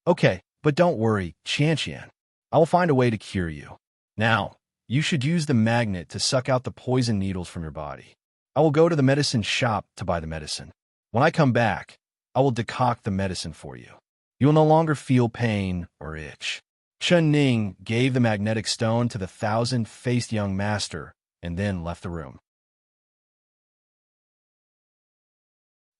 Speaker 1: "Okay, but don't worry, Qian. I will find a way to cure you. Now, you should use the magnet to suck out the poison needles from your body. I will go to the medicine shop to buy the medicine. When I come back, I will decoct the medicine for you. You will no longer feel pain or itch." Chen Ning gave the magnetic stone to the thousand-faced young master and then left the room.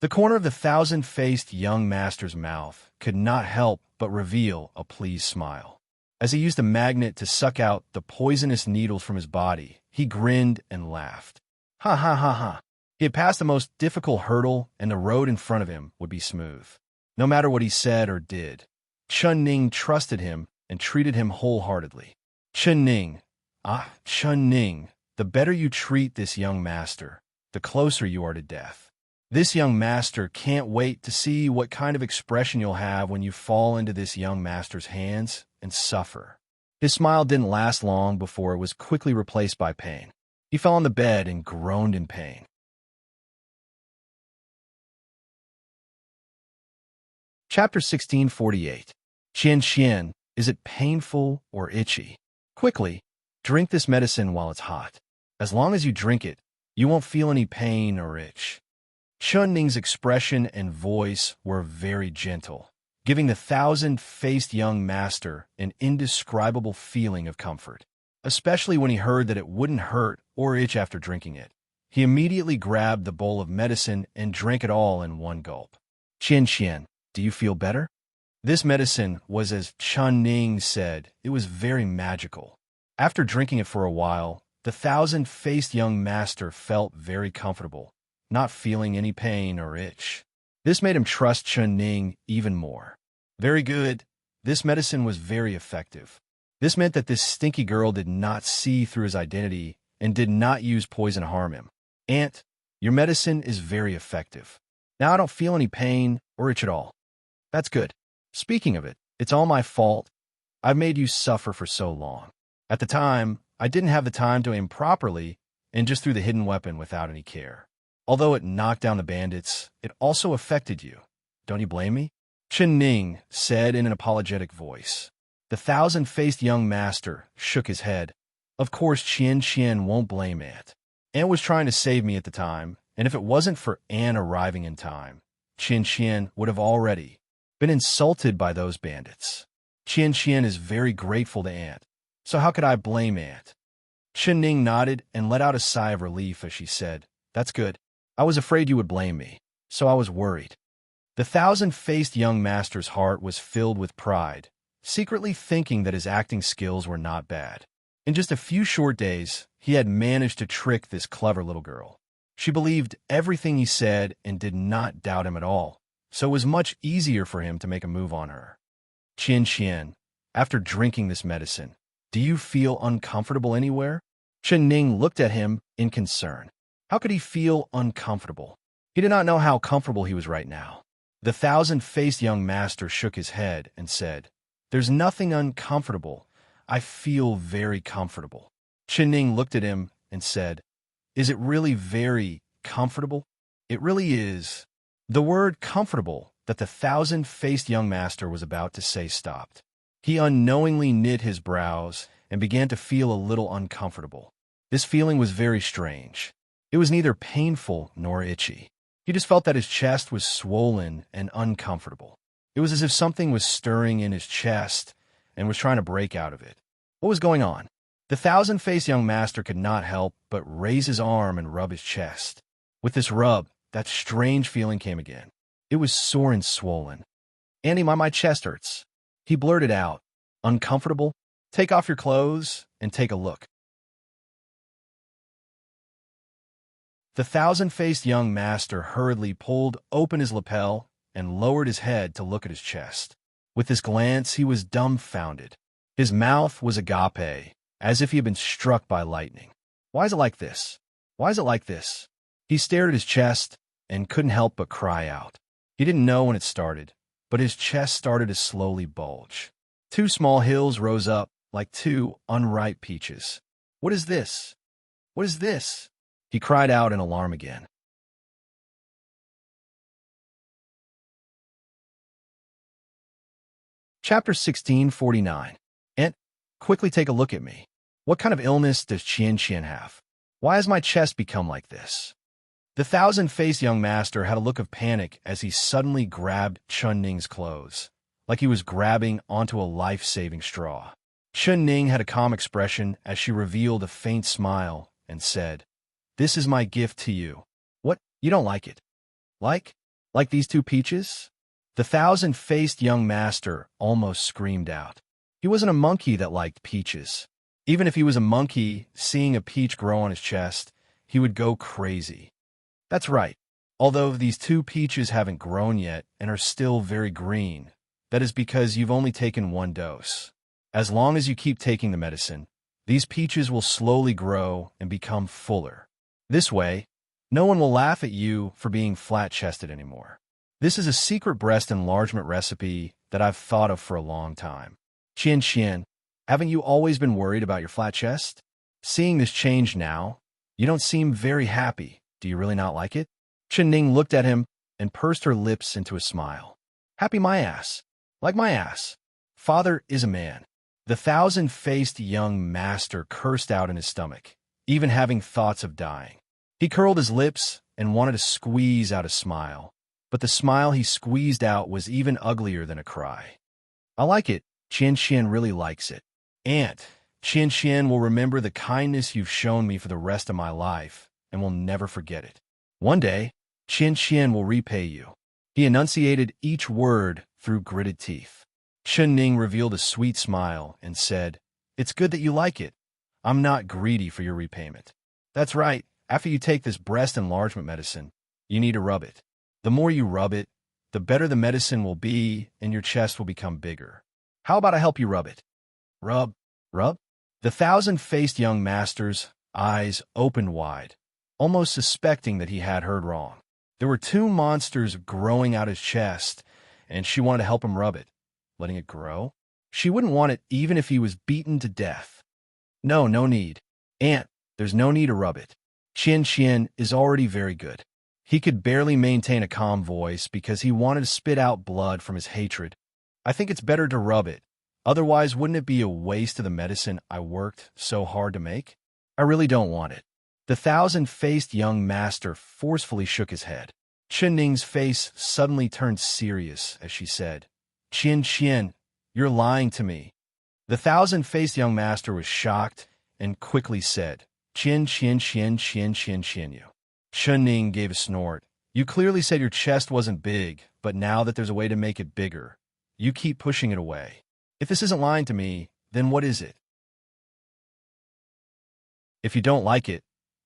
Speaker 1: The corner of the thousand-faced young master's mouth could not help but reveal a pleased smile. As he used the magnet to suck out the poisonous needles from his body, he grinned and laughed. He had passed the most difficult hurdle, and the road in front of him would be smooth. No matter what he said or did, Chen Ning trusted him and treated him wholeheartedly. Chen Ning, the better you treat this young master, the closer you are to death. This young master can't wait to see what kind of expression you'll have when you fall into this young master's hands and suffer. His smile didn't last long before it was quickly replaced by pain. He fell on the bed and groaned in pain. Chapter 1648. Qian, is it painful or itchy? Quickly, drink this medicine while it's hot. As long as you drink it, you won't feel any pain or itch. Chen Ning's expression and voice were very gentle, giving the thousand-faced young master an indescribable feeling of comfort, especially when he heard that it wouldn't hurt or itch after drinking it. He immediately grabbed the bowl of medicine and drank it all in one gulp. Qian, do you feel better? This medicine was, as Chen Ning said, it was very magical. After drinking it for a while, the thousand-faced young master felt very comfortable, not feeling any pain or itch. This made him trust Chun Ning even more. Very good. This medicine was very effective. This meant that this stinky girl did not see through his identity and did not use poison to harm him. Aunt, your medicine is very effective. Now I don't feel any pain or itch at all. That's good. Speaking of it, it's all my fault. I've made you suffer for so long. At the time, I didn't have the time to aim properly and just threw the hidden weapon without any care. Although it knocked down the bandits, it also affected you. Don't you blame me? Chun Ning said in an apologetic voice. The thousand-faced young master shook his head. Of course, Qian won't blame Aunt. Aunt was trying to save me at the time, and if it wasn't for Aunt arriving in time, Qian would have already been insulted by those bandits. Qian is very grateful to Aunt, so how could I blame Aunt? Chun Ning nodded and let out a sigh of relief as she said, That's good. I was afraid you would blame me, so I was worried. The thousand-faced young master's heart was filled with pride, secretly thinking that his acting skills were not bad. In just a few short days, he had managed to trick this clever little girl. She believed everything he said and did not doubt him at all, so it was much easier for him to make a move on her. Qian, after drinking this medicine, do you feel uncomfortable anywhere? Chun Ning looked at him in concern. How could he feel uncomfortable? He did not know how comfortable he was right now. The thousand-faced young master shook his head and said, There's nothing uncomfortable. I feel very comfortable. Chun Ning looked at him and said, Is it really very comfortable? It really is. The word comfortable that the thousand-faced young master was about to say stopped. He unknowingly knit his brows and began to feel a little uncomfortable. This feeling was very strange. It was neither painful nor itchy. He just felt that his chest was swollen and uncomfortable. It was as if something was stirring in his chest and was trying to break out of it. What was going on? The thousand-faced young master could not help but raise his arm and rub his chest. With this rub, that strange feeling came again. It was sore and swollen. Andy, my chest hurts. He blurted out, Uncomfortable? Take off your clothes and take a look. The thousand-faced young master hurriedly pulled open his lapel and lowered his head to look at his chest. With this glance, he was dumbfounded. His mouth was agape, as if he had been struck by lightning. Why is it like this? Why is it like this? He stared at his chest and couldn't help but cry out. He didn't know when it started, but his chest started to slowly bulge. Two small hills rose up like two unripe peaches. What is this? What is this? He cried out in alarm again. Chapter 1649. Aunt, quickly take a look at me. What kind of illness does Qian have? Why has my chest become like this? The thousand-faced young master had a look of panic as he suddenly grabbed Chun Ning's clothes, like he was grabbing onto a life-saving straw. Chun Ning had a calm expression as she revealed a faint smile and said, This is my gift to you. What? You don't like it? Like these two peaches? The thousand-faced young master almost screamed out. He wasn't a monkey that liked peaches. Even if he was a monkey, seeing a peach grow on his chest, he would go crazy. That's right. Although these two peaches haven't grown yet and are still very green, that is because you've only taken one dose. As long as you keep taking the medicine, these peaches will slowly grow and become fuller. This way, no one will laugh at you for being flat-chested anymore. This is a secret breast enlargement recipe that I've thought of for a long time. Qian, haven't you always been worried about your flat chest? Seeing this change now, you don't seem very happy. Do you really not like it? Chun Ning looked at him and pursed her lips into a smile. Happy my ass. Like my ass. Father is a man. The thousand-faced young master cursed out in his stomach, even having thoughts of dying. He curled his lips and wanted to squeeze out a smile, but the smile he squeezed out was even uglier than a cry. I like it. Qian really likes it. Aunt, Qian will remember the kindness you've shown me for the rest of my life and will never forget it. One day, Qian will repay you. He enunciated each word through gritted teeth. Chun Ning revealed a sweet smile and said, It's good that you like it. I'm not greedy for your repayment. That's right. After you take this breast enlargement medicine, you need to rub it. The more you rub it, the better the medicine will be and your chest will become bigger. How about I help you rub it? Rub, rub? The thousand-faced young master's eyes opened wide, almost suspecting that he had heard wrong. There were two monsters growing out his chest, and she wanted to help him rub it. Letting it grow? She wouldn't want it even if he was beaten to death. No, no need. Aunt, there's no need to rub it. Qian is already very good. He could barely maintain a calm voice because he wanted to spit out blood from his hatred. I think it's better to rub it. Otherwise, wouldn't it be a waste of the medicine I worked so hard to make? I really don't want it. The thousand-faced young master forcefully shook his head. Qinning's face suddenly turned serious as she said, Qian, you're lying to me. The thousand-faced young master was shocked and quickly said, Qian you. Qining gave a snort. You clearly said your chest wasn't big, but now that there's a way to make it bigger, you keep pushing it away. If this isn't lying to me, then what is it? If you don't like it,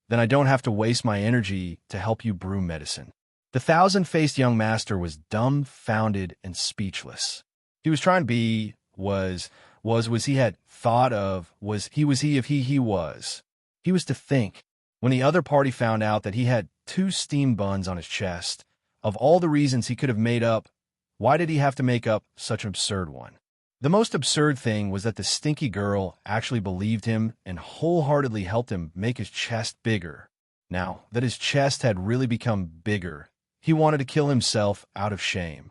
Speaker 1: then I don't have to waste my energy to help you brew medicine. The thousand-faced young master was dumbfounded and speechless. He was trying to be, was he had thought of, was he if he was. He was to think. When the other party found out that he had 2 steam buns on his chest, of all the reasons he could have made up, why did he have to make up such an absurd one? The most absurd thing was that the stinky girl actually believed him and wholeheartedly helped him make his chest bigger. Now that his chest had really become bigger, he wanted to kill himself out of shame.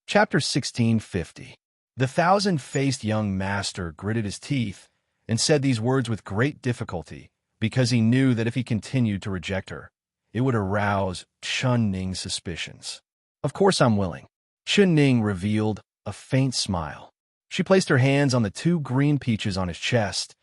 Speaker 1: Chapter 1650. The thousand-faced young master gritted his teeth and said these words with great difficulty because he knew that if he continued to reject her, it would arouse Qinning's suspicions. Of course I'm willing. Qinning revealed a faint smile. She placed her hands on the 2 green peaches on his chest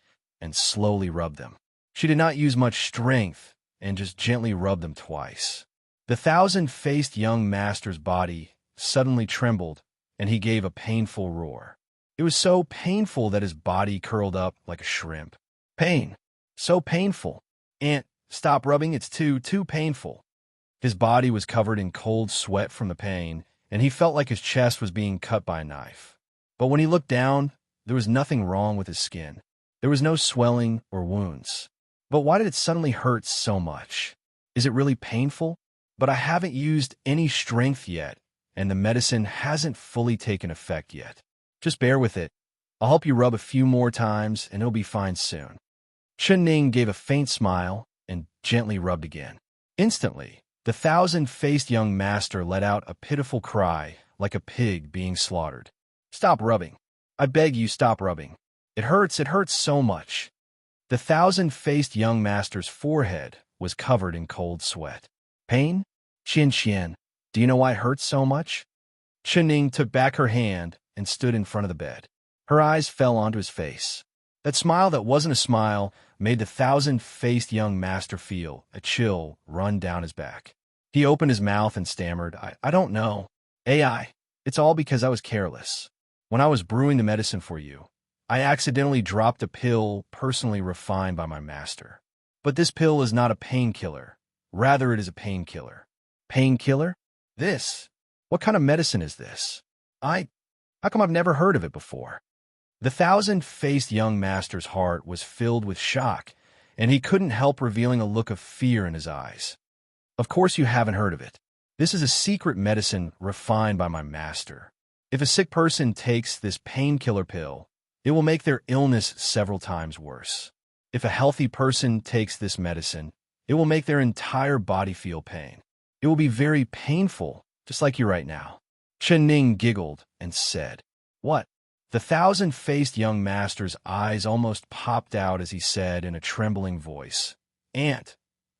Speaker 1: and slowly rubbed them. She did not use much strength and just gently rubbed them twice. The thousand-faced young master's body suddenly trembled and he gave a painful roar. It was so painful that his body curled up like a shrimp. Pain. So painful. Aunt, stop rubbing, it's too painful. His body was covered in cold sweat from the pain, and he felt like his chest was being cut by a knife. But when he looked down, there was nothing wrong with his skin. There was no swelling or wounds. But why did it suddenly hurt so much? Is it really painful? But I haven't used any strength yet, and the medicine hasn't fully taken effect yet. Just bear with it. I'll help you rub a few more times, and it'll be fine soon. Qinning gave a faint smile and gently rubbed again. Instantly, the thousand-faced young master let out a pitiful cry like a pig being slaughtered. Stop rubbing. I beg you, stop rubbing. It hurts so much. The thousand-faced young master's forehead was covered in cold sweat. Pain? Qian, do you know why it hurts so much? Qinning took back her hand and stood in front of the bed. Her eyes fell onto his face. That smile that wasn't a smile made the thousand-faced young master feel a chill run down his back. He opened his mouth and stammered, I don't know. AI, it's all because I was careless. When I was brewing the medicine for you, I accidentally dropped a pill personally refined by my master. But this pill is not a painkiller. Rather, it is a painkiller. Painkiller? This? What kind of medicine is this? How come I've never heard of it before? The thousand-faced young master's heart was filled with shock, and he couldn't help revealing a look of fear in his eyes. Of course you haven't heard of it. This is a secret medicine refined by my master. If a sick person takes this painkiller pill, it will make their illness several times worse. If a healthy person takes this medicine, it will make their entire body feel pain. It will be very painful, just like you right now. Qinning giggled and said, What? The thousand-faced young master's eyes almost popped out as he said in a trembling voice, Aunt,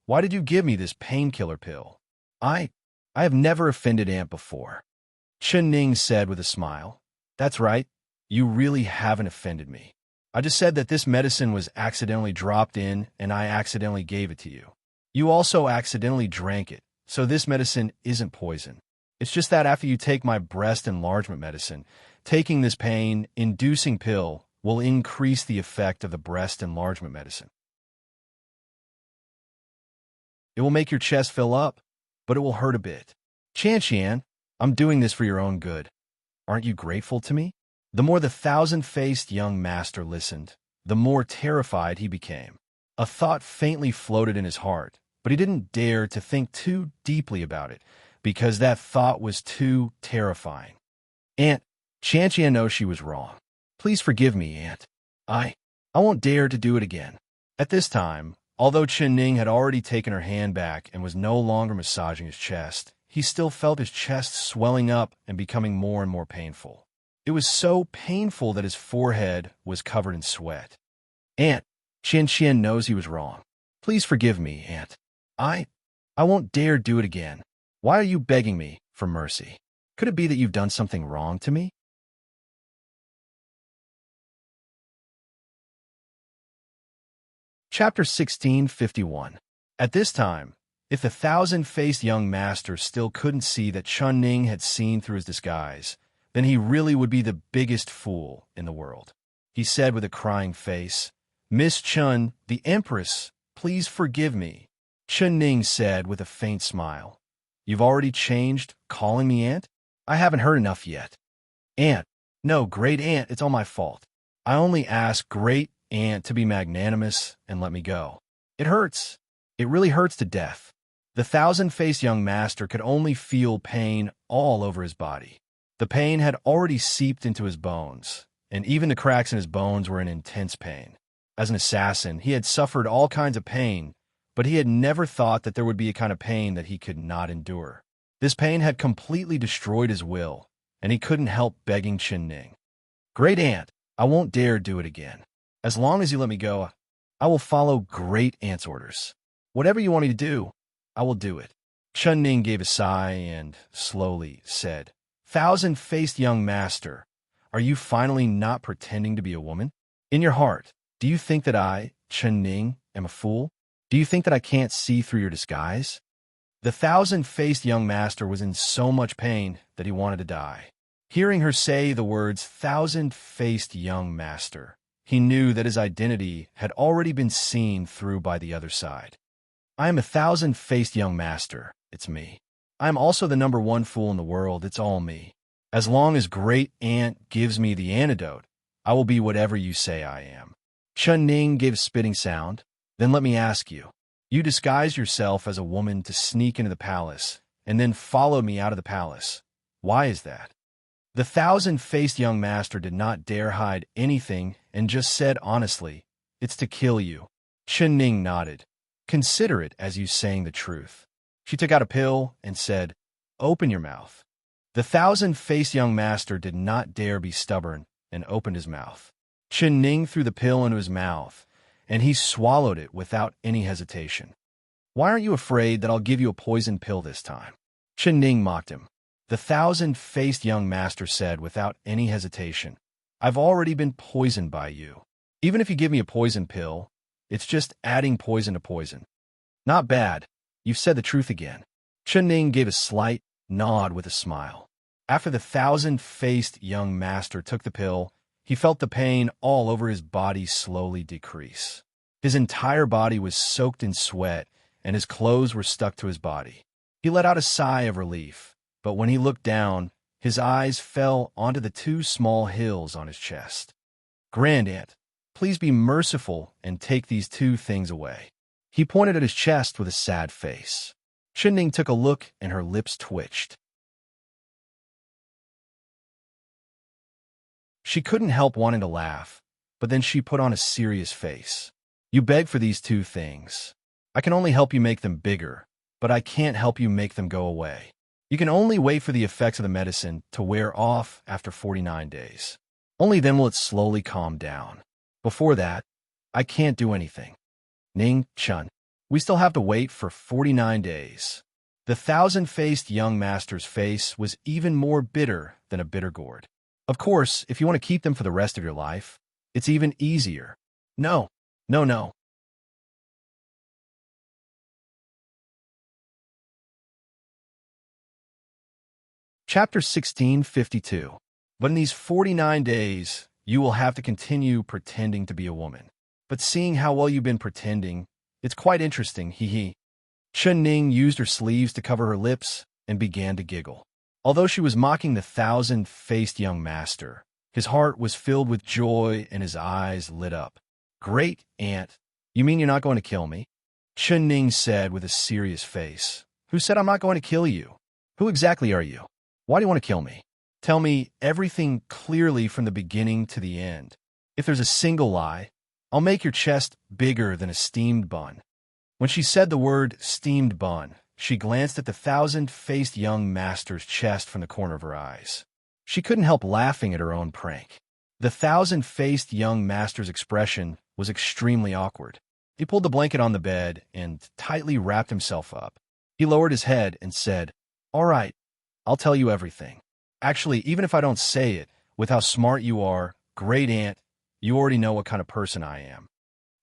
Speaker 1: why did you give me this painkiller pill? I have never offended Aunt before. Qinning said with a smile, That's right, you really haven't offended me. I just said that this medicine was accidentally dropped in and I accidentally gave it to you. You also accidentally drank it, so this medicine isn't poison. It's just that after you take my breast enlargement medicine, taking this pain-inducing pill will increase the effect of the breast enlargement medicine. It will make your chest fill up, but it will hurt a bit. Qian, I'm doing this for your own good. Aren't you grateful to me? The more the thousand-faced young master listened, the more terrified he became. A thought faintly floated in his heart, but he didn't dare to think too deeply about it, because that thought was too terrifying. Aunt, Qian knows she was wrong. Please forgive me, Aunt. I won't dare to do it again. At this time, although Ning had already taken her hand back and was no longer massaging his chest, he still felt his chest swelling up and becoming more and more painful. It was so painful that his forehead was covered in sweat. Aunt, Qian knows he was wrong. Please forgive me, Aunt. I won't dare do it again. Why are you begging me for mercy? Could it be that you've done something wrong to me? Chapter 1651. At this time, if the thousand-faced young master still couldn't see that Ning had seen through his disguise, then he really would be the biggest fool in the world. He said with a crying face, Miss Chun, the Empress, please forgive me. Ning said with a faint smile, You've already changed, calling me Aunt? I haven't heard enough yet. Aunt, no, Great Aunt, it's all my fault. I only asked Great Aunt to be magnanimous and let me go. It hurts. It really hurts to death. The thousand-faced young master could only feel pain all over his body. The pain had already seeped into his bones, and even the cracks in his bones were in intense pain. As an assassin, he had suffered all kinds of pain, but he had never thought that there would be a kind of pain that he could not endure. This pain had completely destroyed his will, and he couldn't help begging Ning. Great Aunt, I won't dare do it again. As long as you let me go, I will follow Great Aunt's orders. Whatever you want me to do, I will do it. Ning gave a sigh and slowly said, Thousand-faced young master, are you finally not pretending to be a woman? In your heart, do you think that I, Ning, am a fool? Do you think that I can't see through your disguise? The thousand-faced young master was in so much pain that he wanted to die. Hearing her say the words thousand-faced young master, he knew that his identity had already been seen through by the other side. I am a thousand-faced young master, it's me. I am also the #1 fool in the world, it's all me. As long as Great Aunt gives me the antidote, I will be whatever you say I am. Ning gave a spitting sound. Then let me ask you. You disguised yourself as a woman to sneak into the palace, and then followed me out of the palace. Why is that? The thousand-faced young master did not dare hide anything and just said honestly, It's to kill you. Ning nodded. Consider it as you saying the truth. She took out a pill and said, Open your mouth. The thousand-faced young master did not dare be stubborn and opened his mouth. Ning threw the pill into his mouth, and he swallowed it without any hesitation. Why aren't you afraid that I'll give you a poison pill this time? Ning mocked him. The thousand-faced young master said without any hesitation, I've already been poisoned by you. Even if you give me a poison pill, it's just adding poison to poison. Not bad. You've said the truth again. Ning gave a slight nod with a smile. After the thousand-faced young master took the pill, he felt the pain all over his body slowly decrease. His entire body was soaked in sweat, and his clothes were stuck to his body. He let out a sigh of relief, but when he looked down, his eyes fell onto the 2 small hills on his chest. Grand Aunt, please be merciful and take these 2 things away. He pointed at his chest with a sad face. Ning took a look and her lips twitched. She couldn't help wanting to laugh, but then she put on a serious face. You beg for these 2 things. I can only help you make them bigger, but I can't help you make them go away. You can only wait for the effects of the medicine to wear off after 49 days. Only then will it slowly calm down. Before that, I can't do anything. Ning, Chun, we still have to wait for 49 days. The thousand-faced young master's face was even more bitter than a bitter gourd. Of course, if you want to keep them for the rest of your life, it's even easier. No, no, no. Chapter 1652. But in these 49 days, you will have to continue pretending to be a woman. But seeing how well you've been pretending, it's quite interesting, hee hee. Chen Ning used her sleeves to cover her lips and began to giggle. Although she was mocking the thousand-faced young master, his heart was filled with joy and his eyes lit up. Great aunt, you mean you're not going to kill me? Chen Ning said with a serious face. Who said I'm not going to kill you? Who exactly are you? Why do you want to kill me? Tell me everything clearly from the beginning to the end. If there's a single lie, I'll make your chest bigger than a steamed bun. When she said the word steamed bun, she glanced at the thousand-faced young master's chest from the corner of her eyes. She couldn't help laughing at her own prank. The thousand-faced young master's expression was extremely awkward. He pulled the blanket on the bed and tightly wrapped himself up. He lowered his head and said, "All right, I'll tell you everything. Actually, even if I don't say it, with how smart you are, great aunt, you already know what kind of person I am."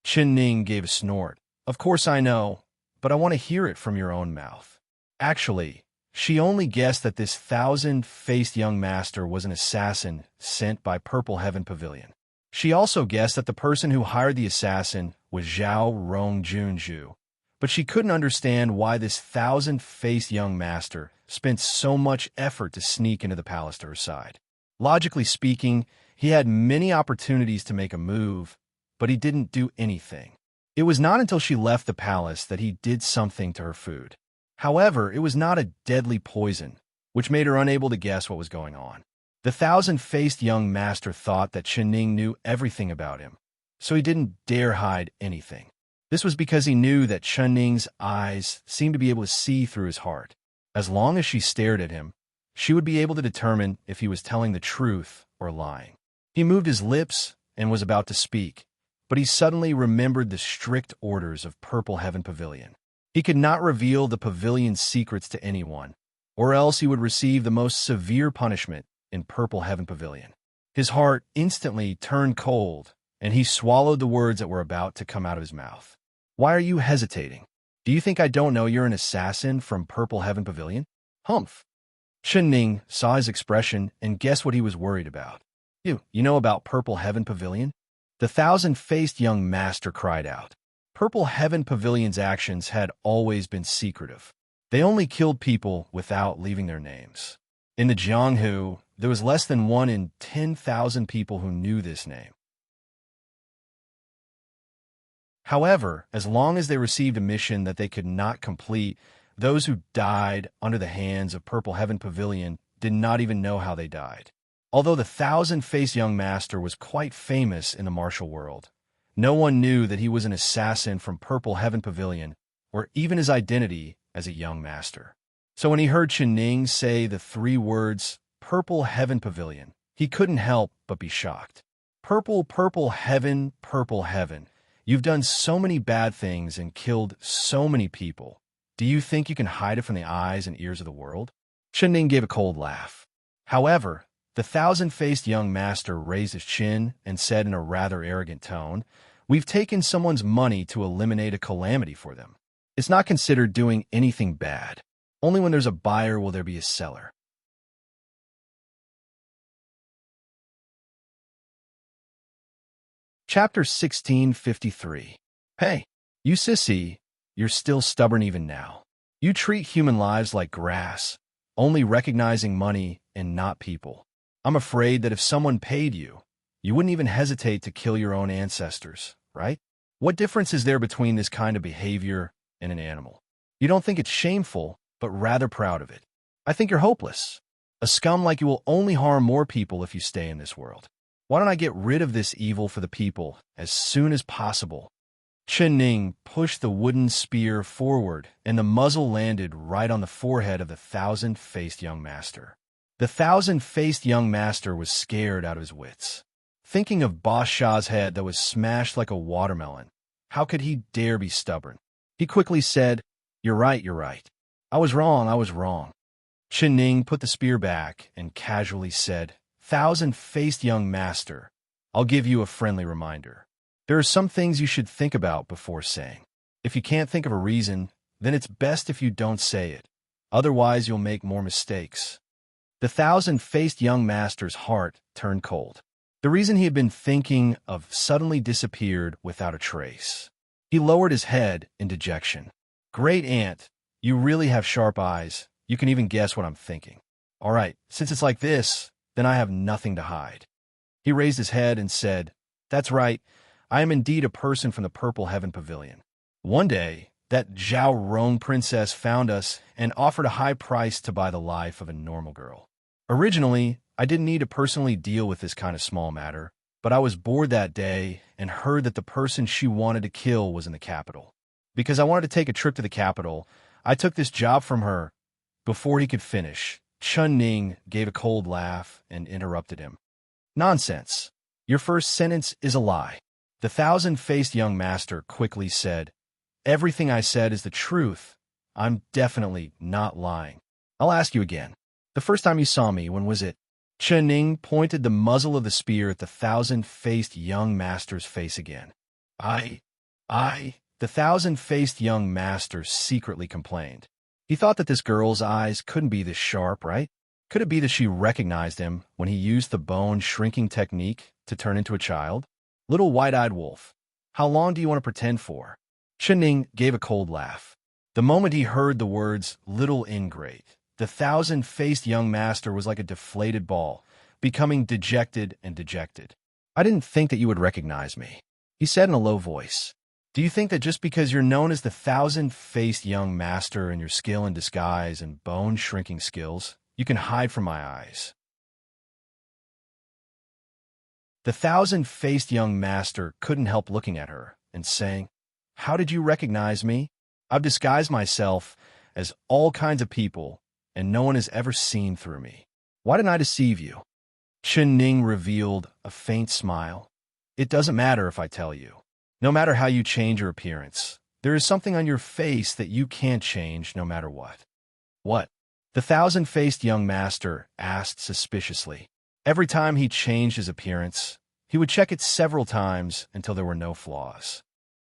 Speaker 1: Chen Ning gave a snort. Of course I know, but I want to hear it from your own mouth. Actually, she only guessed that this thousand-faced young master was an assassin sent by Purple Heaven Pavilion. She also guessed that the person who hired the assassin was Zhao Rongjunju, but she couldn't understand why this thousand-faced young master spent so much effort to sneak into the palace to her side. Logically speaking, he had many opportunities to make a move, but he didn't do anything. It was not until she left the palace that he did something to her food. However, it was not a deadly poison, which made her unable to guess what was going on. The thousand-faced young master thought that Chen Ning knew everything about him, so he didn't dare hide anything. This was because he knew that Chen Ning's eyes seemed to be able to see through his heart. As long as she stared at him, she would be able to determine if he was telling the truth or lying. He moved his lips and was about to speak, but he suddenly remembered the strict orders of Purple Heaven Pavilion. He could not reveal the pavilion's secrets to anyone, or else he would receive the most severe punishment in Purple Heaven Pavilion. His heart instantly turned cold, and he swallowed the words that were about to come out of his mouth. Why are you hesitating? Do you think I don't know you're an assassin from Purple Heaven Pavilion? Humph. Chen Ning saw his expression and guessed what he was worried about. You know about Purple Heaven Pavilion? The thousand-faced young master cried out. Purple Heaven Pavilion's actions had always been secretive. They only killed people without leaving their names. In the Jianghu, there was less than 1 in 10,000 people who knew this name. However, as long as they received a mission that they could not complete, those who died under the hands of Purple Heaven Pavilion did not even know how they died. Although the thousand-faced young master was quite famous in the martial world, no one knew that he was an assassin from Purple Heaven Pavilion, or even his identity as a young master. So when he heard Chen Ning say the 3 words, Purple Heaven Pavilion, he couldn't help but be shocked. Purple Heaven, you've done so many bad things and killed so many people. Do you think you can hide it from the eyes and ears of the world? Chen Ning gave a cold laugh. However, the thousand-faced young master raised his chin and said in a rather arrogant tone, "We've taken someone's money to eliminate a calamity for them. It's not considered doing anything bad. Only when there's a buyer will there be a seller." Chapter 1653. Hey, you sissy, you're still stubborn even now. You treat human lives like grass, only recognizing money and not people. I'm afraid that if someone paid you, you wouldn't even hesitate to kill your own ancestors, right? What difference is there between this kind of behavior and an animal? You don't think it's shameful, but rather proud of it. I think you're hopeless. A scum like you will only harm more people if you stay in this world. Why don't I get rid of this evil for the people as soon as possible? Chen Ning pushed the wooden spear forward, and the muzzle landed right on the forehead of the thousand-faced young master. The thousand-faced young master was scared out of his wits. Thinking of Boss Shah's head that was smashed like a watermelon, how could he dare be stubborn? He quickly said, You're right. I was wrong. Chen Ning put the spear back and casually said, Thousand-faced young master, I'll give you a friendly reminder. There are some things you should think about before saying. If you can't think of a reason, then it's best if you don't say it. Otherwise, you'll make more mistakes. The thousand-faced young master's heart turned cold. The reason he had been thinking of suddenly disappeared without a trace. He lowered his head in dejection. Great aunt, you really have sharp eyes. You can even guess what I'm thinking. All right, since it's like this, then I have nothing to hide. He raised his head and said, That's right, I am indeed a person from the Purple Heaven Pavilion. One day, that Zhao Rong princess found us and offered a high price to buy the life of a normal girl. Originally, I didn't need to personally deal with this kind of small matter, but I was bored that day and heard that the person she wanted to kill was in the capital. Because I wanted to take a trip to the capital, I took this job from her. Before he could finish, Chun Ning gave a cold laugh and interrupted him. Nonsense. Your first sentence is a lie. The thousand-faced young master quickly said, Everything I said is the truth. I'm definitely not lying. I'll ask you again. The first time you saw me, when was it? Chun Ning pointed the muzzle of the spear at the thousand-faced young master's face again. The thousand-faced young master secretly complained. He thought that this girl's eyes couldn't be this sharp, right? Could it be that she recognized him when he used the bone-shrinking technique to turn into a child? Little white-eyed wolf, how long do you want to pretend for? Chun Ning gave a cold laugh. The moment he heard the words, little ingrate, the thousand-faced young master was like a deflated ball, becoming dejected and dejected. I didn't think that you would recognize me, he said in a low voice. Do you think that just because you're known as the thousand-faced young master and your skill in disguise and bone-shrinking skills, you can hide from my eyes? The thousand-faced young master couldn't help looking at her and saying, How did you recognize me? I've disguised myself as all kinds of people, and no one has ever seen through me. Why didn't I deceive you? Chun Ning revealed a faint smile. It doesn't matter if I tell you. No matter how you change your appearance, there is something on your face that you can't change no matter what. What? The thousand-faced young master asked suspiciously. Every time he changed his appearance, he would check it several times until there were no flaws.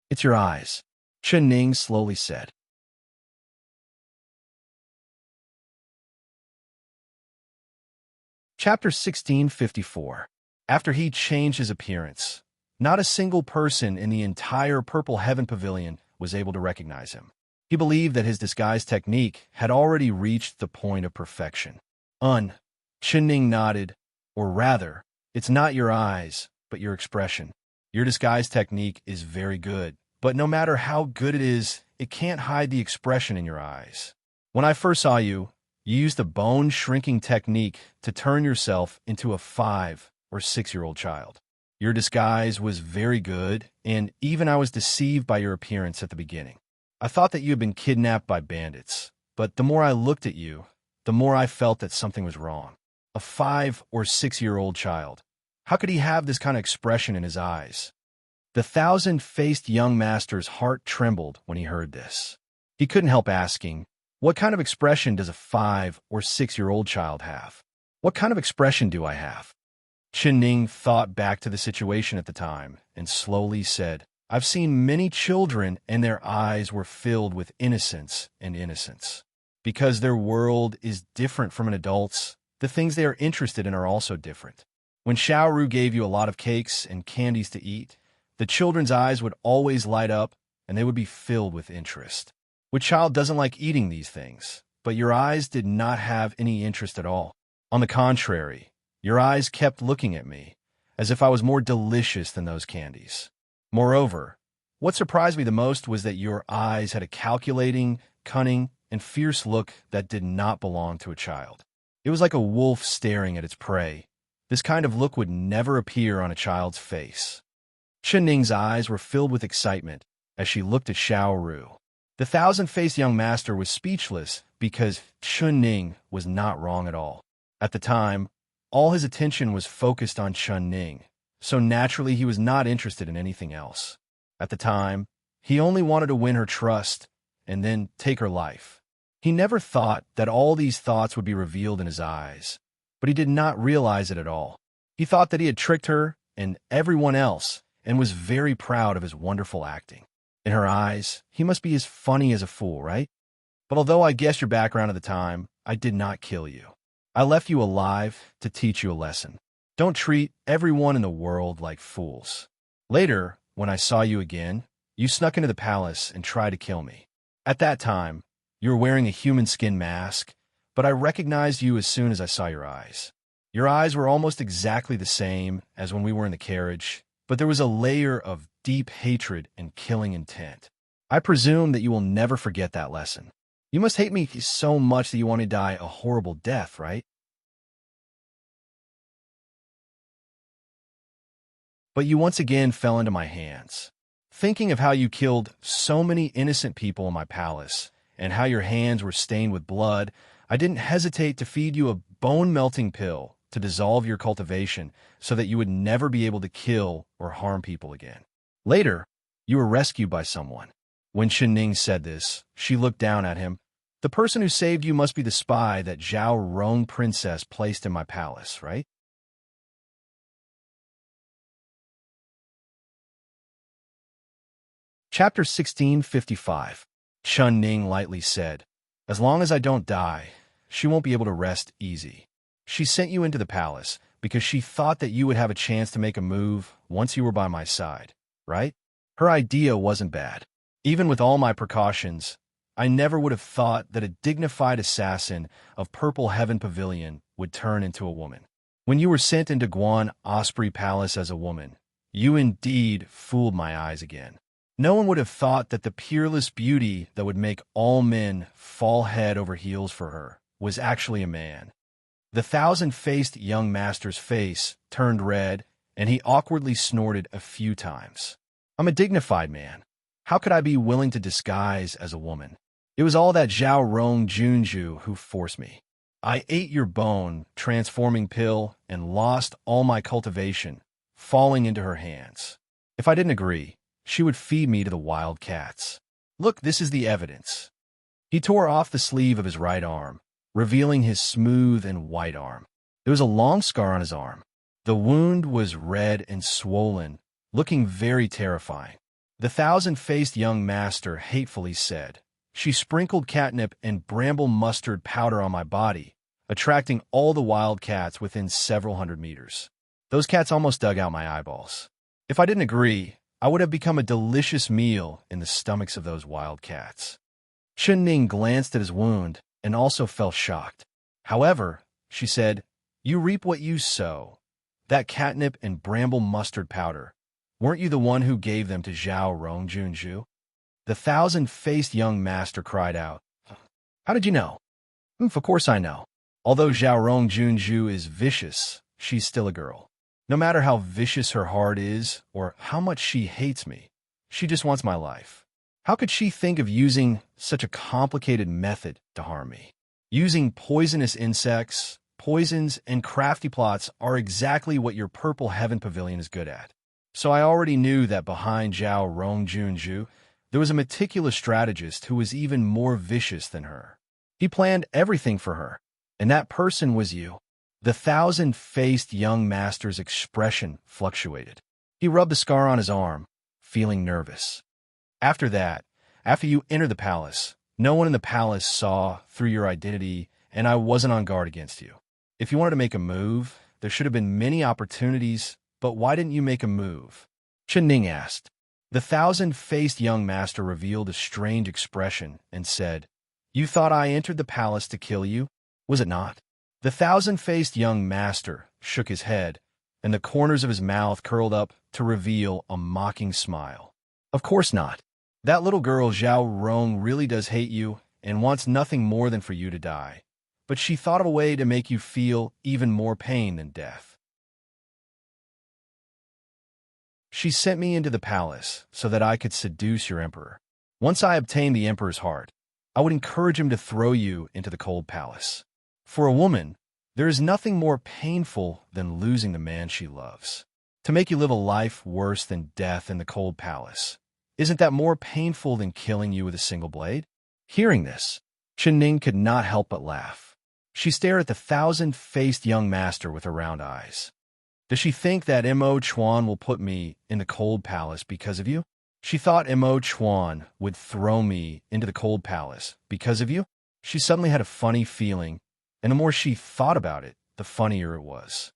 Speaker 1: It's your eyes, Chun Ning slowly said. Chapter 1654. After he changed his appearance, not a single person in the entire Purple Heaven Pavilion was able to recognize him. He believed that his disguise technique had already reached the point of perfection. Chun Ning nodded. Or rather, it's not your eyes, but your expression. Your disguise technique is very good, but no matter how good it is, it can't hide the expression in your eyes. When I first saw you, you used the bone-shrinking technique to turn yourself into a 5- or 6-year-old child. Your disguise was very good, and even I was deceived by your appearance at the beginning. I thought that you had been kidnapped by bandits, but the more I looked at you, the more I felt that something was wrong. A 5- or 6-year-old child. How could he have this kind of expression in his eyes? The thousand-faced young master's heart trembled when he heard this. He couldn't help asking, what kind of expression does a 5- or 6-year-old child have? What kind of expression do I have? Chun Ning thought back to the situation at the time and slowly said, I've seen many children and their eyes were filled with innocence and innocence. Because their world is different from an adult's, the things they are interested in are also different. When Xiaoru gave you a lot of cakes and candies to eat, the children's eyes would always light up and they would be filled with interest. Which child doesn't like eating these things? But your eyes did not have any interest at all. On the contrary, your eyes kept looking at me, as if I was more delicious than those candies. Moreover, what surprised me the most was that your eyes had a calculating, cunning, and fierce look that did not belong to a child. It was like a wolf staring at its prey. This kind of look would never appear on a child's face. Chun Ning's eyes were filled with excitement as she looked at Xiaoru. The thousand-faced young master was speechless because Chun Ning was not wrong at all. At the time, all his attention was focused on Chun Ning, so naturally he was not interested in anything else. At the time, he only wanted to win her trust and then take her life. He never thought that all these thoughts would be revealed in his eyes, but he did not realize it at all. He thought that he had tricked her and everyone else and was very proud of his wonderful acting. In her eyes, he must be as funny as a fool, right? But although I guessed your background at the time, I did not kill you. I left you alive to teach you a lesson. Don't treat everyone in the world like fools. Later, when I saw you again, you snuck into the palace and tried to kill me. At that time, you were wearing a human skin mask, but I recognized you as soon as I saw your eyes. Your eyes were almost exactly the same as when we were in the carriage, but there was a layer of deep hatred and killing intent. I presume that you will never forget that lesson. You must hate me so much that you want to die a horrible death, right? But you once again fell into my hands. Thinking of how you killed so many innocent people in my palace, and how your hands were stained with blood, I didn't hesitate to feed you a bone-melting pill to dissolve your cultivation so that you would never be able to kill or harm people again. Later, you were rescued by someone. When Ning said this, she looked down at him. The person who saved you must be the spy that Zhao Rong princess placed in my palace, right? Chapter 1655. Ning lightly said, "As long as I don't die, she won't be able to rest easy. She sent you into the palace because she thought that you would have a chance to make a move once you were by my side, right? Her idea wasn't bad. Even with all my precautions, I never would have thought that a dignified assassin of Purple Heaven Pavilion would turn into a woman. When you were sent into Guan Osprey Palace as a woman, you indeed fooled my eyes again. No one would have thought that the peerless beauty that would make all men fall head over heels for her was actually a man." The thousand-faced young master's face turned red, and he awkwardly snorted a few times. "I'm a dignified man. How could I be willing to disguise as a woman? It was all that Zhao Rong Junju who forced me. I ate your bone, transforming pill, and lost all my cultivation, falling into her hands. If I didn't agree, she would feed me to the wild cats. Look, this is the evidence." He tore off the sleeve of his right arm, revealing his smooth and white arm. There was a long scar on his arm. The wound was red and swollen, looking very terrifying. The thousand-faced young master hatefully said, "She sprinkled catnip and bramble mustard powder on my body, attracting all the wild cats within several hundred meters. Those cats almost dug out my eyeballs. If I didn't agree, I would have become a delicious meal in the stomachs of those wild cats." Ning glanced at his wound and also felt shocked. "However," she said, "you reap what you sow. That catnip and bramble mustard powder, weren't you the one who gave them to Zhao Rong Junju?" The thousand-faced young master cried out, "How did you know?" "Of course I know. Although Zhao Rong Junju is vicious, she's still a girl. No matter how vicious her heart is or how much she hates me, she just wants my life. How could she think of using such a complicated method to harm me? Using poisonous insects, poisons, and crafty plots are exactly what your Purple Heaven Pavilion is good at. So I already knew that behind Zhao Rong Junju, there was a meticulous strategist who was even more vicious than her. He planned everything for her, and that person was you." The thousand-faced young master's expression fluctuated. He rubbed the scar on his arm, feeling nervous. "After that, after you entered the palace, no one in the palace saw through your identity, and I wasn't on guard against you. If you wanted to make a move, there should have been many opportunities, but why didn't you make a move?" Ning asked. The thousand-faced young master revealed a strange expression and said, "You thought I entered the palace to kill you, was it not?" The thousand-faced young master shook his head, and the corners of his mouth curled up to reveal a mocking smile. "Of course not. That little girl Zhao Rong really does hate you and wants nothing more than for you to die. But she thought of a way to make you feel even more pain than death. She sent me into the palace so that I could seduce your emperor. Once I obtained the emperor's heart, I would encourage him to throw you into the cold palace. For a woman, there is nothing more painful than losing the man she loves. To make you live a life worse than death in the cold palace, isn't that more painful than killing you with a single blade?" Hearing this, Ning could not help but laugh. She stared at the thousand-faced young master with her round eyes. "Does she think that Mo Chuan will put me in the cold palace because of you? She thought Mo Chuan would throw me into the cold palace because of you?" She suddenly had a funny feeling and the more she thought about it, the funnier it was.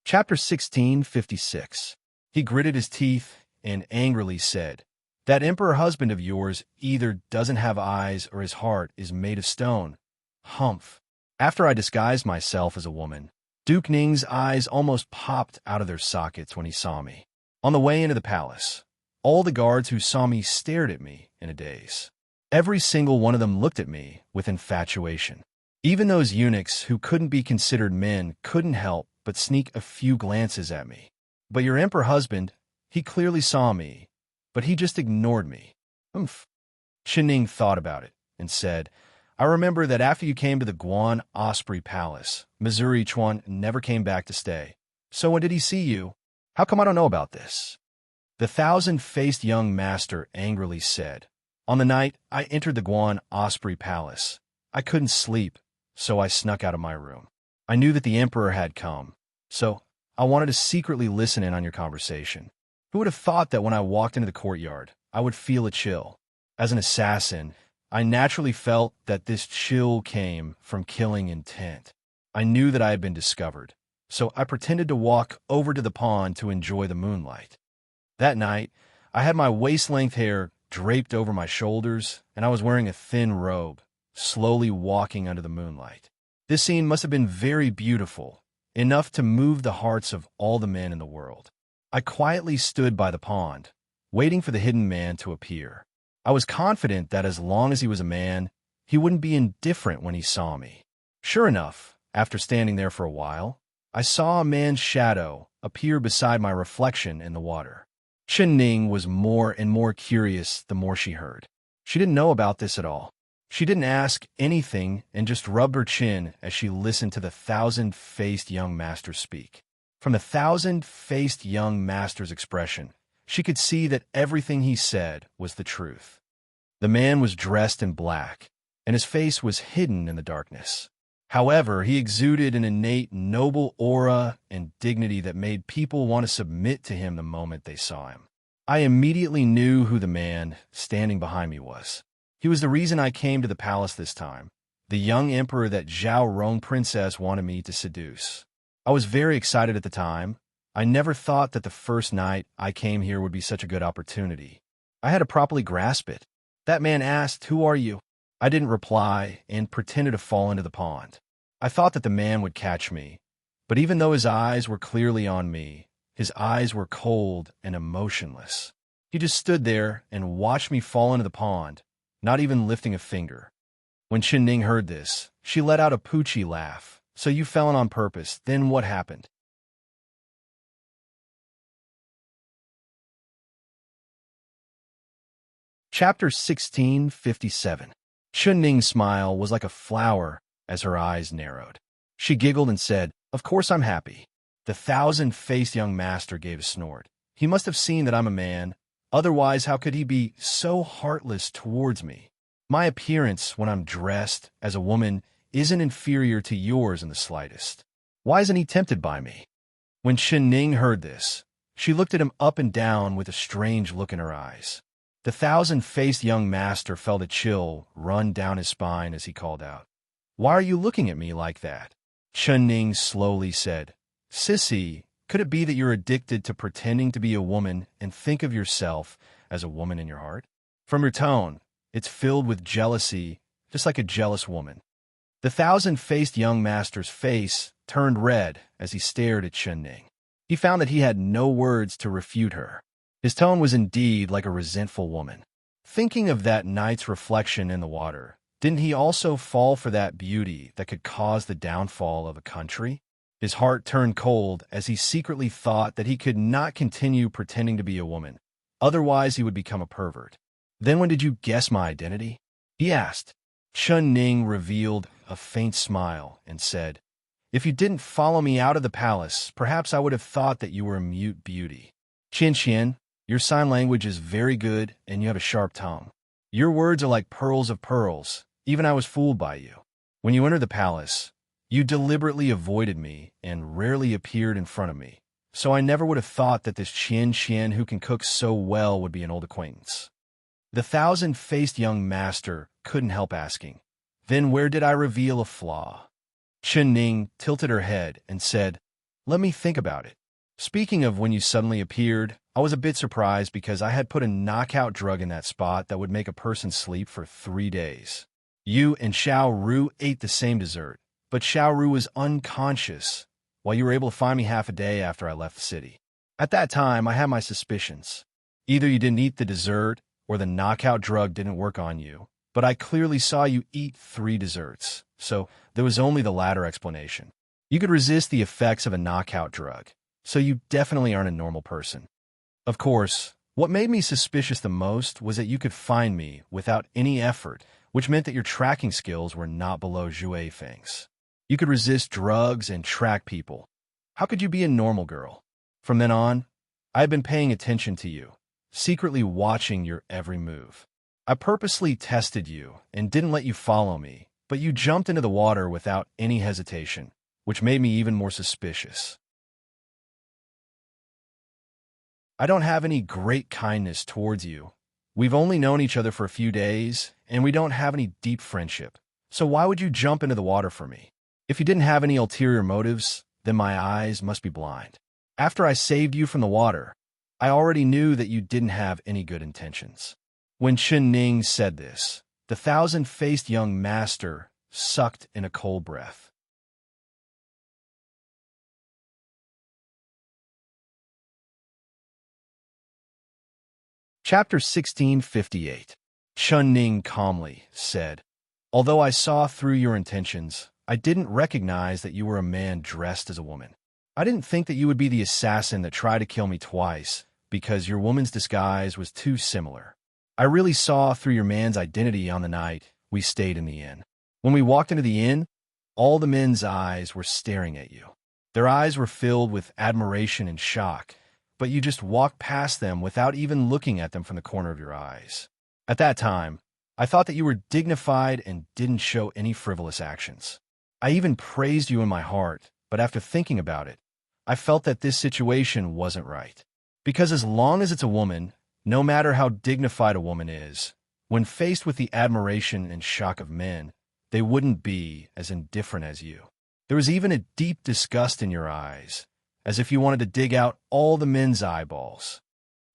Speaker 1: Chapter 1656. He gritted his teeth and angrily said, "That emperor husband of yours either doesn't have eyes or his heart is made of stone. Humph." After I disguised myself as a woman, Duke Ning's eyes almost popped out of their sockets when he saw me. On the way into the palace, all the guards who saw me stared at me in a daze. Every single one of them looked at me with infatuation. Even those eunuchs who couldn't be considered men couldn't help but sneak a few glances at me. But your emperor husband, he clearly saw me, but he just ignored me. Humph. Chen Ning thought about it and said, "I remember that after you came to the Guan Osprey Palace, Missouri Chuan never came back to stay. So when did he see you? How come I don't know about this?" The thousand-faced young master angrily said, "On the night I entered the Guan Osprey Palace, I couldn't sleep, so I snuck out of my room. I knew that the emperor had come, so I wanted to secretly listen in on your conversation. Who would have thought that when I walked into the courtyard, I would feel a chill? As an assassin, I naturally felt that this chill came from killing intent. I knew that I had been discovered, so I pretended to walk over to the pond to enjoy the moonlight. That night, I had my waist-length hair draped over my shoulders, and I was wearing a thin robe, slowly walking under the moonlight. This scene must have been very beautiful, enough to move the hearts of all the men in the world. I quietly stood by the pond, waiting for the hidden man to appear. I was confident that as long as he was a man, he wouldn't be indifferent when he saw me. Sure enough, after standing there for a while, I saw a man's shadow appear beside my reflection in the water. Chen Ning was more and more curious the more she heard. She didn't know about this at all. She didn't ask anything and just rubbed her chin as she listened to the thousand-faced young master speak. From the thousand-faced young master's expression, she could see that everything he said was the truth. The man was dressed in black, and his face was hidden in the darkness. However, he exuded an innate noble aura and dignity that made people want to submit to him the moment they saw him. I immediately knew who the man standing behind me was. He was the reason I came to the palace this time, the young emperor that Zhao Rong princess wanted me to seduce. I was very excited at the time. I never thought that the first night I came here would be such a good opportunity. I had to properly grasp it. That man asked, "Who are you?" I didn't reply and pretended to fall into the pond. I thought that the man would catch me, but even though his eyes were clearly on me, his eyes were cold and emotionless. He just stood there and watched me fall into the pond, not even lifting a finger. When Chen Ning heard this, she let out a poochie laugh. "So you fell in on purpose, then what happened?" Chapter 1657. Chen Ning's smile was like a flower as her eyes narrowed. She giggled and said, "Of course I'm happy." The thousand-faced young master gave a snort. He must have seen that I'm a man, otherwise how could he be so heartless towards me? My appearance when I'm dressed as a woman isn't inferior to yours in the slightest. Why isn't he tempted by me? When Chen Ning heard this, she looked at him up and down with a strange look in her eyes. The thousand-faced young master felt a chill run down his spine as he called out, "Why are you looking at me like that?" Chen Ning slowly said, "Sissy, could it be that you're addicted to pretending to be a woman and think of yourself as a woman in your heart? From your tone, it's filled with jealousy, just like a jealous woman." The thousand-faced young master's face turned red as he stared at Chen Ning. He found that he had no words to refute her. His tone was indeed like a resentful woman. Thinking of that night's reflection in the water, didn't he also fall for that beauty that could cause the downfall of a country? His heart turned cold as he secretly thought that he could not continue pretending to be a woman. Otherwise, he would become a pervert. "Then when did you guess my identity?" he asked. Chen Ning revealed a faint smile and said, "If you didn't follow me out of the palace, perhaps I would have thought that you were a mute beauty. Qian Qian, your sign language is very good and you have a sharp tongue. Your words are like pearls of pearls. Even I was fooled by you. When you entered the palace, you deliberately avoided me and rarely appeared in front of me. so I never would have thought that this Qian who can cook so well would be an old acquaintance. The thousand-faced young master couldn't help asking, "Then where did I reveal a flaw?" Chen Ning tilted her head and said, "Let me think about it. Speaking of when you suddenly appeared, I was a bit surprised because I had put a knockout drug in that spot that would make a person sleep for 3 days. You and Xiao Ru ate the same dessert, but Xiao Ru was unconscious, while you were able to find me half a day after I left the city. At that time, I had my suspicions. Either you didn't eat the dessert, or the knockout drug didn't work on you, but I clearly saw you eat 3 desserts, so there was only the latter explanation. You could resist the effects of a knockout drug, so you definitely aren't a normal person. Of course, what made me suspicious the most was that you could find me without any effort, which meant that your tracking skills were not below Zhui Feng's. You could resist drugs and track people. How could you be a normal girl? From then on, I had been paying attention to you, secretly watching your every move. I purposely tested you and didn't let you follow me, but you jumped into the water without any hesitation, which made me even more suspicious. I don't have any great kindness towards you. We've only known each other for a few days, and we don't have any deep friendship. So why would you jump into the water for me? If you didn't have any ulterior motives, then my eyes must be blind. After I saved you from the water, I already knew that you didn't have any good intentions." When Chen Ning said this, the thousand-faced young master sucked in a cold breath. Chapter 1658. Chen Ning calmly said, "Although I saw through your intentions, I didn't recognize that you were a man dressed as a woman. I didn't think that you would be the assassin that tried to kill me twice, because your woman's disguise was too similar. I really saw through your man's identity on the night we stayed in the inn. When we walked into the inn, all the men's eyes were staring at you. Their eyes were filled with admiration and shock, but you just walked past them without even looking at them from the corner of your eyes. At that time, I thought that you were dignified and didn't show any frivolous actions. I even praised you in my heart, but after thinking about it, I felt that this situation wasn't right. Because as long as it's a woman, no matter how dignified a woman is, when faced with the admiration and shock of men, they wouldn't be as indifferent as you. There was even a deep disgust in your eyes, as if you wanted to dig out all the men's eyeballs."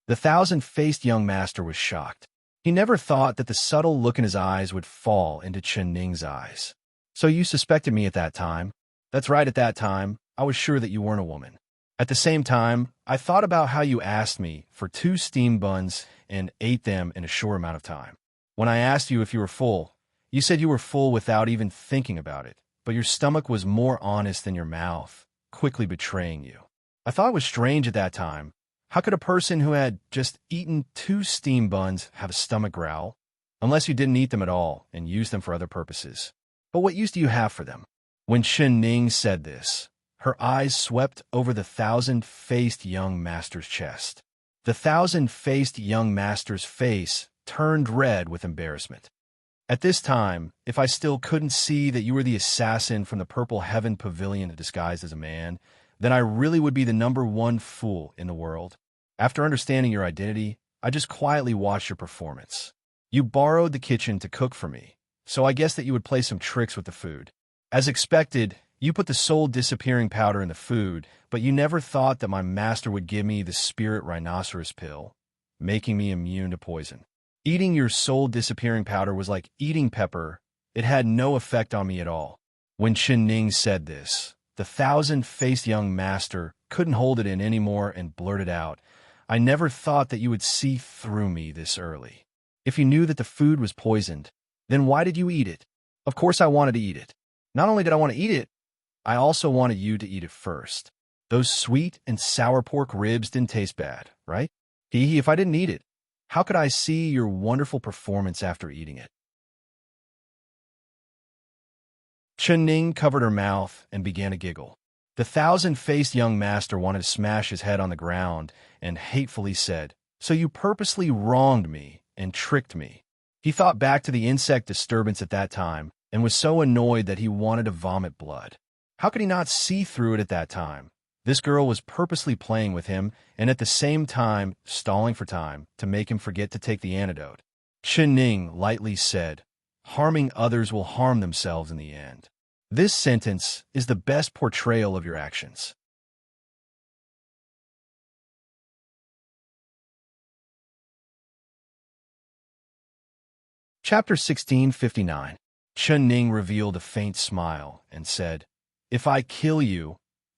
Speaker 1: The thousand-faced young master was shocked. He never thought that the subtle look in his eyes would fall into Chen Ning's eyes. "So you suspected me at that time?" "That's right, at that time, I was sure that you weren't a woman. At the same time, I thought about how you asked me for 2 steamed buns and ate them in a short amount of time. When I asked you if you were full, you said you were full without even thinking about it, but your stomach was more honest than your mouth, quickly betraying you. I thought it was strange at that time. How could a person who had just eaten 2 steamed buns have a stomach growl? Unless you didn't eat them at all and used them for other purposes. But what use do you have for them?" When Chen Ning said this, her eyes swept over the thousand-faced young master's chest. The thousand-faced young master's face turned red with embarrassment. "At this time, if I still couldn't see that you were the assassin from the Purple Heaven Pavilion disguised as a man, then I really would be the #1 fool in the world. After understanding your identity, I just quietly watched your performance. You borrowed the kitchen to cook for me, so I guessed that you would play some tricks with the food. As expected, you put the soul disappearing powder in the food, but you never thought that my master would give me the spirit rhinoceros pill, making me immune to poison. Eating your soul disappearing powder was like eating pepper. It had no effect on me at all." When Chen Ning said this, the thousand-faced young master couldn't hold it in anymore and blurted out, "I never thought that you would see through me this early. If you knew that the food was poisoned, then why did you eat it?" "Of course I wanted to eat it. Not only did I want to eat it, I also wanted you to eat it first. Those sweet and sour pork ribs didn't taste bad, right? If I didn't eat it, how could I see your wonderful performance after eating it?" Chen Ning covered her mouth and began to giggle. The thousand-faced young master wanted to smash his head on the ground and hatefully said, "So you purposely wronged me and tricked me." He thought back to the insect disturbance at that time and was so annoyed that he wanted to vomit blood. How could he not see through it at that time? This girl was purposely playing with him and at the same time stalling for time to make him forget to take the antidote. Ning lightly said, "Harming others will harm themselves in the end." This sentence is the best portrayal of your actions. Chapter 1659. Ning revealed a faint smile and said, "If I kill you,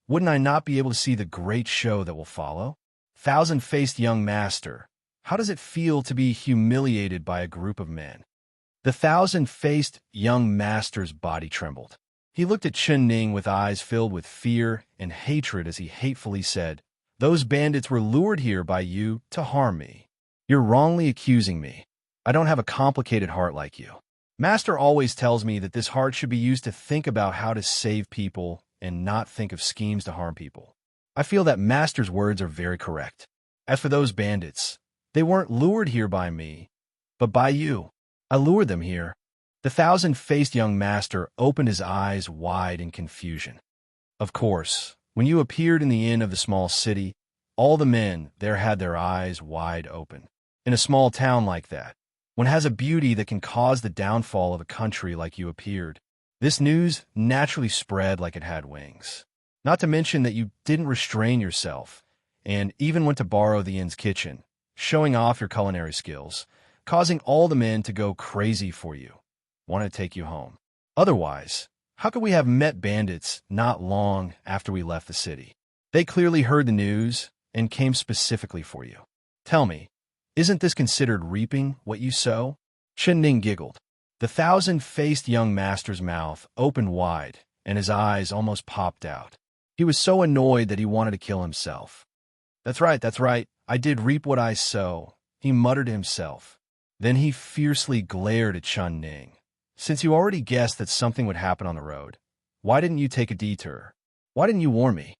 Speaker 1: wouldn't I not be able to see the great show that will follow? Thousand-faced young master, how does it feel to be humiliated by a group of men?" The thousand-faced young master's body trembled. He looked at Ning with eyes filled with fear and hatred as he hatefully said, "Those bandits were lured here by you to harm me. You're wrongly accusing me. I don't have a complicated heart like you. Master always tells me that this heart should be used to think about how to save people and not think of schemes to harm people. I feel that Master's words are very correct. As for those bandits, they weren't lured here by me, but by you. I lured them here." The thousand-faced young master opened his eyes wide in confusion. Of course, when you appeared in the inn of the small city, all the men there had their eyes wide open. In a small town like that, one has a beauty that can cause the downfall of a country like you appeared. This news naturally spread like it had wings. Not to mention that you didn't restrain yourself, and even went to borrow the inn's kitchen, showing off your culinary skills, causing all the men to go crazy for you, wanted to take you home. Otherwise, how could we have met bandits not long after we left the city? They clearly heard the news and came specifically for you. Tell me, isn't this considered reaping what you sow?" Ning giggled. The thousand-faced young master's mouth opened wide, and his eyes almost popped out. He was so annoyed that he wanted to kill himself. That's right, I did reap what I sow," he muttered to himself. Then he fiercely glared at Ning. "Since you already guessed that something would happen on the road, why didn't you take a detour? Why didn't you warn me?"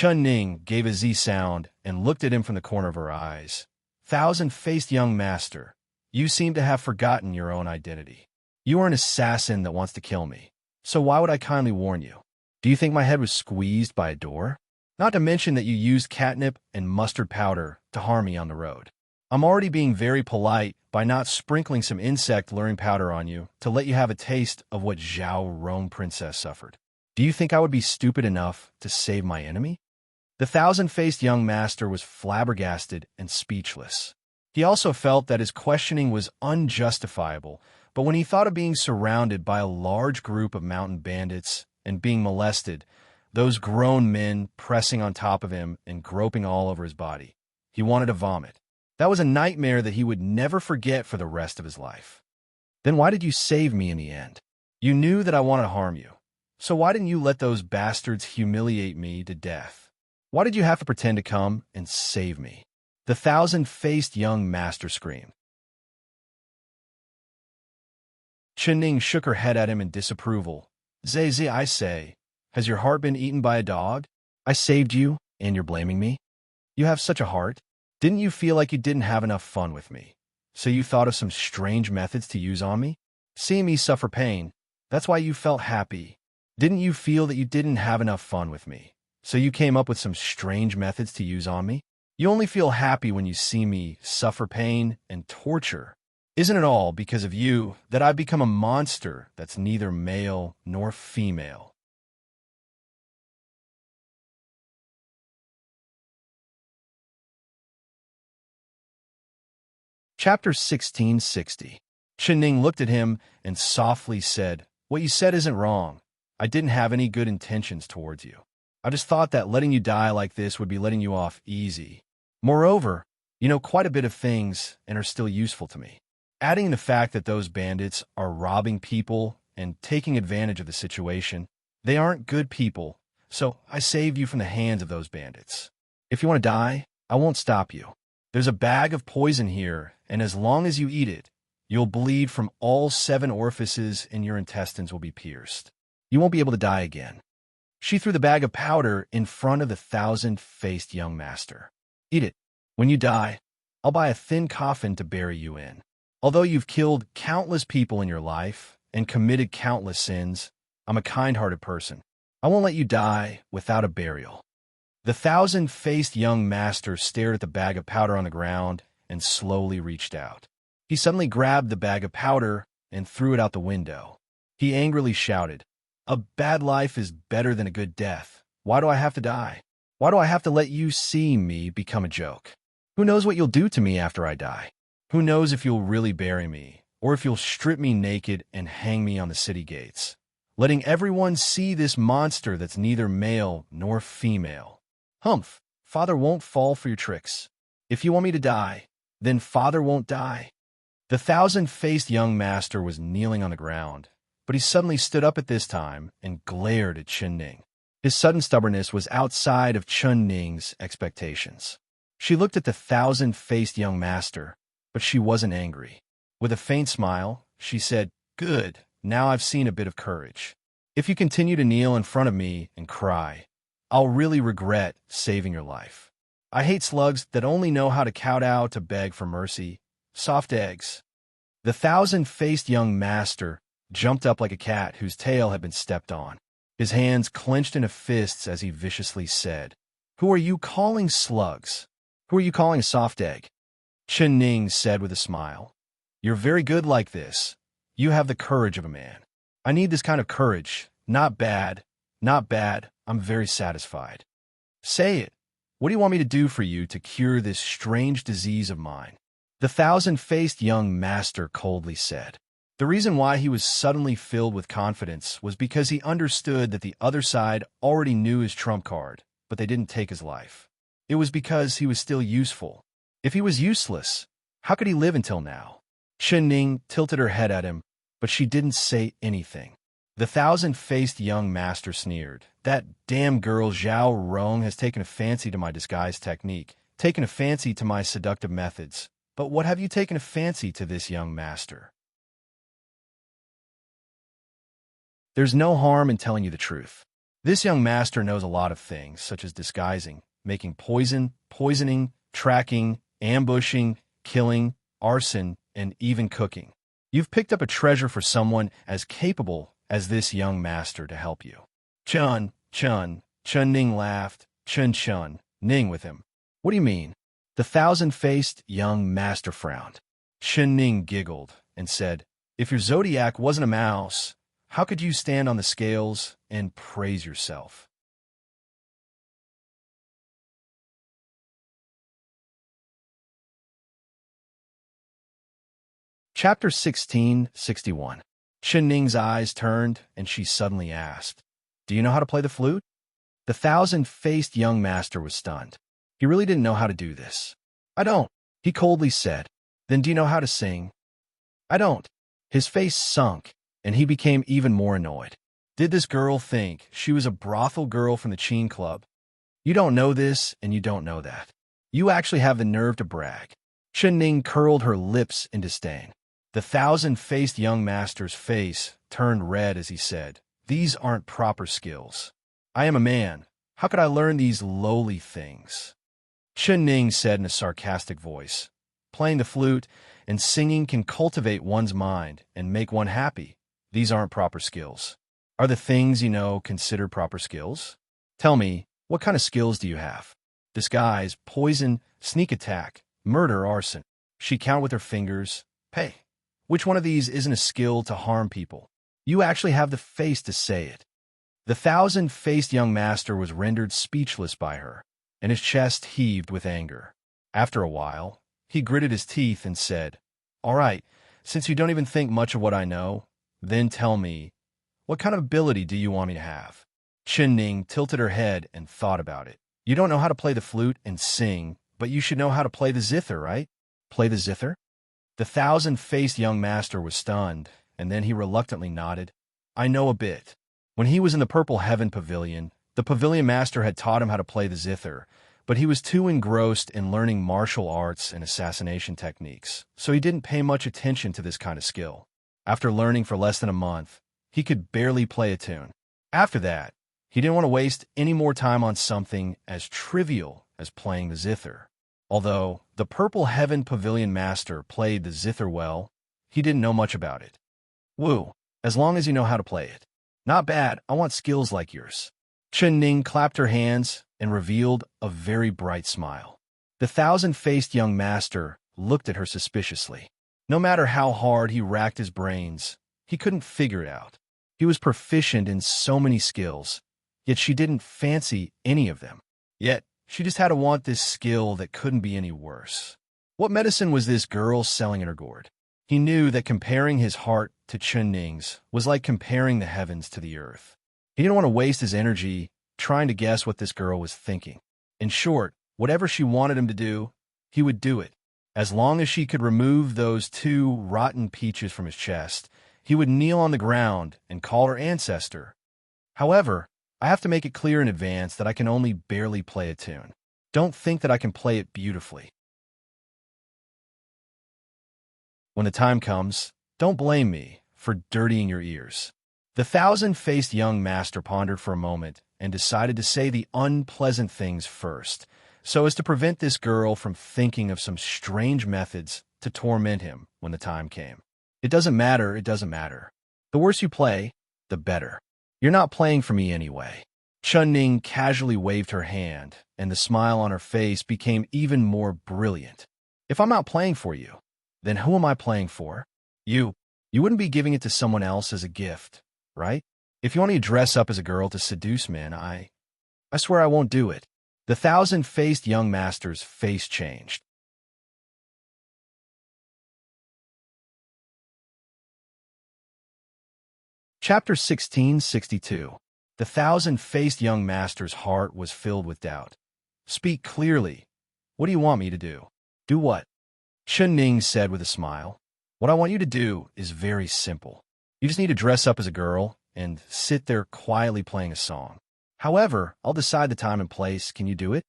Speaker 1: Ning gave a Z sound and looked at him from the corner of her eyes. "Thousand-faced young master, you seem to have forgotten your own identity. You are an assassin that wants to kill me, so why would I kindly warn you? Do you think my head was squeezed by a door? Not to mention that you used catnip and mustard powder to harm me on the road. I'm already being very polite by not sprinkling some insect luring powder on you to let you have a taste of what Zhao Rome Princess suffered. Do you think I would be stupid enough to save my enemy?" The thousand-faced young master was flabbergasted and speechless. He also felt that his questioning was unjustifiable, but when he thought of being surrounded by a large group of mountain bandits and being molested, those grown men pressing on top of him and groping all over his body, he wanted to vomit. That was a nightmare that he would never forget for the rest of his life. "Then why did you save me in the end? You knew that I wanted to harm you. So why didn't you let those bastards humiliate me to death? Why did you have to pretend to come and save me?" The thousand-faced young master screamed. Ning shook her head at him in disapproval. "Zai, I say, has your heart been eaten by a dog? I saved you, and you're blaming me? You have such a heart. Didn't you feel like you didn't have enough fun with me? So you thought of some strange methods to use on me? Seeing me suffer pain, that's why you felt happy. Didn't you feel that you didn't have enough fun with me? So you came up with some strange methods to use on me? You only feel happy when you see me suffer pain and torture. Isn't it all because of you that I've become a monster that's neither male nor female?" Chapter 1660. Ning looked at him and softly said, "What you said isn't wrong. I didn't have any good intentions towards you. I just thought that letting you die like this would be letting you off easy. Moreover, you know quite a bit of things and are still useful to me. Adding the fact that those bandits are robbing people and taking advantage of the situation, they aren't good people, so I saved you from the hands of those bandits. If you want to die, I won't stop you. There's a bag of poison here, and as long as you eat it, you'll bleed from all 7 orifices and your intestines will be pierced. You won't be able to die again." She threw the bag of powder in front of the thousand-faced young master. "Eat it. When you die, I'll buy a thin coffin to bury you in. Although you've killed countless people in your life and committed countless sins, I'm a kind-hearted person. I won't let you die without a burial." The thousand-faced young master stared at the bag of powder on the ground and slowly reached out. He suddenly grabbed the bag of powder and threw it out the window. He angrily shouted, "A bad life is better than a good death. Why do I have to die? Why do I have to let you see me become a joke? Who knows what you'll do to me after I die? Who knows if you'll really bury me, or if you'll strip me naked and hang me on the city gates, letting everyone see this monster that's neither male nor female? Humph, Father won't fall for your tricks. If you want me to die, then Father won't die." The thousand-faced young master was kneeling on the ground, but he suddenly stood up at this time and glared at Chen Ning. His sudden stubbornness was outside of Chen Ning's expectations. She looked at the thousand-faced young master, but she wasn't angry. With a faint smile, she said, "Good, now I've seen a bit of courage. If you continue to kneel in front of me and cry, I'll really regret saving your life. I hate slugs that only know how to kowtow to beg for mercy. Soft eggs." The thousand-faced young master jumped up like a cat whose tail had been stepped on. His hands clenched into fists as he viciously said, "Who are you calling slugs? Who are you calling a soft egg?" Chen Ning said with a smile, "You're very good like this. You have the courage of a man. I need this kind of courage. Not bad. Not bad. I'm very satisfied. Say it. What do you want me to do for you to cure this strange disease of mine?" The thousand-faced young master coldly said. The reason why he was suddenly filled with confidence was because he understood that the other side already knew his trump card, but they didn't take his life. It was because he was still useful. If he was useless, how could he live until now? Chen Ning tilted her head at him, but she didn't say anything. The thousand-faced young master sneered. "That damn girl Zhao Rong has taken a fancy to my disguise technique, taken a fancy to my seductive methods. But what have you taken a fancy to this young master? There's no harm in telling you the truth. This young master knows a lot of things, such as disguising, making poison, poisoning, tracking, ambushing, killing, arson, and even cooking. You've picked up a treasure for someone as capable as this young master to help you." Chun Ning laughed. Chun Ning with him. "What do you mean?" The thousand-faced young master frowned. Chen Ning giggled and said, "If your zodiac wasn't a mouse, how could you stand on the scales and praise yourself?" Chapter 1661. Chen Ning's eyes turned, and she suddenly asked, "Do you know how to play the flute?" The thousand-faced young master was stunned. He really didn't know how to do this. "I don't," he coldly said. "Then do you know how to sing?" "I don't." His face sunk, and he became even more annoyed. Did this girl think she was a brothel girl from the Cheen Club? You don't know this, and you don't know that. You actually have the nerve to brag. Chen Ning curled her lips in disdain. The thousand-faced young master's face turned red as he said, "These aren't proper skills. I am a man. How could I learn these lowly things?" Chen Ning said in a sarcastic voice, "Playing the flute and singing can cultivate one's mind and make one happy. These aren't proper skills. Are the things you know considered proper skills? Tell me, what kind of skills do you have? Disguise, poison, sneak attack, murder, arson." She counted with her fingers. "Hey, which one of these isn't a skill to harm people? You actually have the face to say it." The thousand-faced young master was rendered speechless by her, and his chest heaved with anger. After a while, he gritted his teeth and said, "All right, since you don't even think much of what I know, then tell me, what kind of ability do you want me to have?" Chen Ning tilted her head and thought about it. "You don't know how to play the flute and sing, but you should know how to play the zither, right?" "Play the zither?" The thousand-faced young master was stunned, and then he reluctantly nodded. "I know a bit. When he was in the Purple Heaven Pavilion, the pavilion master had taught him how to play the zither, but he was too engrossed in learning martial arts and assassination techniques, so he didn't pay much attention to this kind of skill. After learning for less than a month, he could barely play a tune. After that, he didn't want to waste any more time on something as trivial as playing the zither. Although the Purple Heaven Pavilion master played the zither well, he didn't know much about it. Woo, as long as you know how to play it. Not bad, I want skills like yours." Chen Ning clapped her hands and revealed a very bright smile. The thousand-faced young master looked at her suspiciously. No matter how hard he racked his brains, he couldn't figure it out. He was proficient in so many skills, yet she didn't fancy any of them. Yet, she just had to want this skill that couldn't be any worse. What medicine was this girl selling in her gourd? He knew that comparing his heart to Chen Ning's was like comparing the heavens to the earth. He didn't want to waste his energy trying to guess what this girl was thinking. In short, whatever she wanted him to do, he would do it. As long as she could remove those 2 rotten peaches from his chest, he would kneel on the ground and call her ancestor. However, I have to make it clear in advance that I can only barely play a tune. Don't think that I can play it beautifully. When the time comes, don't blame me for dirtying your ears. The thousand-faced young master pondered for a moment and decided to say the unpleasant things first, so as to prevent this girl from thinking of some strange methods to torment him when the time came. It doesn't matter. The worse you play, the better. You're not playing for me anyway. Chen Ning casually waved her hand, and the smile on her face became even more brilliant. If I'm not playing for you, then who am I playing for? You. You wouldn't be giving it to someone else as a gift, right? If you want to dress up as a girl to seduce men, I swear I won't do it. The thousand-faced young master's face changed. Chapter 1662. The thousand-faced young master's heart was filled with doubt. Speak clearly. What do you want me to do? Do what? Chen Ning said with a smile. What I want you to do is very simple. You just need to dress up as a girl and sit there quietly playing a song. However, I'll decide the time and place. Can you do it?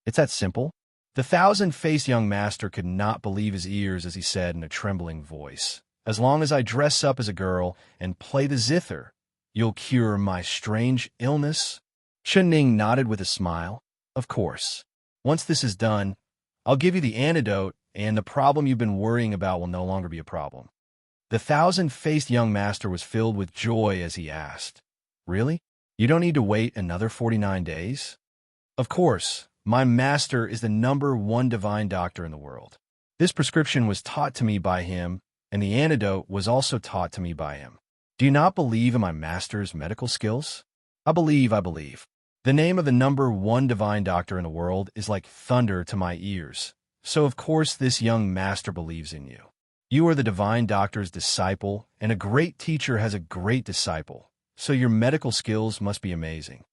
Speaker 1: It's that simple. The thousand-faced young master could not believe his ears as he said in a trembling voice, as long as I dress up as a girl and play the zither, you'll cure my strange illness? Chen Ning nodded with a smile. Of course. Once this is done, I'll give you the antidote, and the problem you've been worrying about will no longer be a problem. The thousand-faced young master was filled with joy as he asked, Really? You don't need to wait another 49 days? Of course, my master is the #1 divine doctor in the world. This prescription was taught to me by him, and the antidote was also taught to me by him. Do you not believe in my master's medical skills? I believe. The name of the #1 divine doctor in the world is like thunder to my ears. So of course this young master believes in you. You are the divine doctor's disciple, and a great teacher has a great disciple, so your medical skills must be amazing.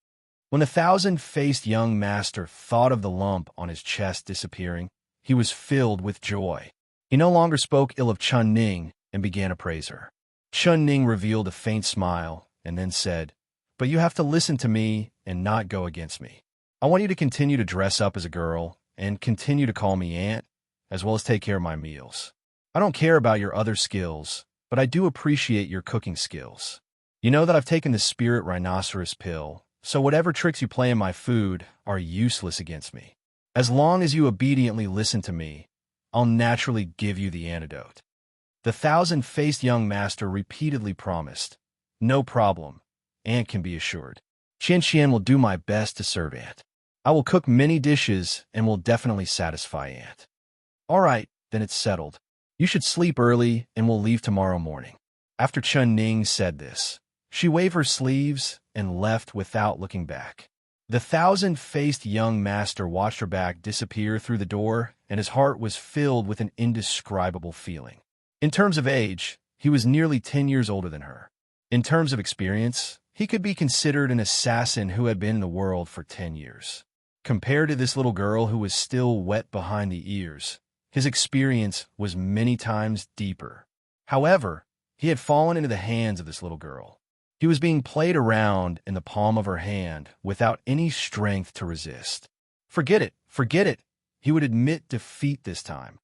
Speaker 1: When the thousand-faced young master thought of the lump on his chest disappearing, he was filled with joy. He no longer spoke ill of Chen Ning and began to praise her. Chen Ning revealed a faint smile and then said, But you have to listen to me and not go against me. I want you to continue to dress up as a girl and continue to call me aunt, as well as take care of my meals. I don't care about your other skills, but I do appreciate your cooking skills. You know that I've taken the spirit rhinoceros pill, so whatever tricks you play in my food are useless against me. As long as you obediently listen to me, I'll naturally give you the antidote. The thousand-faced young master repeatedly promised, No problem, aunt can be assured. Qian will do my best to serve aunt. I will cook many dishes and will definitely satisfy aunt. All right, then it's settled. You should sleep early and we'll leave tomorrow morning. After Chen Ning said this, she waved her sleeves and left without looking back. The thousand-faced young master watched her back disappear through the door, and his heart was filled with an indescribable feeling. In terms of age, he was nearly 10 years older than her. In terms of experience, he could be considered an assassin who had been in the world for 10 years. Compared to this little girl who was still wet behind the ears, his experience was many times deeper. However, he had fallen into the hands of this little girl. He was being played around in the palm of her hand without any strength to resist. Forget it. He would admit defeat this time.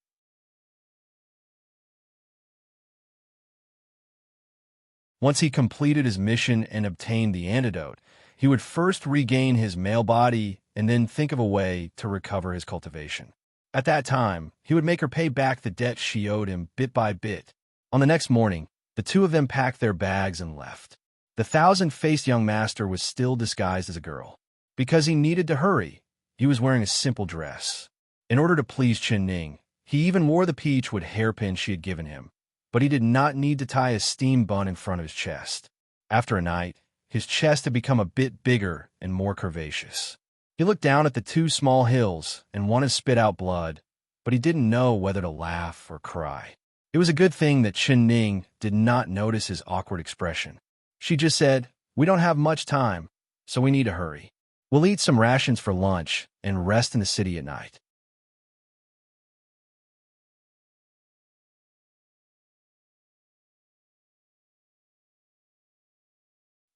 Speaker 1: Once he completed his mission and obtained the antidote, he would first regain his male body and then think of a way to recover his cultivation. At that time, he would make her pay back the debt she owed him bit by bit. On the next morning, the two of them packed their bags and left. The thousand-faced young master was still disguised as a girl. Because he needed to hurry. He was wearing a simple dress. In order to please Chen Ning, he even wore the peachwood hairpin she had given him, but he did not need to tie a steam bun in front of his chest. After a night, his chest had become a bit bigger and more curvaceous. He looked down at the two small hills and wanted to spit out blood, but he didn't know whether to laugh or cry. It was a good thing that Chen Ning did not notice his awkward expression. She just said, "We don't have much time, so we need to hurry. We'll eat some rations for lunch and rest in the city at night."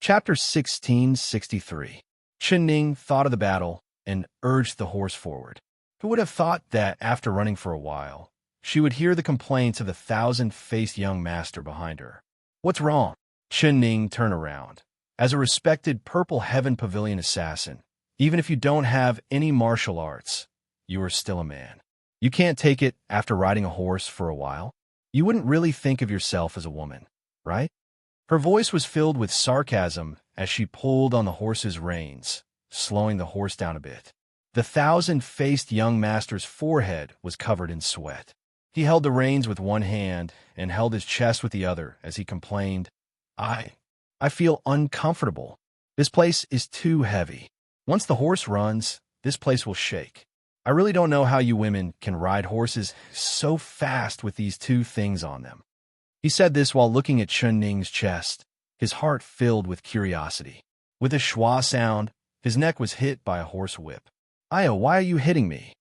Speaker 1: Chapter 1663. Chen Ning thought of the battle and urged the horse forward. Who would have thought that, after running for a while, she would hear the complaints of the thousand-faced young master behind her? "What's wrong?" Chen Ning turned around. As a respected Purple Heaven Pavilion assassin, even if you don't have any martial arts, you are still a man. You can't take it after riding a horse for a while? You wouldn't really think of yourself as a woman, right? Her voice was filled with sarcasm as she pulled on the horse's reins, slowing the horse down a bit. The thousand-faced young master's forehead was covered in sweat. He held the reins with one hand and held his chest with the other as he complained, I feel uncomfortable. This place is too heavy. Once the horse runs, this place will shake. I really don't know how you women can ride horses so fast with these two things on them." He said this while looking at Chen Ning's chest, his heart filled with curiosity. With a schwa sound, his neck was hit by a horse whip. "Aya, why are you hitting me?"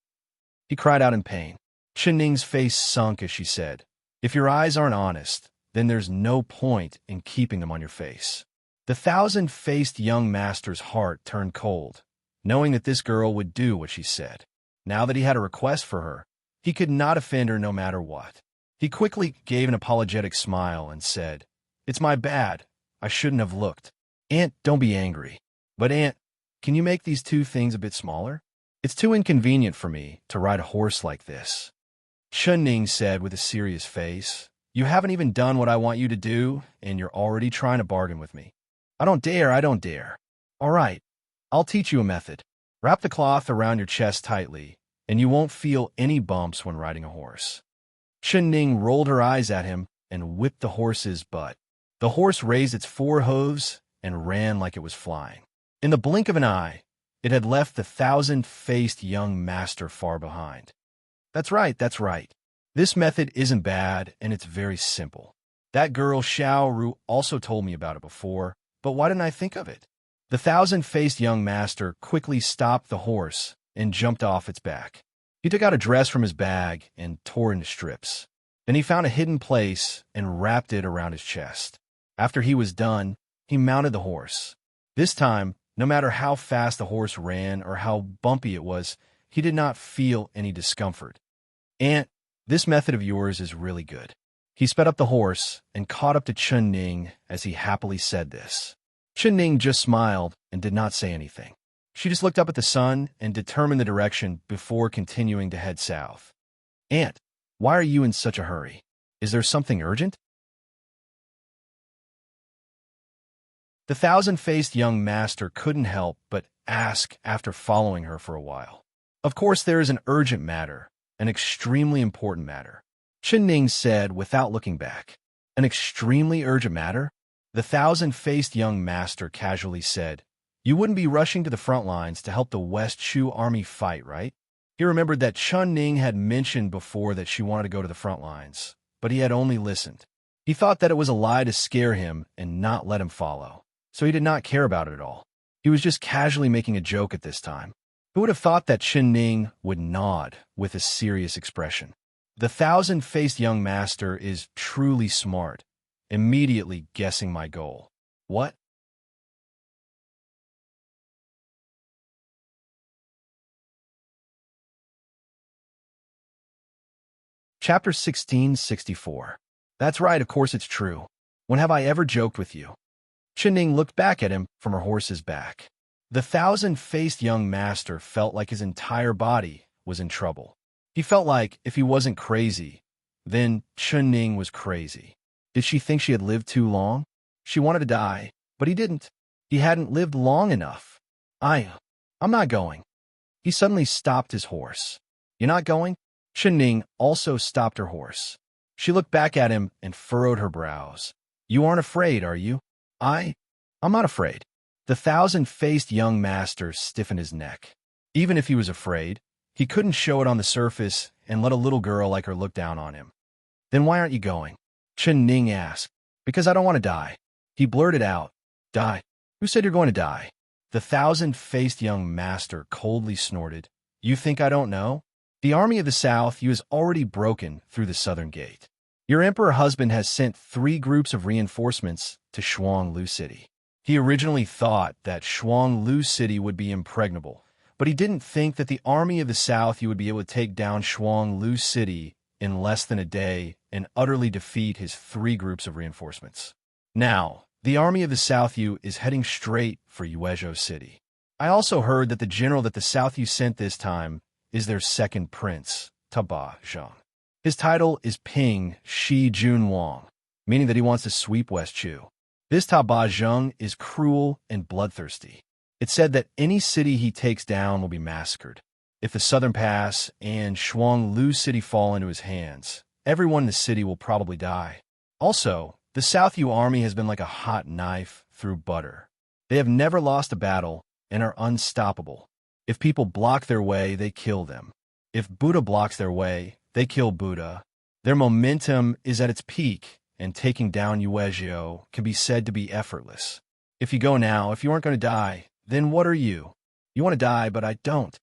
Speaker 1: He cried out in pain. Chen Ning's face sunk as she said, "If your eyes aren't honest, then there's no point in keeping them on your face." The thousand-faced young master's heart turned cold, knowing that this girl would do what she said. Now that he had a request for her, he could not offend her no matter what. He quickly gave an apologetic smile and said, "It's my bad. I shouldn't have looked. Aunt, don't be angry. But Aunt, can you make these two things a bit smaller? It's too inconvenient for me to ride a horse like this." Chen Ning said with a serious face, "You haven't even done what I want you to do, and you're already trying to bargain with me. I don't dare. All right, I'll teach you a method. Wrap the cloth around your chest tightly, and you won't feel any bumps when riding a horse." Chen Ning rolled her eyes at him and whipped the horse's butt. The horse raised its four hooves and ran like it was flying. In the blink of an eye, it had left the thousand-faced young master far behind. That's right. This method isn't bad, and it's very simple. That girl Xiao Ru also told me about it before, but why didn't I think of it? The thousand-faced young master quickly stopped the horse and jumped off its back. He took out a dress from his bag and tore it into strips. Then he found a hidden place and wrapped it around his chest. After he was done, he mounted the horse. This time, no matter how fast the horse ran or how bumpy it was, he did not feel any discomfort. "Aunt, this method of yours is really good." He sped up the horse and caught up to Chen Ning as he happily said this. Chen Ning just smiled and did not say anything. She just looked up at the sun and determined the direction before continuing to head south. "Aunt, why are you in such a hurry? Is there something urgent?" The thousand-faced young master couldn't help but ask after following her for a while. "Of course there is an urgent matter, an extremely important matter," Chen Ning said without looking back. "An extremely urgent matter?" The thousand-faced young master casually said, "You wouldn't be rushing to the front lines to help the West Chu army fight, right?" He remembered that Chen Ning had mentioned before that she wanted to go to the front lines, but he had only listened. He thought that it was a lie to scare him and not let him follow, so he did not care about it at all. He was just casually making a joke at this time. Who would have thought that Chen Ning would nod with a serious expression? The thousand-faced young master is truly smart, immediately guessing my goal. What? Chapter 1664. That's right, of course it's true. When have I ever joked with you? Chen Ning looked back at him from her horse's back. The thousand-faced young master felt like his entire body was in trouble. He felt like if he wasn't crazy, then Chen Ning was crazy. Did she think she had lived too long? She wanted to die, but he didn't. He hadn't lived long enough. I'm not going. He suddenly stopped his horse. You're not going? Chen Ning also stopped her horse. She looked back at him and furrowed her brows. You aren't afraid, are you? I'm not afraid. The thousand-faced young master stiffened his neck. Even if he was afraid, he couldn't show it on the surface and let a little girl like her look down on him. Then why aren't you going? Chen Ning asked. Because I don't want to die. He blurted out. Die? Who said you're going to die? The thousand-faced young master coldly snorted. You think I don't know? The army of the south has already broken through the southern gate. Your emperor husband has sent 3 groups of reinforcements to Shuanglu City. He originally thought that Shuanglu City would be impregnable, but he didn't think that the army of the south would be able to take down Shuanglu City in less than a day and utterly defeat his 3 groups of reinforcements. Now, the army of the South is heading straight for Yuezhou City. I also heard that the general that the South sent this time is their second prince, Taba Zheng. His title is Ping Shi Jun Wang, meaning that he wants to sweep West Chu. This Taba Zheng is cruel and bloodthirsty. It's said that any city he takes down will be massacred. If the Southern Pass and Shuanglu City fall into his hands, everyone in the city will probably die. Also, the South army has been like a hot knife through butter. They have never lost a battle and are unstoppable. If people block their way, they kill them. If Buddha blocks their way, they kill Buddha. Their momentum is at its peak, and taking down Yuezhou can be said to be effortless. If you go now, if you aren't going to die, then what are you? You want to die, but I don't.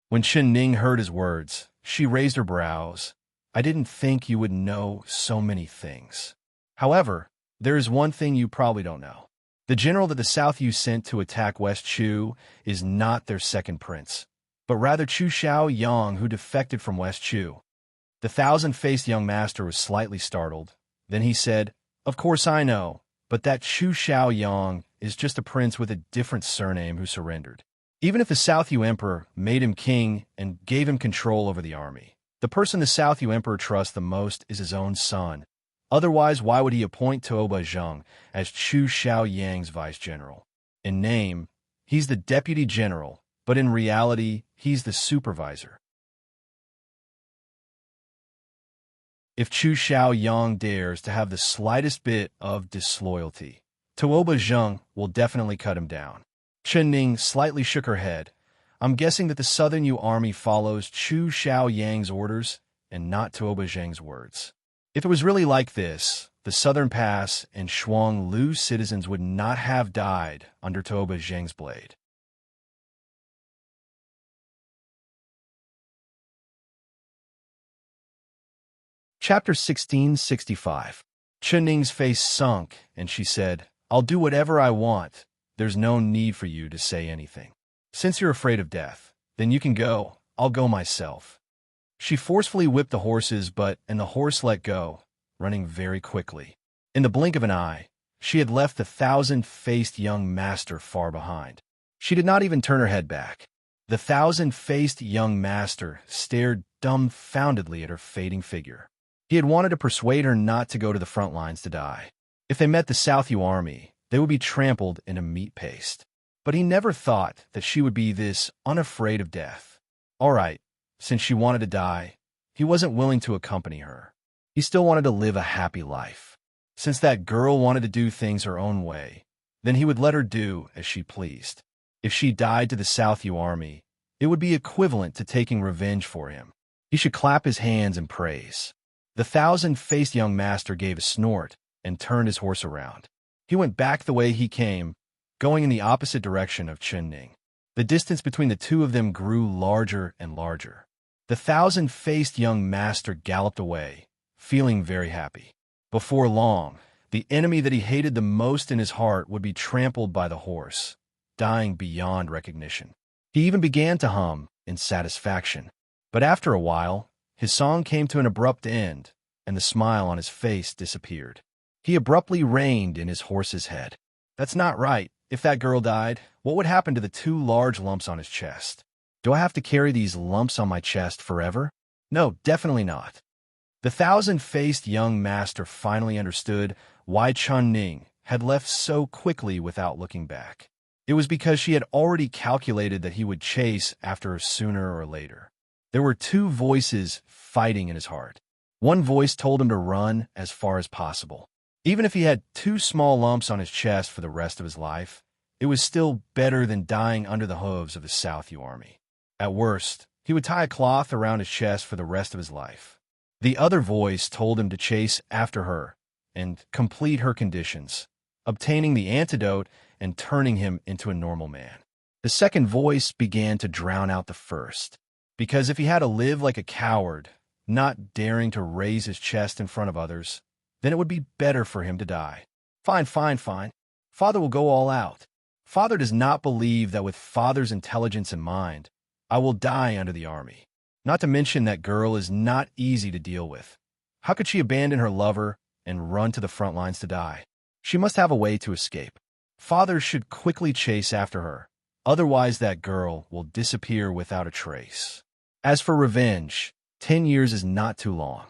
Speaker 1: When Chen Ning heard his words, she raised her brows. I didn't think you would know so many things. However, there is one thing you probably don't know. The general that the South sent to attack West Chu is not their second prince, but rather Chu Xiaoyang, who defected from West Chu. The thousand-faced young master was slightly startled. Then he said, Of course I know, but that Chu Xiaoyang is just a prince with a different surname who surrendered. Even if the South Emperor made him king and gave him control over the army, the person the South Emperor trusts the most is his own son. Otherwise, why would he appoint Toba Zheng as Chu Xiaoyang's vice-general? In name, he's the deputy general, but in reality, he's the supervisor. If Chu Xiaoyang dares to have the slightest bit of disloyalty, Toba Zheng will definitely cut him down. Chen Ning slightly shook her head. I'm guessing that the Southern army follows Chu Xiaoyang's orders and not Toba Zheng's words. If it was really like this, the Southern Pass and Shuanglu citizens would not have died under Toba Zheng's blade. Chapter 1665. Chen Ning's face sunk, and she said, I'll do whatever I want. There's no need for you to say anything. Since you're afraid of death, then you can go. I'll go myself. She forcefully whipped the horses, and the horse let go, running very quickly. In the blink of an eye, she had left the thousand-faced young master far behind. She did not even turn her head back. The thousand-faced young master stared dumbfoundedly at her fading figure. He had wanted to persuade her not to go to the front lines to die. If they met the South army, they would be trampled into meat paste. But he never thought that she would be this unafraid of death. All right, since she wanted to die, he wasn't willing to accompany her. He still wanted to live a happy life. Since that girl wanted to do things her own way, then he would let her do as she pleased. If she died to the South army, it would be equivalent to taking revenge for him. He should clap his hands in praise. The thousand-faced young master gave a snort and turned his horse around. He went back the way he came, going in the opposite direction of Chen Ning. The distance between the two of them grew larger and larger. The thousand-faced young master galloped away, feeling very happy. Before long, the enemy that he hated the most in his heart would be trampled by the horse, dying beyond recognition. He even began to hum in satisfaction. But after a while, his song came to an abrupt end, and the smile on his face disappeared. He abruptly reined in his horse's head. That's not right. If that girl died, what would happen to the 2 large lumps on his chest? Do I have to carry these lumps on my chest forever? No, definitely not. The thousand-faced young master finally understood why Chen Ning had left so quickly without looking back. It was because she had already calculated that he would chase after her sooner or later. There were two voices fighting in his heart. One voice told him to run as far as possible. Even if he had two small lumps on his chest for the rest of his life, it was still better than dying under the hooves of the South U army. At worst, he would tie a cloth around his chest for the rest of his life. The other voice told him to chase after her and complete her conditions, obtaining the antidote and turning him into a normal man. The second voice began to drown out the first, because if he had to live like a coward, not daring to raise his chest in front of others, then it would be better for him to die. Fine. Father will go all out. Father does not believe that with Father's intelligence in mind, I will die under the army. Not to mention that girl is not easy to deal with. How could she abandon her lover and run to the front lines to die? She must have a way to escape. Father should quickly chase after her. Otherwise, that girl will disappear without a trace. As for revenge, 10 years is not too long.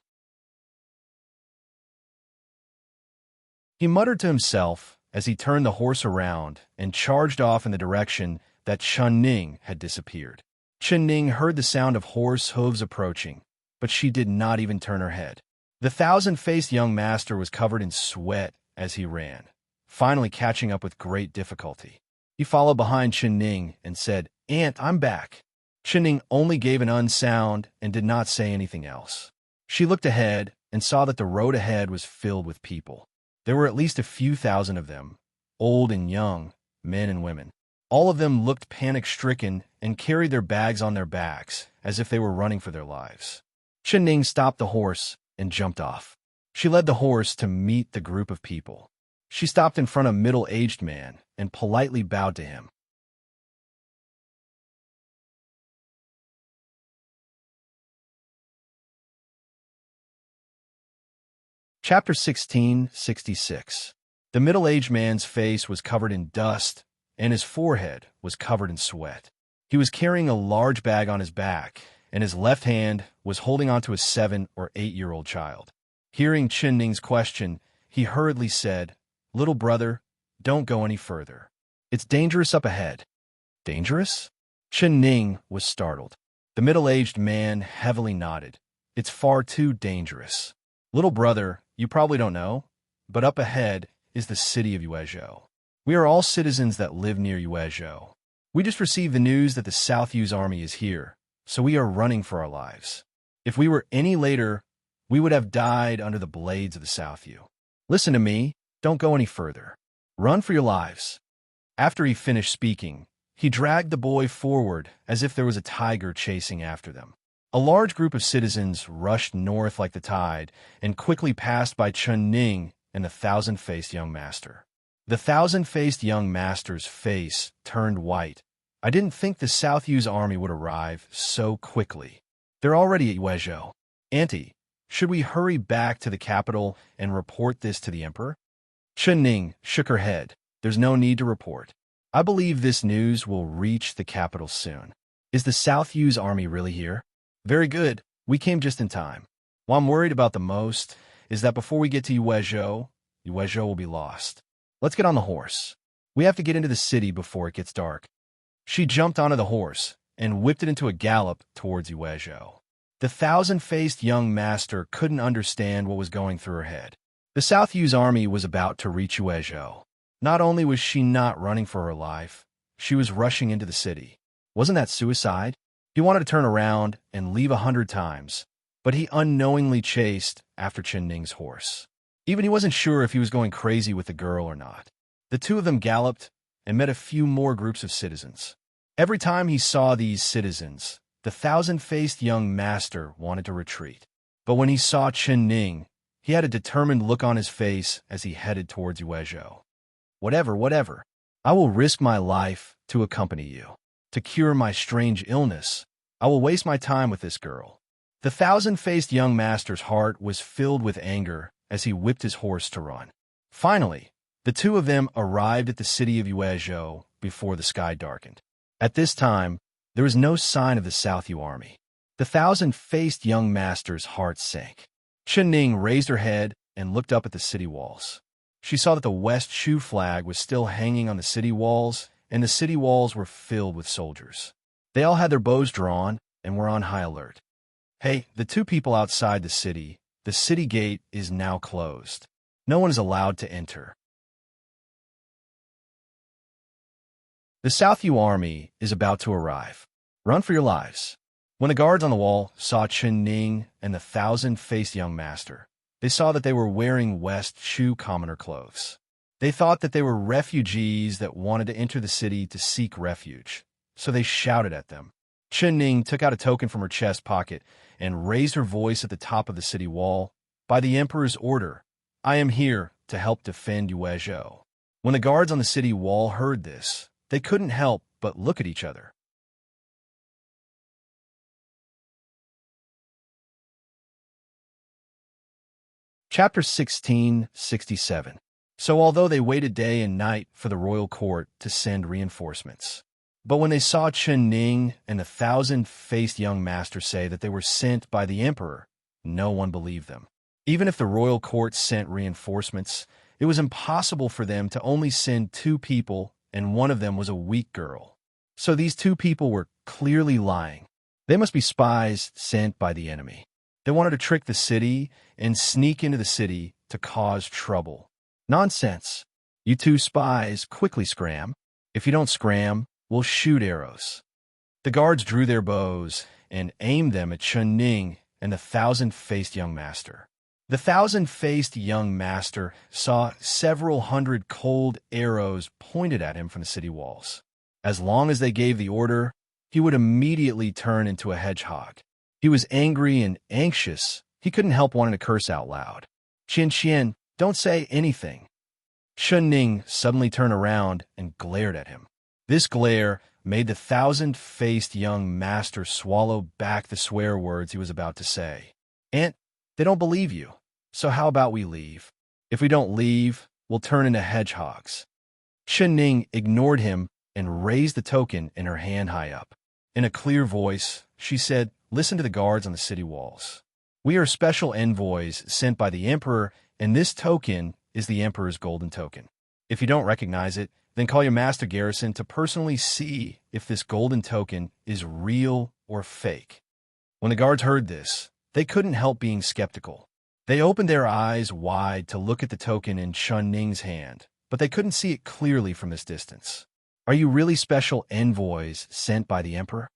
Speaker 1: He muttered to himself as he turned the horse around and charged off in the direction that Chun Ning had disappeared. Chun Ning heard the sound of horse hooves approaching, but she did not even turn her head. The thousand-faced young master was covered in sweat as he ran, finally catching up with great difficulty. He followed behind Chun Ning and said, "Aunt, I'm back." Chun Ning only gave an unsound and did not say anything else. She looked ahead and saw that the road ahead was filled with people. There were at least a few thousand of them, old and young, men and women. All of them looked panic-stricken and carried their bags on their backs, as if they were running for their lives. Chun Ning stopped the horse and jumped off. She led the horse to meet the group of people. She stopped in front of a middle-aged man and politely bowed to him. Chapter 1666. The middle-aged man's face was covered in dust, and his forehead was covered in sweat. He was carrying a large bag on his back, and his left hand was holding onto a 7- or 8-year-old child. Hearing Chun Ning's question, he hurriedly said, "Little brother, don't go any further. It's dangerous up ahead." "Dangerous?" Chun Ning was startled. The middle-aged man heavily nodded. "It's far too dangerous. Little brother, you probably don't know, but up ahead is the city of Yuezhou. We are all citizens that live near Yuezhou. We just received the news that the South Yu's army is here, so we are running for our lives. If we were any later, we would have died under the blades of the South Yu. Listen to me, don't go any further. Run for your lives." After he finished speaking, he dragged the boy forward as if there was a tiger chasing after them. A large group of citizens rushed north like the tide and quickly passed by Chun Ning and the thousand-faced young master. The thousand-faced young master's face turned white. "I didn't think the South Yu's army would arrive so quickly. They're already at Yuezhou. Auntie, should we hurry back to the capital and report this to the emperor?" Chun Ning shook her head. "There's no need to report. I believe this news will reach the capital soon. Is the South Yu's army really here?" "Very good. We came just in time. What I'm worried about the most is that before we get to Yuezhou, Yuezhou will be lost. Let's get on the horse. We have to get into the city before it gets dark." She jumped onto the horse and whipped it into a gallop towards Yuezhou. The thousand-faced young master couldn't understand what was going through her head. The South Yu's army was about to reach Yuezhou. Not only was she not running for her life, she was rushing into the city. Wasn't that suicide? He wanted to turn around and leave 100 times, but he unknowingly chased after Chun Ning's horse. Even he wasn't sure if he was going crazy with the girl or not. The two of them galloped and met a few more groups of citizens. Every time he saw these citizens, the thousand-faced young master wanted to retreat. But when he saw Chun Ning, he had a determined look on his face as he headed towards Yuezhou. Whatever. I will risk my life to accompany you. To cure my strange illness, I will waste my time with this girl." The thousand-faced young master's heart was filled with anger as he whipped his horse to run. Finally, the two of them arrived at the city of Yuezhou before the sky darkened. At this time, there was no sign of the South Yu army. The thousand-faced young master's heart sank. Chun Ning raised her head and looked up at the city walls. She saw that the West Shu flag was still hanging on the city walls, and the city walls were filled with soldiers. They all had their bows drawn and were on high alert. Hey, the two people outside the city gate is now closed. No one is allowed to enter. The South Yu army is about to arrive. Run for your lives. When the guards on the wall saw Chen Ning and the thousand-faced young master, they saw that they were wearing West Shu commoner clothes. They thought that they were refugees that wanted to enter the city to seek refuge, so they shouted at them. Chen Ning took out a token from her chest pocket and raised her voice at the top of the city wall. By the emperor's order, I am here to help defend Yuezhou. When the guards on the city wall heard this, they couldn't help but look at each other. Chapter 1667. So although they waited day and night for the royal court to send reinforcements, but when they saw Chen Ning and the thousand-faced young master say that they were sent by the emperor, no one believed them. Even if the royal court sent reinforcements, it was impossible for them to only send two people, and one of them was a weak girl. So these two people were clearly lying. They must be spies sent by the enemy. They wanted to trick the city and sneak into the city to cause trouble. Nonsense. You two spies, quickly scram. If you don't scram, we'll shoot arrows. The guards drew their bows and aimed them at Chen Ning and the thousand-faced young master. The thousand-faced young master saw several hundred cold arrows pointed at him from the city walls. As long as they gave the order, he would immediately turn into a hedgehog. He was angry and anxious. He couldn't help wanting to curse out loud. Qian, don't say anything. Chen Ning suddenly turned around and glared at him. This glare made the thousand-faced young master swallow back the swear words he was about to say. Aunt, they don't believe you. So how about we leave? If we don't leave, we'll turn into hedgehogs. Chen Ning ignored him and raised the token in her hand high up. In a clear voice, she said, Listen to the guards on the city walls. We are special envoys sent by the emperor, and this token is the emperor's golden token. If you don't recognize it, then call your master garrison to personally see if this golden token is real or fake. When the guards heard this, they couldn't help being skeptical. They opened their eyes wide to look at the token in Chen Ning's hand, but they couldn't see it clearly from this distance. Are you really special envoys sent by the emperor?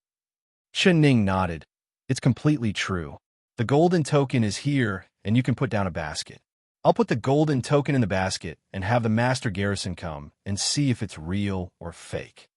Speaker 1: Chen Ning nodded. It's completely true. The golden token is here, and you can put down a basket. I'll put the golden token in the basket and have the master garrison come and see if it's real or fake.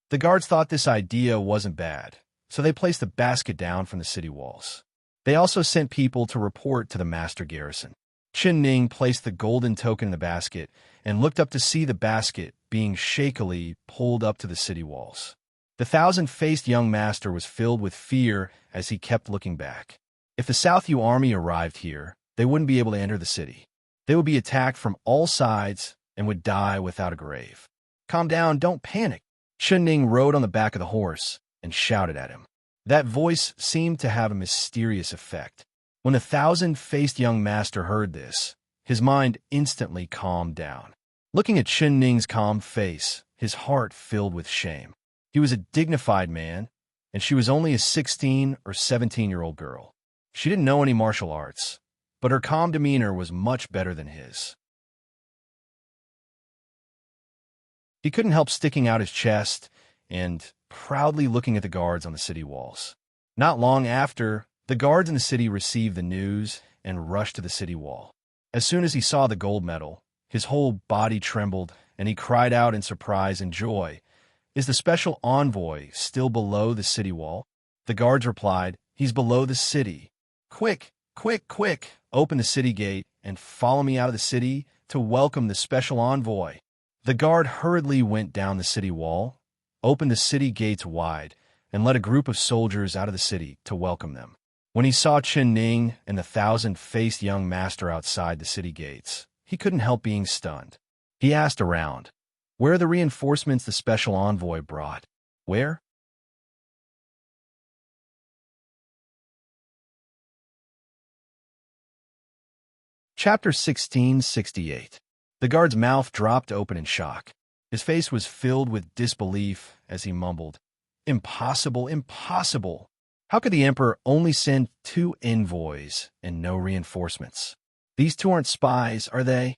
Speaker 1: The guards thought this idea wasn't bad, so they placed the basket down from the city walls. They also sent people to report to the master garrison. Chen Ning placed the golden token in the basket and looked up to see the basket being shakily pulled up to the city walls. The thousand-faced young master was filled with fear as he kept looking back. If the South Yu army arrived here, they wouldn't be able to enter the city. They would be attacked from all sides and would die without a grave. Calm down, don't panic. Chen Ning rode on the back of the horse and shouted at him. That voice seemed to have a mysterious effect. When the thousand-faced young master heard this, his mind instantly calmed down. Looking at Chen Ning's calm face, his heart filled with shame. He was a dignified man, and she was only a 16 or 17-year-old girl. She didn't know any martial arts, but her calm demeanor was much better than his. He couldn't help sticking out his chest and proudly looking at the guards on the city walls. Not long after, the guards in the city received the news and rushed to the city wall. As soon as he saw the gold medal, his whole body trembled, and he cried out in surprise and joy, Is the special envoy still below the city wall? The guards replied, He's below the city. Quick, quick, quick, open the city gate and follow me out of the city to welcome the special envoy. The guard hurriedly went down the city wall, opened the city gates wide, and led a group of soldiers out of the city to welcome them. When he saw Chen Ning and the thousand-faced young master outside the city gates, he couldn't help being stunned. He asked around, Where are the reinforcements the special envoy brought? Where? Chapter 1668. The guard's mouth dropped open in shock. His face was filled with disbelief as he mumbled, "Impossible, impossible! How could the Emperor only send 2 envoys and no reinforcements? These 2 aren't spies, are they?"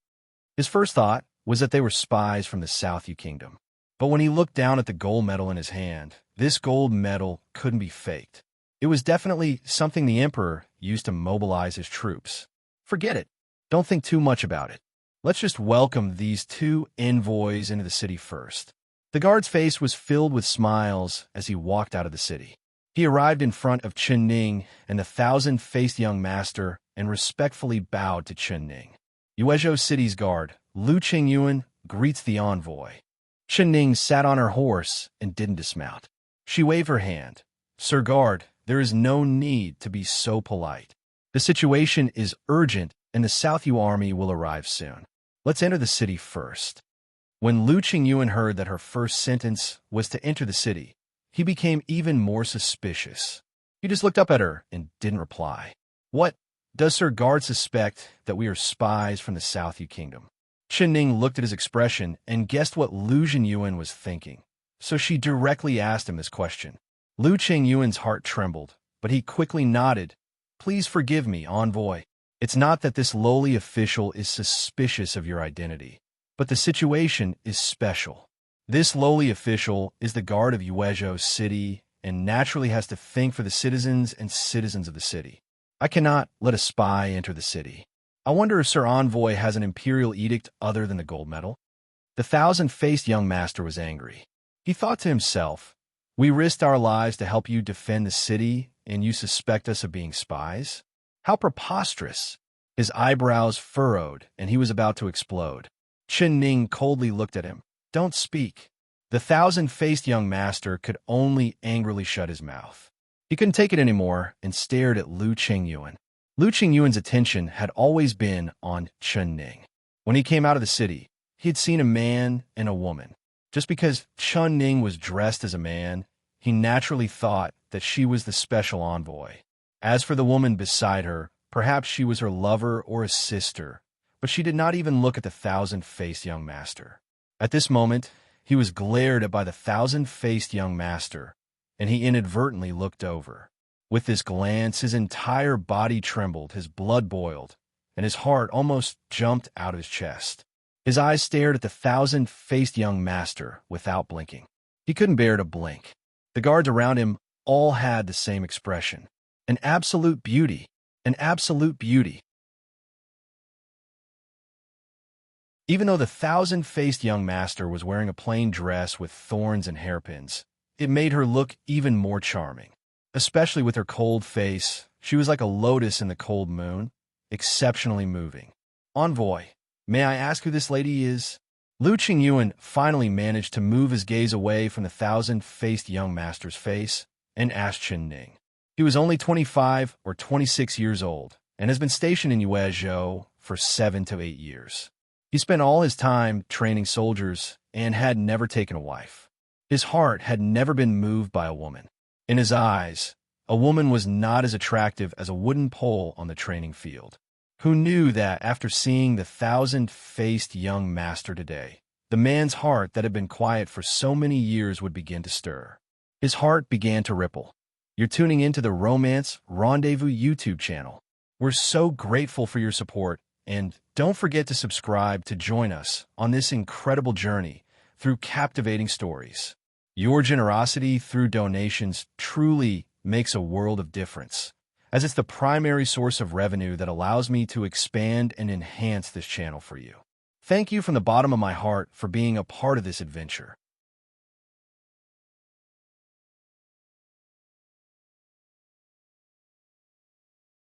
Speaker 1: His first thought was that they were spies from the South Kingdom. But when he looked down at the gold medal in his hand, this gold medal couldn't be faked. It was definitely something the Emperor used to mobilize his troops. Forget it. Don't think too much about it. Let's just welcome these 2 envoys into the city first. The guard's face was filled with smiles as he walked out of the city. He arrived in front of Chen Ning and the 1,000-faced young master and respectfully bowed to Chen Ning. Yuezhou City's guard, Lu Qingyuan, greets the envoy. Chen Ning sat on her horse and didn't dismount. She waved her hand. "Sir Guard, there is no need to be so polite. The situation is urgent and the South Yu army will arrive soon. Let's enter the city first." When Lu Qingyuan heard that her first sentence was to enter the city, he became even more suspicious. He just looked up at her and didn't reply. "What? Does Sir Guard suspect that we are spies from the South Yu Kingdom?" Chen Ning looked at his expression and guessed what Lu Qingyuan was thinking, so she directly asked him this question. Lu Qingyuan's heart trembled, but he quickly nodded. "Please forgive me, envoy. It's not that this lowly official is suspicious of your identity, but the situation is special. This lowly official is the guard of Yuezhou City and naturally has to think for the citizens and citizens of the city. I cannot let a spy enter the city. I wonder if Sir Envoy has an imperial edict other than the gold medal?" The 1,000-faced young master was angry. He thought to himself, "We risked our lives to help you defend the city, and you suspect us of being spies? How preposterous!" His eyebrows furrowed, and he was about to explode. Chen Ning coldly looked at him. "Don't speak." The 1,000-faced young master could only angrily shut his mouth. He couldn't take it anymore and stared at Lu Qingyuan. Lu Qingyuan's attention had always been on Chen Ning. When he came out of the city, he had seen a man and a woman. Just because Chen Ning was dressed as a man, he naturally thought that she was the special envoy. As for the woman beside her, perhaps she was her lover or a sister, but she did not even look at the 1,000-faced young master. At this moment, he was glared at by the 1,000-faced young master, and he inadvertently looked over. With this glance, his entire body trembled, his blood boiled, and his heart almost jumped out of his chest. His eyes stared at the 1,000-faced young master without blinking. He couldn't bear to blink. The guards around him all had the same expression. An absolute beauty. An absolute beauty. Even though the 1,000-faced young master was wearing a plain dress with thorns and hairpins, it made her look even more charming. Especially with her cold face, she was like a lotus in the cold moon, exceptionally moving. "Envoy, may I ask who this lady is?" Lu Qingyuan finally managed to move his gaze away from the 1,000-faced young master's face and asked Chen Ning. He was only 25 or 26 years old and has been stationed in Yuezhou for 7 to 8 years. He spent all his time training soldiers and had never taken a wife. His heart had never been moved by a woman. In his eyes, a woman was not as attractive as a wooden pole on the training field. Who knew that after seeing the 1,000-faced young master today, the man's heart that had been quiet for so many years would begin to stir? His heart began to ripple. You're tuning into the Romance Rendezvous YouTube channel. We're so grateful for your support, and don't forget to subscribe to join us on this incredible journey through captivating stories. Your generosity through donations truly makes a world of difference, as it's the primary source of revenue that allows me to expand and enhance this channel for you. Thank you from the bottom of my heart for being a part of this adventure.